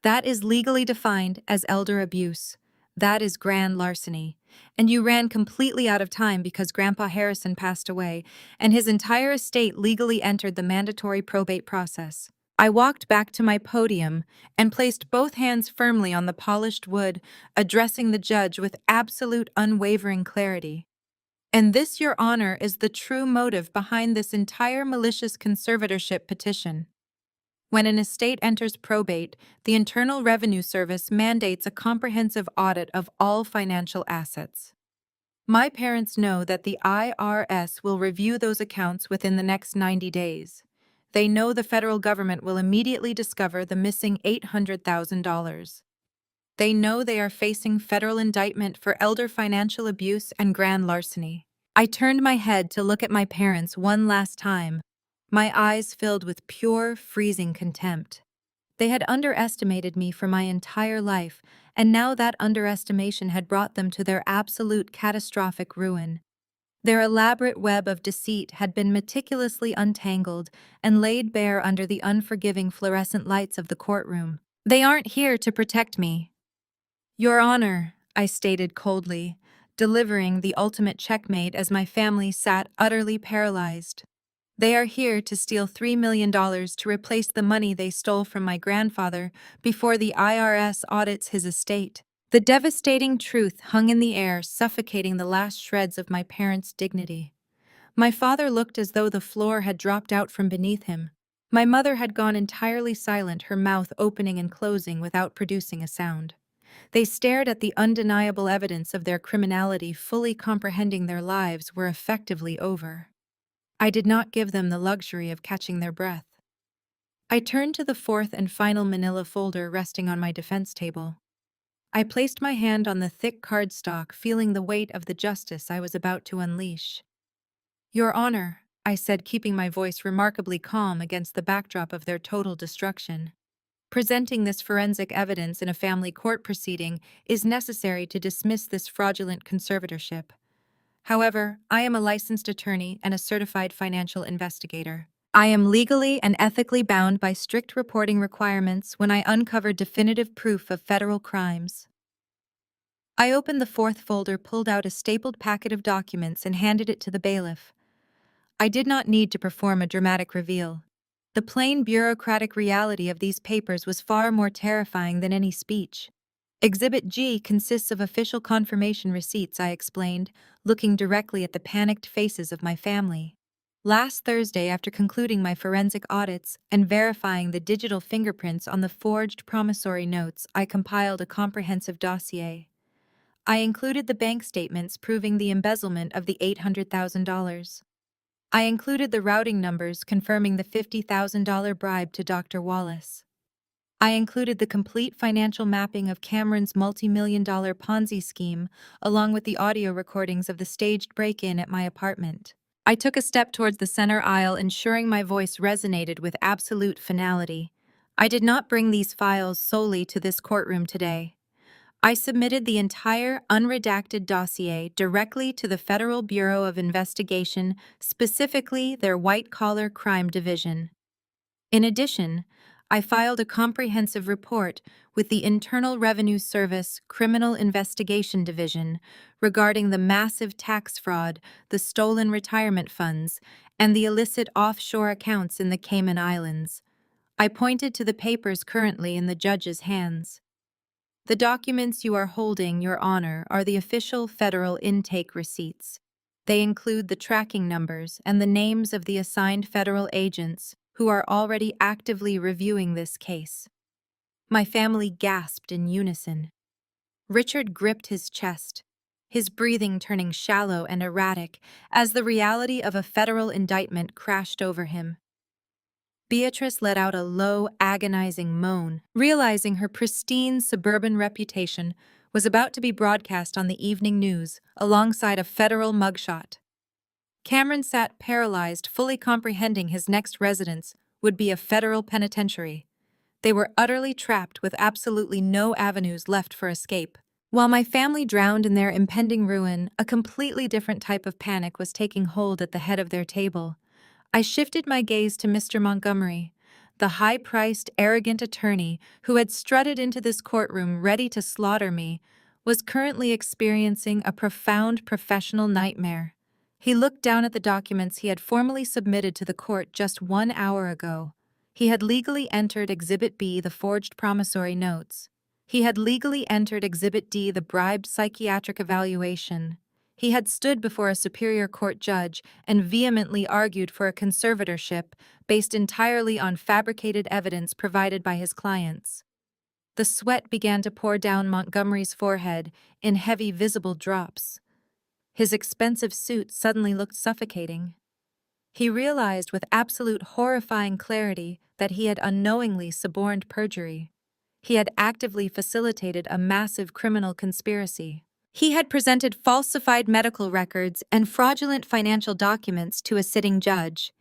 That is legally defined as elder abuse. That is grand larceny. And you ran completely out of time because Grandpa Harrison passed away, and his entire estate legally entered the mandatory probate process. I walked back to my podium and placed both hands firmly on the polished wood, addressing the judge with absolute unwavering clarity. And this, Your Honor, is the true motive behind this entire malicious conservatorship petition. When an estate enters probate, the Internal Revenue Service mandates a comprehensive audit of all financial assets. My parents know that the IRS will review those accounts within the next 90 days. They know the federal government will immediately discover the missing $800,000. They know they are facing federal indictment for elder financial abuse and grand larceny. I turned my head to look at my parents one last time, my eyes filled with pure, freezing contempt. They had underestimated me for my entire life, and now that underestimation had brought them to their absolute catastrophic ruin. Their elaborate web of deceit had been meticulously untangled and laid bare under the unforgiving fluorescent lights of the courtroom. They aren't here to protect me. Your Honor, I stated coldly, delivering the ultimate checkmate as my family sat utterly paralyzed. They are here to steal $3 million to replace the money they stole from my grandfather before the IRS audits his estate. The devastating truth hung in the air, suffocating the last shreds of my parents' dignity. My father looked as though the floor had dropped out from beneath him. My mother had gone entirely silent, her mouth opening and closing without producing a sound. They stared at the undeniable evidence of their criminality, fully comprehending their lives were effectively over. I did not give them the luxury of catching their breath. I turned to the fourth and final manila folder resting on my defense table. I placed my hand on the thick cardstock, feeling the weight of the justice I was about to unleash. Your Honor, I said, keeping my voice remarkably calm against the backdrop of their total destruction. Presenting this forensic evidence in a family court proceeding is necessary to dismiss this fraudulent conservatorship. However, I am a licensed attorney and a certified financial investigator. I am legally and ethically bound by strict reporting requirements when I uncover definitive proof of federal crimes. I opened the fourth folder, pulled out a stapled packet of documents, and handed it to the bailiff. I did not need to perform a dramatic reveal. The plain bureaucratic reality of these papers was far more terrifying than any speech. Exhibit G consists of official confirmation receipts, I explained, looking directly at the panicked faces of my family. Last Thursday, after concluding my forensic audits and verifying the digital fingerprints on the forged promissory notes, I compiled a comprehensive dossier. I included the bank statements proving the embezzlement of the $800,000. I included the routing numbers confirming the $50,000 bribe to Dr. Wallace. I included the complete financial mapping of Cameron's multi-million-dollar Ponzi scheme, along with the audio recordings of the staged break-in at my apartment. I took a step towards the center aisle, ensuring my voice resonated with absolute finality. I did not bring these files solely to this courtroom today. I submitted the entire unredacted dossier directly to the Federal Bureau of Investigation, specifically their white-collar crime division. In addition, I filed a comprehensive report with the Internal Revenue Service Criminal Investigation Division regarding the massive tax fraud, the stolen retirement funds, and the illicit offshore accounts in the Cayman Islands. I pointed to the papers currently in the judge's hands. The documents you are holding, Your Honor, are the official federal intake receipts. They include the tracking numbers and the names of the assigned federal agents who are already actively reviewing this case. My family gasped in unison. Richard gripped his chest, his breathing turning shallow and erratic as the reality of a federal indictment crashed over him. Beatrice let out a low, agonizing moan, realizing her pristine suburban reputation was about to be broadcast on the evening news alongside a federal mugshot. Cameron sat paralyzed, fully comprehending his next residence would be a federal penitentiary. They were utterly trapped with absolutely no avenues left for escape. While my family drowned in their impending ruin, a completely different type of panic was taking hold at the head of their table. I shifted my gaze to Mr. Montgomery, the high-priced, arrogant attorney who had strutted into this courtroom ready to slaughter me, was currently experiencing a profound professional nightmare. He looked down at the documents he had formally submitted to the court just 1 hour ago. He had legally entered Exhibit B, the forged promissory notes. He had legally entered Exhibit D, the bribed psychiatric evaluation. He had stood before a superior court judge and vehemently argued for a conservatorship based entirely on fabricated evidence provided by his clients. The sweat began to pour down Montgomery's forehead in heavy, visible drops. His expensive suit suddenly looked suffocating. He realized with absolute horrifying clarity that he had unknowingly suborned perjury. He had actively facilitated a massive criminal conspiracy. He had presented falsified medical records and fraudulent financial documents to a sitting judge.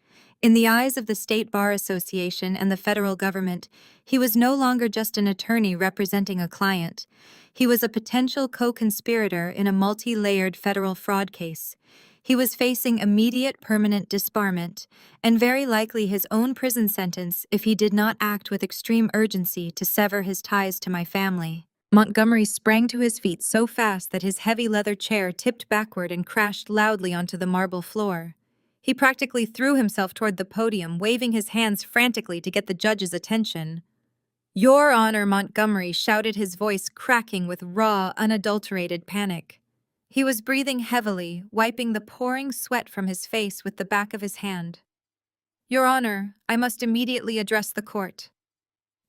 In the eyes of the State Bar Association and the federal government, he was no longer just an attorney representing a client. He was a potential co-conspirator in a multi-layered federal fraud case. He was facing immediate permanent disbarment, and very likely his own prison sentence if he did not act with extreme urgency to sever his ties to my family. Montgomery sprang to his feet so fast that his heavy leather chair tipped backward and crashed loudly onto the marble floor. He practically threw himself toward the podium, waving his hands frantically to get the judge's attention. "Your Honor," Montgomery shouted, his voice cracking with raw, unadulterated panic. He was breathing heavily, wiping the pouring sweat from his face with the back of his hand. "Your Honor, I must immediately address the court."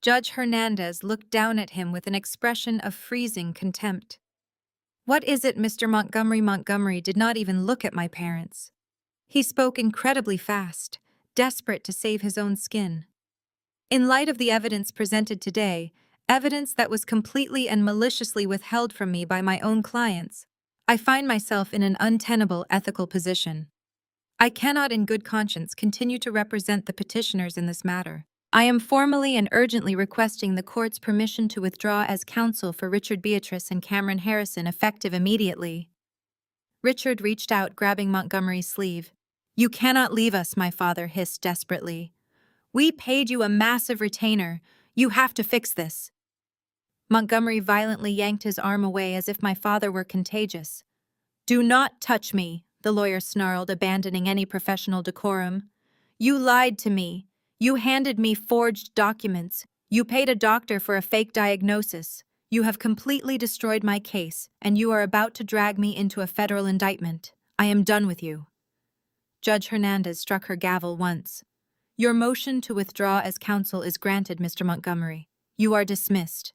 Judge Hernandez looked down at him with an expression of freezing contempt. "What is it, Mr. Montgomery?" Montgomery did not even look at my parents. He spoke incredibly fast, desperate to save his own skin. "In light of the evidence presented today, evidence that was completely and maliciously withheld from me by my own clients, I find myself in an untenable ethical position. I cannot in good conscience continue to represent the petitioners in this matter. I am formally and urgently requesting the court's permission to withdraw as counsel for Richard Beatrice and Cameron Harrison, effective immediately." Richard reached out, grabbing Montgomery's sleeve. "You cannot leave us," my father hissed desperately. "We paid you a massive retainer. You have to fix this." Montgomery violently yanked his arm away as if my father were contagious. "Do not touch me," the lawyer snarled, abandoning any professional decorum. "You lied to me. You handed me forged documents. You paid a doctor for a fake diagnosis. You have completely destroyed my case, and you are about to drag me into a federal indictment. I am done with you." Judge Hernandez struck her gavel once. Your motion to withdraw as counsel is granted, Mr. Montgomery. You are dismissed.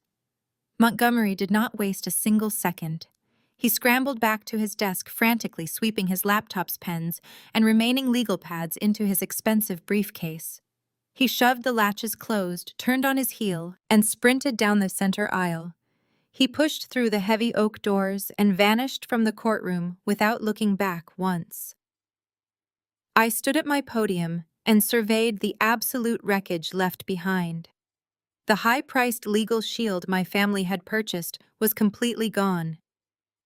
Montgomery did not waste a single second. He scrambled back to his desk, frantically sweeping his laptop's pens and remaining legal pads into his expensive briefcase. He shoved the latches closed, turned on his heel, and sprinted down the center aisle. He pushed through the heavy oak doors and vanished from the courtroom without looking back once. I stood at my podium and surveyed the absolute wreckage left behind. The high-priced legal shield my family had purchased was completely gone.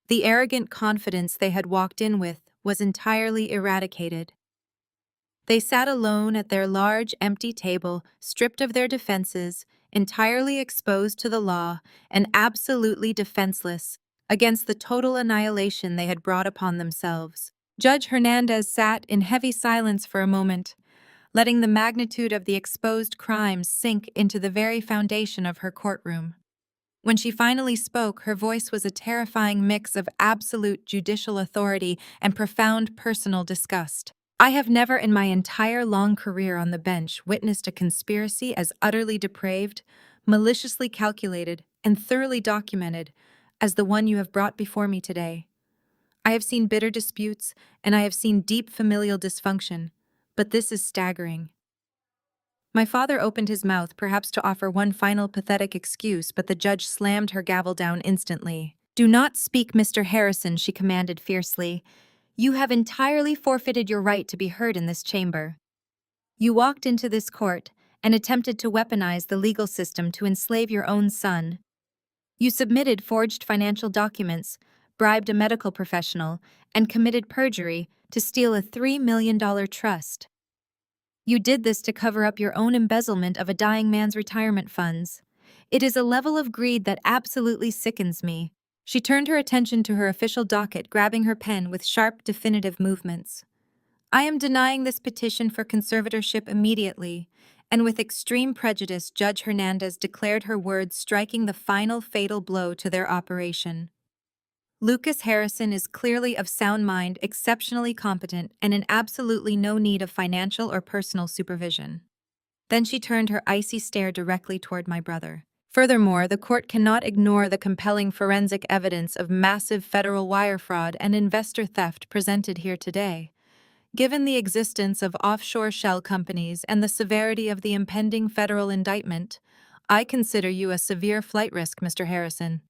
The arrogant confidence they had walked in with was entirely eradicated. They sat alone at their large, empty table, stripped of their defenses, entirely exposed to the law, and absolutely defenseless against the total annihilation they had brought upon themselves. Judge Hernandez sat in heavy silence for a moment, letting the magnitude of the exposed crimes sink into the very foundation of her courtroom. When she finally spoke, her voice was a terrifying mix of absolute judicial authority and profound personal disgust. I have never in my entire long career on the bench witnessed a conspiracy as utterly depraved, maliciously calculated, and thoroughly documented as the one you have brought before me today. I have seen bitter disputes, and I have seen deep familial dysfunction, but this is staggering. My father opened his mouth, perhaps to offer one final pathetic excuse, but the judge slammed her gavel down instantly. "Do not speak, Mr. Harrison," she commanded fiercely. "You have entirely forfeited your right to be heard in this chamber. You walked into this court and attempted to weaponize the legal system to enslave your own son. You submitted forged financial documents, bribed a medical professional, and committed perjury to steal a $3 million trust. You did this to cover up your own embezzlement of a dying man's retirement funds. It is a level of greed that absolutely sickens me." She turned her attention to her official docket, grabbing her pen with sharp, definitive movements. "I am denying this petition for conservatorship immediately," and with extreme prejudice, Judge Hernandez declared her words, striking the final fatal blow to their operation. "Lucas Harrison is clearly of sound mind, exceptionally competent, and in absolutely no need of financial or personal supervision." Then she turned her icy stare directly toward my brother. "Furthermore, the court cannot ignore the compelling forensic evidence of massive federal wire fraud and investor theft presented here today. Given the existence of offshore shell companies and the severity of the impending federal indictment, I consider you a severe flight risk, Mr. Harrison."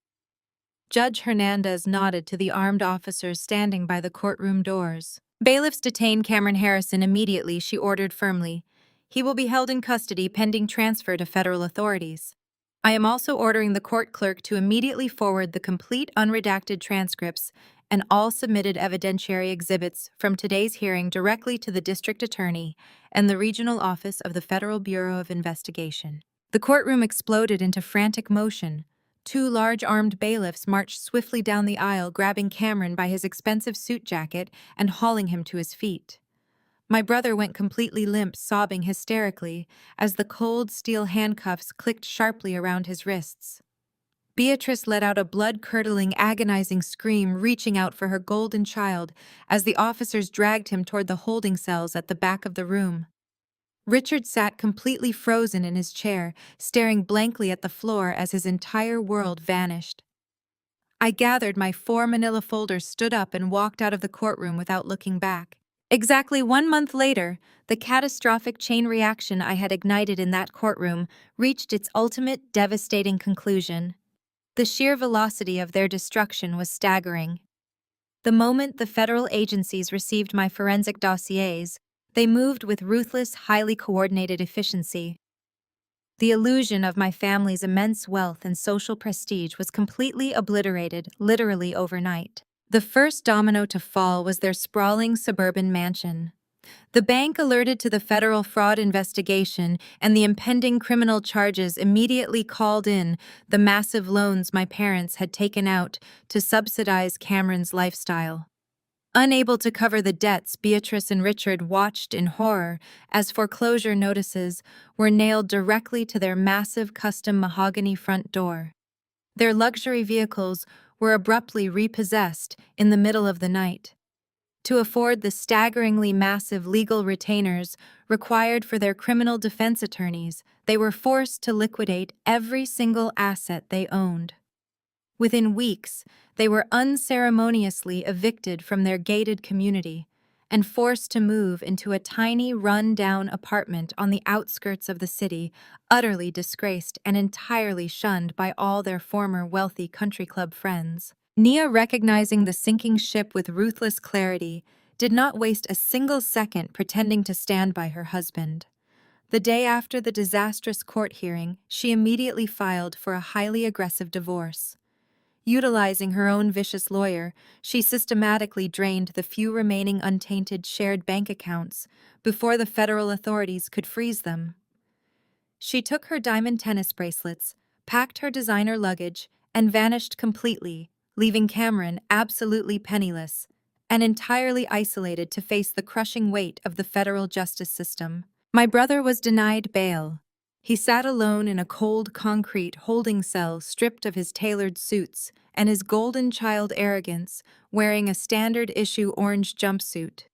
Judge Hernandez nodded to the armed officers standing by the courtroom doors. "Bailiffs, detain Cameron Harrison immediately," she ordered firmly. "He will be held in custody pending transfer to federal authorities. I am also ordering the court clerk to immediately forward the complete unredacted transcripts and all submitted evidentiary exhibits from today's hearing directly to the district attorney and the regional office of the Federal Bureau of Investigation." The courtroom exploded into frantic motion. Two large armed bailiffs marched swiftly down the aisle, grabbing Cameron by his expensive suit jacket and hauling him to his feet. My brother went completely limp, sobbing hysterically as the cold steel handcuffs clicked sharply around his wrists. Beatrice let out a blood-curdling, agonizing scream, reaching out for her golden child as the officers dragged him toward the holding cells at the back of the room. Richard sat completely frozen in his chair, staring blankly at the floor as his entire world vanished. I gathered my 4 manila folders, stood up, and walked out of the courtroom without looking back. Exactly 1 month later, the catastrophic chain reaction I had ignited in that courtroom reached its ultimate, devastating conclusion. The sheer velocity of their destruction was staggering. The moment the federal agencies received my forensic dossiers, they moved with ruthless, highly coordinated efficiency. The illusion of my family's immense wealth and social prestige was completely obliterated, literally overnight. The first domino to fall was their sprawling suburban mansion. The bank, alerted to the federal fraud investigation and the impending criminal charges, immediately called in the massive loans my parents had taken out to subsidize Cameron's lifestyle. Unable to cover the debts, Beatrice and Richard watched in horror as foreclosure notices were nailed directly to their massive custom mahogany front door. Their luxury vehicles were abruptly repossessed in the middle of the night. To afford the staggeringly massive legal retainers required for their criminal defense attorneys, they were forced to liquidate every single asset they owned. Within weeks, they were unceremoniously evicted from their gated community and forced to move into a tiny, run-down apartment on the outskirts of the city, utterly disgraced and entirely shunned by all their former wealthy country club friends. Nia, recognizing the sinking ship with ruthless clarity, did not waste a single second pretending to stand by her husband. The day after the disastrous court hearing, she immediately filed for a highly aggressive divorce. Utilizing her own vicious lawyer, she systematically drained the few remaining untainted shared bank accounts before the federal authorities could freeze them. She took her diamond tennis bracelets, packed her designer luggage, and vanished completely, leaving Cameron absolutely penniless and entirely isolated to face the crushing weight of the federal justice system. My brother was denied bail. He sat alone in a cold concrete holding cell stripped of his tailored suits and his golden child arrogance, wearing a standard-issue orange jumpsuit.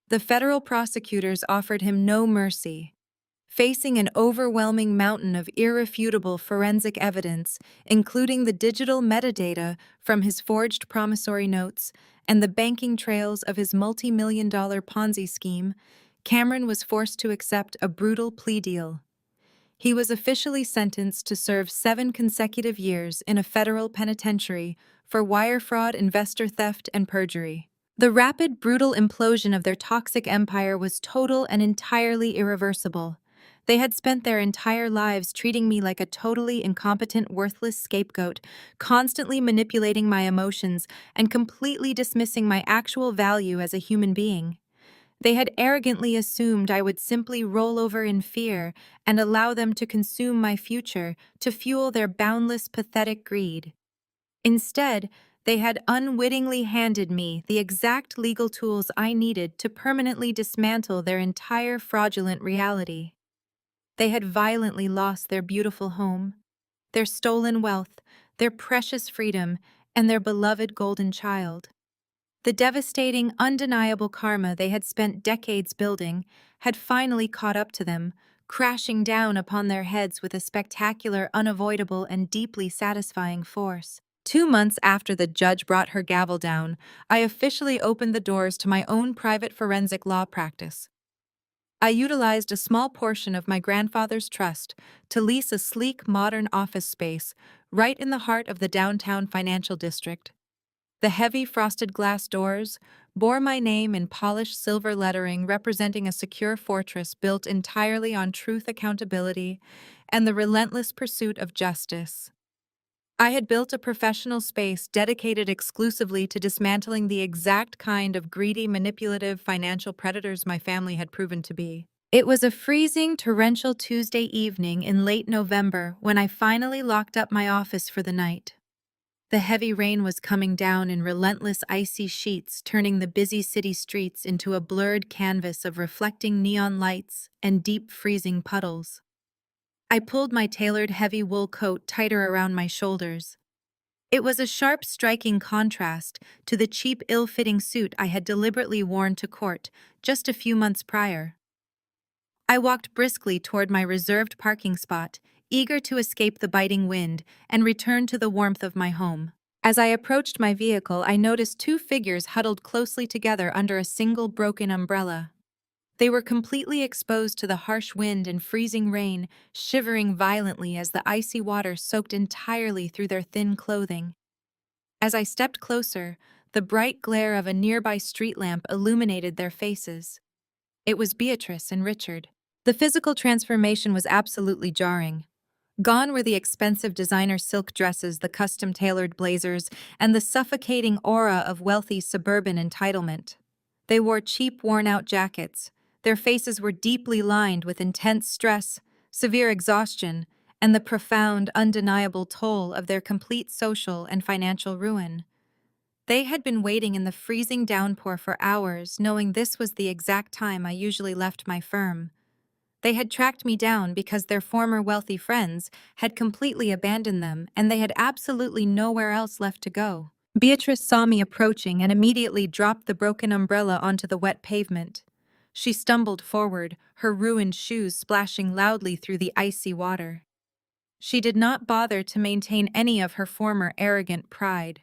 The federal prosecutors offered him no mercy. Facing an overwhelming mountain of irrefutable forensic evidence, including the digital metadata from his forged promissory notes and the banking trails of his multi-million-dollar Ponzi scheme, Cameron was forced to accept a brutal plea deal. He was officially sentenced to serve 7 consecutive years in a federal penitentiary for wire fraud, investor theft, and perjury. The rapid, brutal implosion of their toxic empire was total and entirely irreversible. They had spent their entire lives treating me like a totally incompetent, worthless scapegoat, constantly manipulating my emotions and completely dismissing my actual value as a human being. They had arrogantly assumed I would simply roll over in fear and allow them to consume my future to fuel their boundless, pathetic greed. Instead, they had unwittingly handed me the exact legal tools I needed to permanently dismantle their entire fraudulent reality. They had violently lost their beautiful home, their stolen wealth, their precious freedom, and their beloved golden child. The devastating, undeniable karma they had spent decades building had finally caught up to them, crashing down upon their heads with a spectacular, unavoidable, and deeply satisfying force. 2 months after the judge brought her gavel down, I officially opened the doors to my own private forensic law practice. I utilized a small portion of my grandfather's trust to lease a sleek, modern office space right in the heart of the downtown financial district. The heavy frosted glass doors bore my name in polished silver lettering representing a secure fortress built entirely on truth, accountability, and the relentless pursuit of justice. I had built a professional space dedicated exclusively to dismantling the exact kind of greedy, manipulative financial predators my family had proven to be. It was a freezing, torrential Tuesday evening in late November when I finally locked up my office for the night. The heavy rain was coming down in relentless icy sheets, turning the busy city streets into a blurred canvas of reflecting neon lights and deep freezing puddles. I pulled my tailored heavy wool coat tighter around my shoulders. It was a sharp, striking contrast to the cheap, ill-fitting suit I had deliberately worn to court just a few months prior. I walked briskly toward my reserved parking spot, eager to escape the biting wind and return to the warmth of my home. As I approached my vehicle, I noticed 2 figures huddled closely together under a single broken umbrella. They were completely exposed to the harsh wind and freezing rain, shivering violently as the icy water soaked entirely through their thin clothing. As I stepped closer, the bright glare of a nearby street lamp illuminated their faces. It was Beatrice and Richard. The physical transformation was absolutely jarring. Gone were the expensive designer silk dresses, the custom-tailored blazers, and the suffocating aura of wealthy suburban entitlement. They wore cheap, worn-out jackets. Their faces were deeply lined with intense stress, severe exhaustion, and the profound, undeniable toll of their complete social and financial ruin. They had been waiting in the freezing downpour for hours, knowing this was the exact time I usually left my firm. They had tracked me down because their former wealthy friends had completely abandoned them and they had absolutely nowhere else left to go. Beatrice saw me approaching and immediately dropped the broken umbrella onto the wet pavement. She stumbled forward, her ruined shoes splashing loudly through the icy water. She did not bother to maintain any of her former arrogant pride.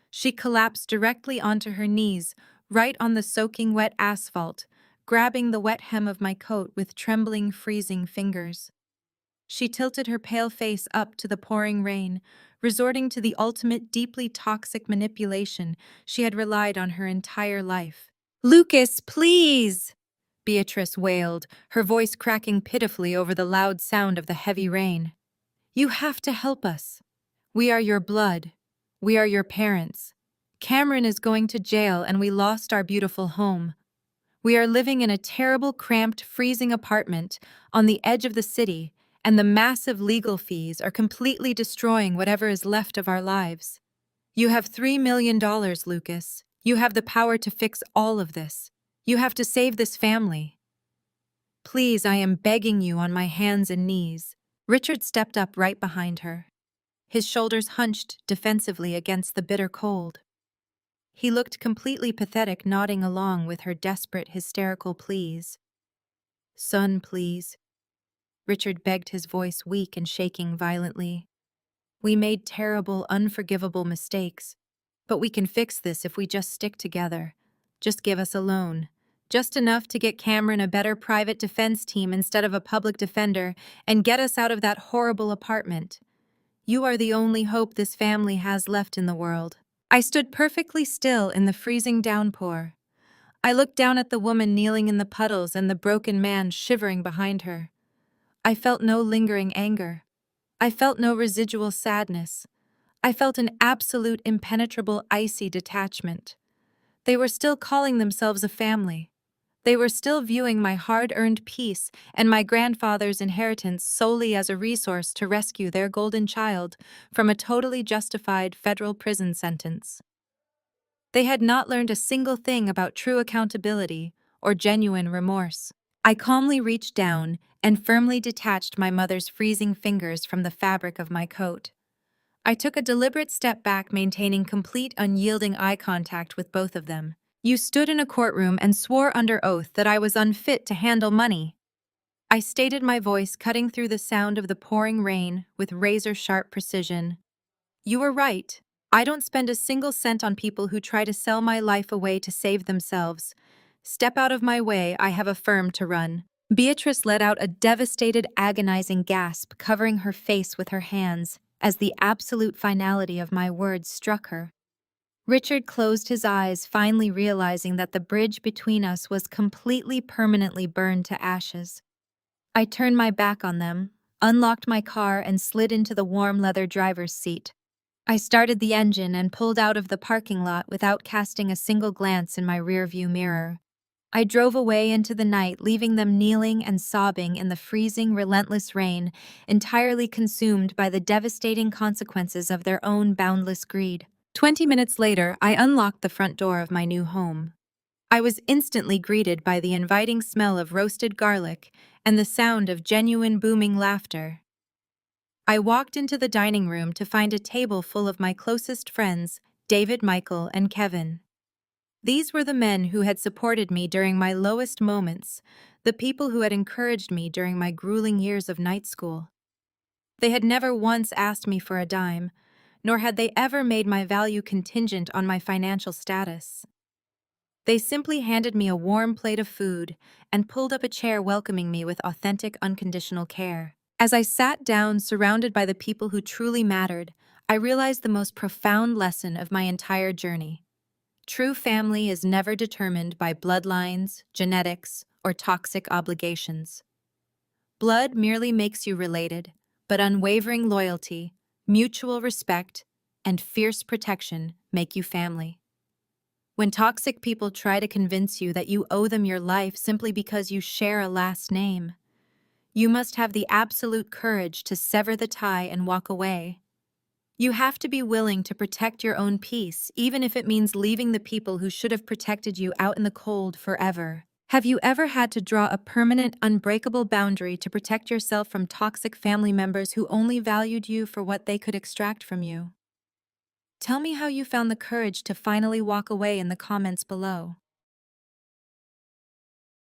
She collapsed directly onto her knees, right on the soaking wet asphalt, grabbing the wet hem of my coat with trembling, freezing fingers. She tilted her pale face up to the pouring rain, resorting to the ultimate deeply toxic manipulation she had relied on her entire life. "Lucas, please!" Beatrice wailed, her voice cracking pitifully over the loud sound of the heavy rain. "You have to help us. We are your blood. We are your parents. Cameron is going to jail and we lost our beautiful home. We are living in a terrible, cramped, freezing apartment on the edge of the city, and the massive legal fees are completely destroying whatever is left of our lives. You have $3 million, Lucas. You have the power to fix all of this. You have to save this family. Please, I am begging you on my hands and knees." Richard stepped up right behind her, his shoulders hunched defensively against the bitter cold. He looked completely pathetic, nodding along with her desperate, hysterical pleas. "Son, please." Richard begged, his voice weak and shaking violently. "We made terrible, unforgivable mistakes, but we can fix this if we just stick together. Just give us a loan. Just enough to get Cameron a better private defense team instead of a public defender and get us out of that horrible apartment. You are the only hope this family has left in the world." I stood perfectly still in the freezing downpour. I looked down at the woman kneeling in the puddles and the broken man shivering behind her. I felt no lingering anger. I felt no residual sadness. I felt an absolute, impenetrable, icy detachment. They were still calling themselves a family. They were still viewing my hard-earned peace and my grandfather's inheritance solely as a resource to rescue their golden child from a totally justified federal prison sentence. They had not learned a single thing about true accountability or genuine remorse. I calmly reached down and firmly detached my mother's freezing fingers from the fabric of my coat. I took a deliberate step back, maintaining complete, unyielding eye contact with both of them. "You stood in a courtroom and swore under oath that I was unfit to handle money." I stated, my voice cutting through the sound of the pouring rain with razor-sharp precision. "You were right. I don't spend a single cent on people who try to sell my life away to save themselves. Step out of my way, I have a firm to run." Beatrice let out a devastated, agonizing gasp, covering her face with her hands, as the absolute finality of my words struck her. Richard closed his eyes, finally realizing that the bridge between us was completely, permanently burned to ashes. I turned my back on them, unlocked my car, and slid into the warm leather driver's seat. I started the engine and pulled out of the parking lot without casting a single glance in my rearview mirror. I drove away into the night, leaving them kneeling and sobbing in the freezing, relentless rain, entirely consumed by the devastating consequences of their own boundless greed. 20 minutes later, I unlocked the front door of my new home. I was instantly greeted by the inviting smell of roasted garlic and the sound of genuine, booming laughter. I walked into the dining room to find a table full of my closest friends, David, Michael, and Kevin. These were the men who had supported me during my lowest moments, the people who had encouraged me during my grueling years of night school. They had never once asked me for a dime, nor had they ever made my value contingent on my financial status. They simply handed me a warm plate of food and pulled up a chair, welcoming me with authentic, unconditional care. As I sat down, surrounded by the people who truly mattered, I realized the most profound lesson of my entire journey. True family is never determined by bloodlines, genetics, or toxic obligations. Blood merely makes you related, but unwavering loyalty, mutual respect, and fierce protection make you family. When toxic people try to convince you that you owe them your life simply because you share a last name, you must have the absolute courage to sever the tie and walk away. You have to be willing to protect your own peace, even if it means leaving the people who should have protected you out in the cold forever. Have you ever had to draw a permanent, unbreakable boundary to protect yourself from toxic family members who only valued you for what they could extract from you? Tell me how you found the courage to finally walk away in the comments below.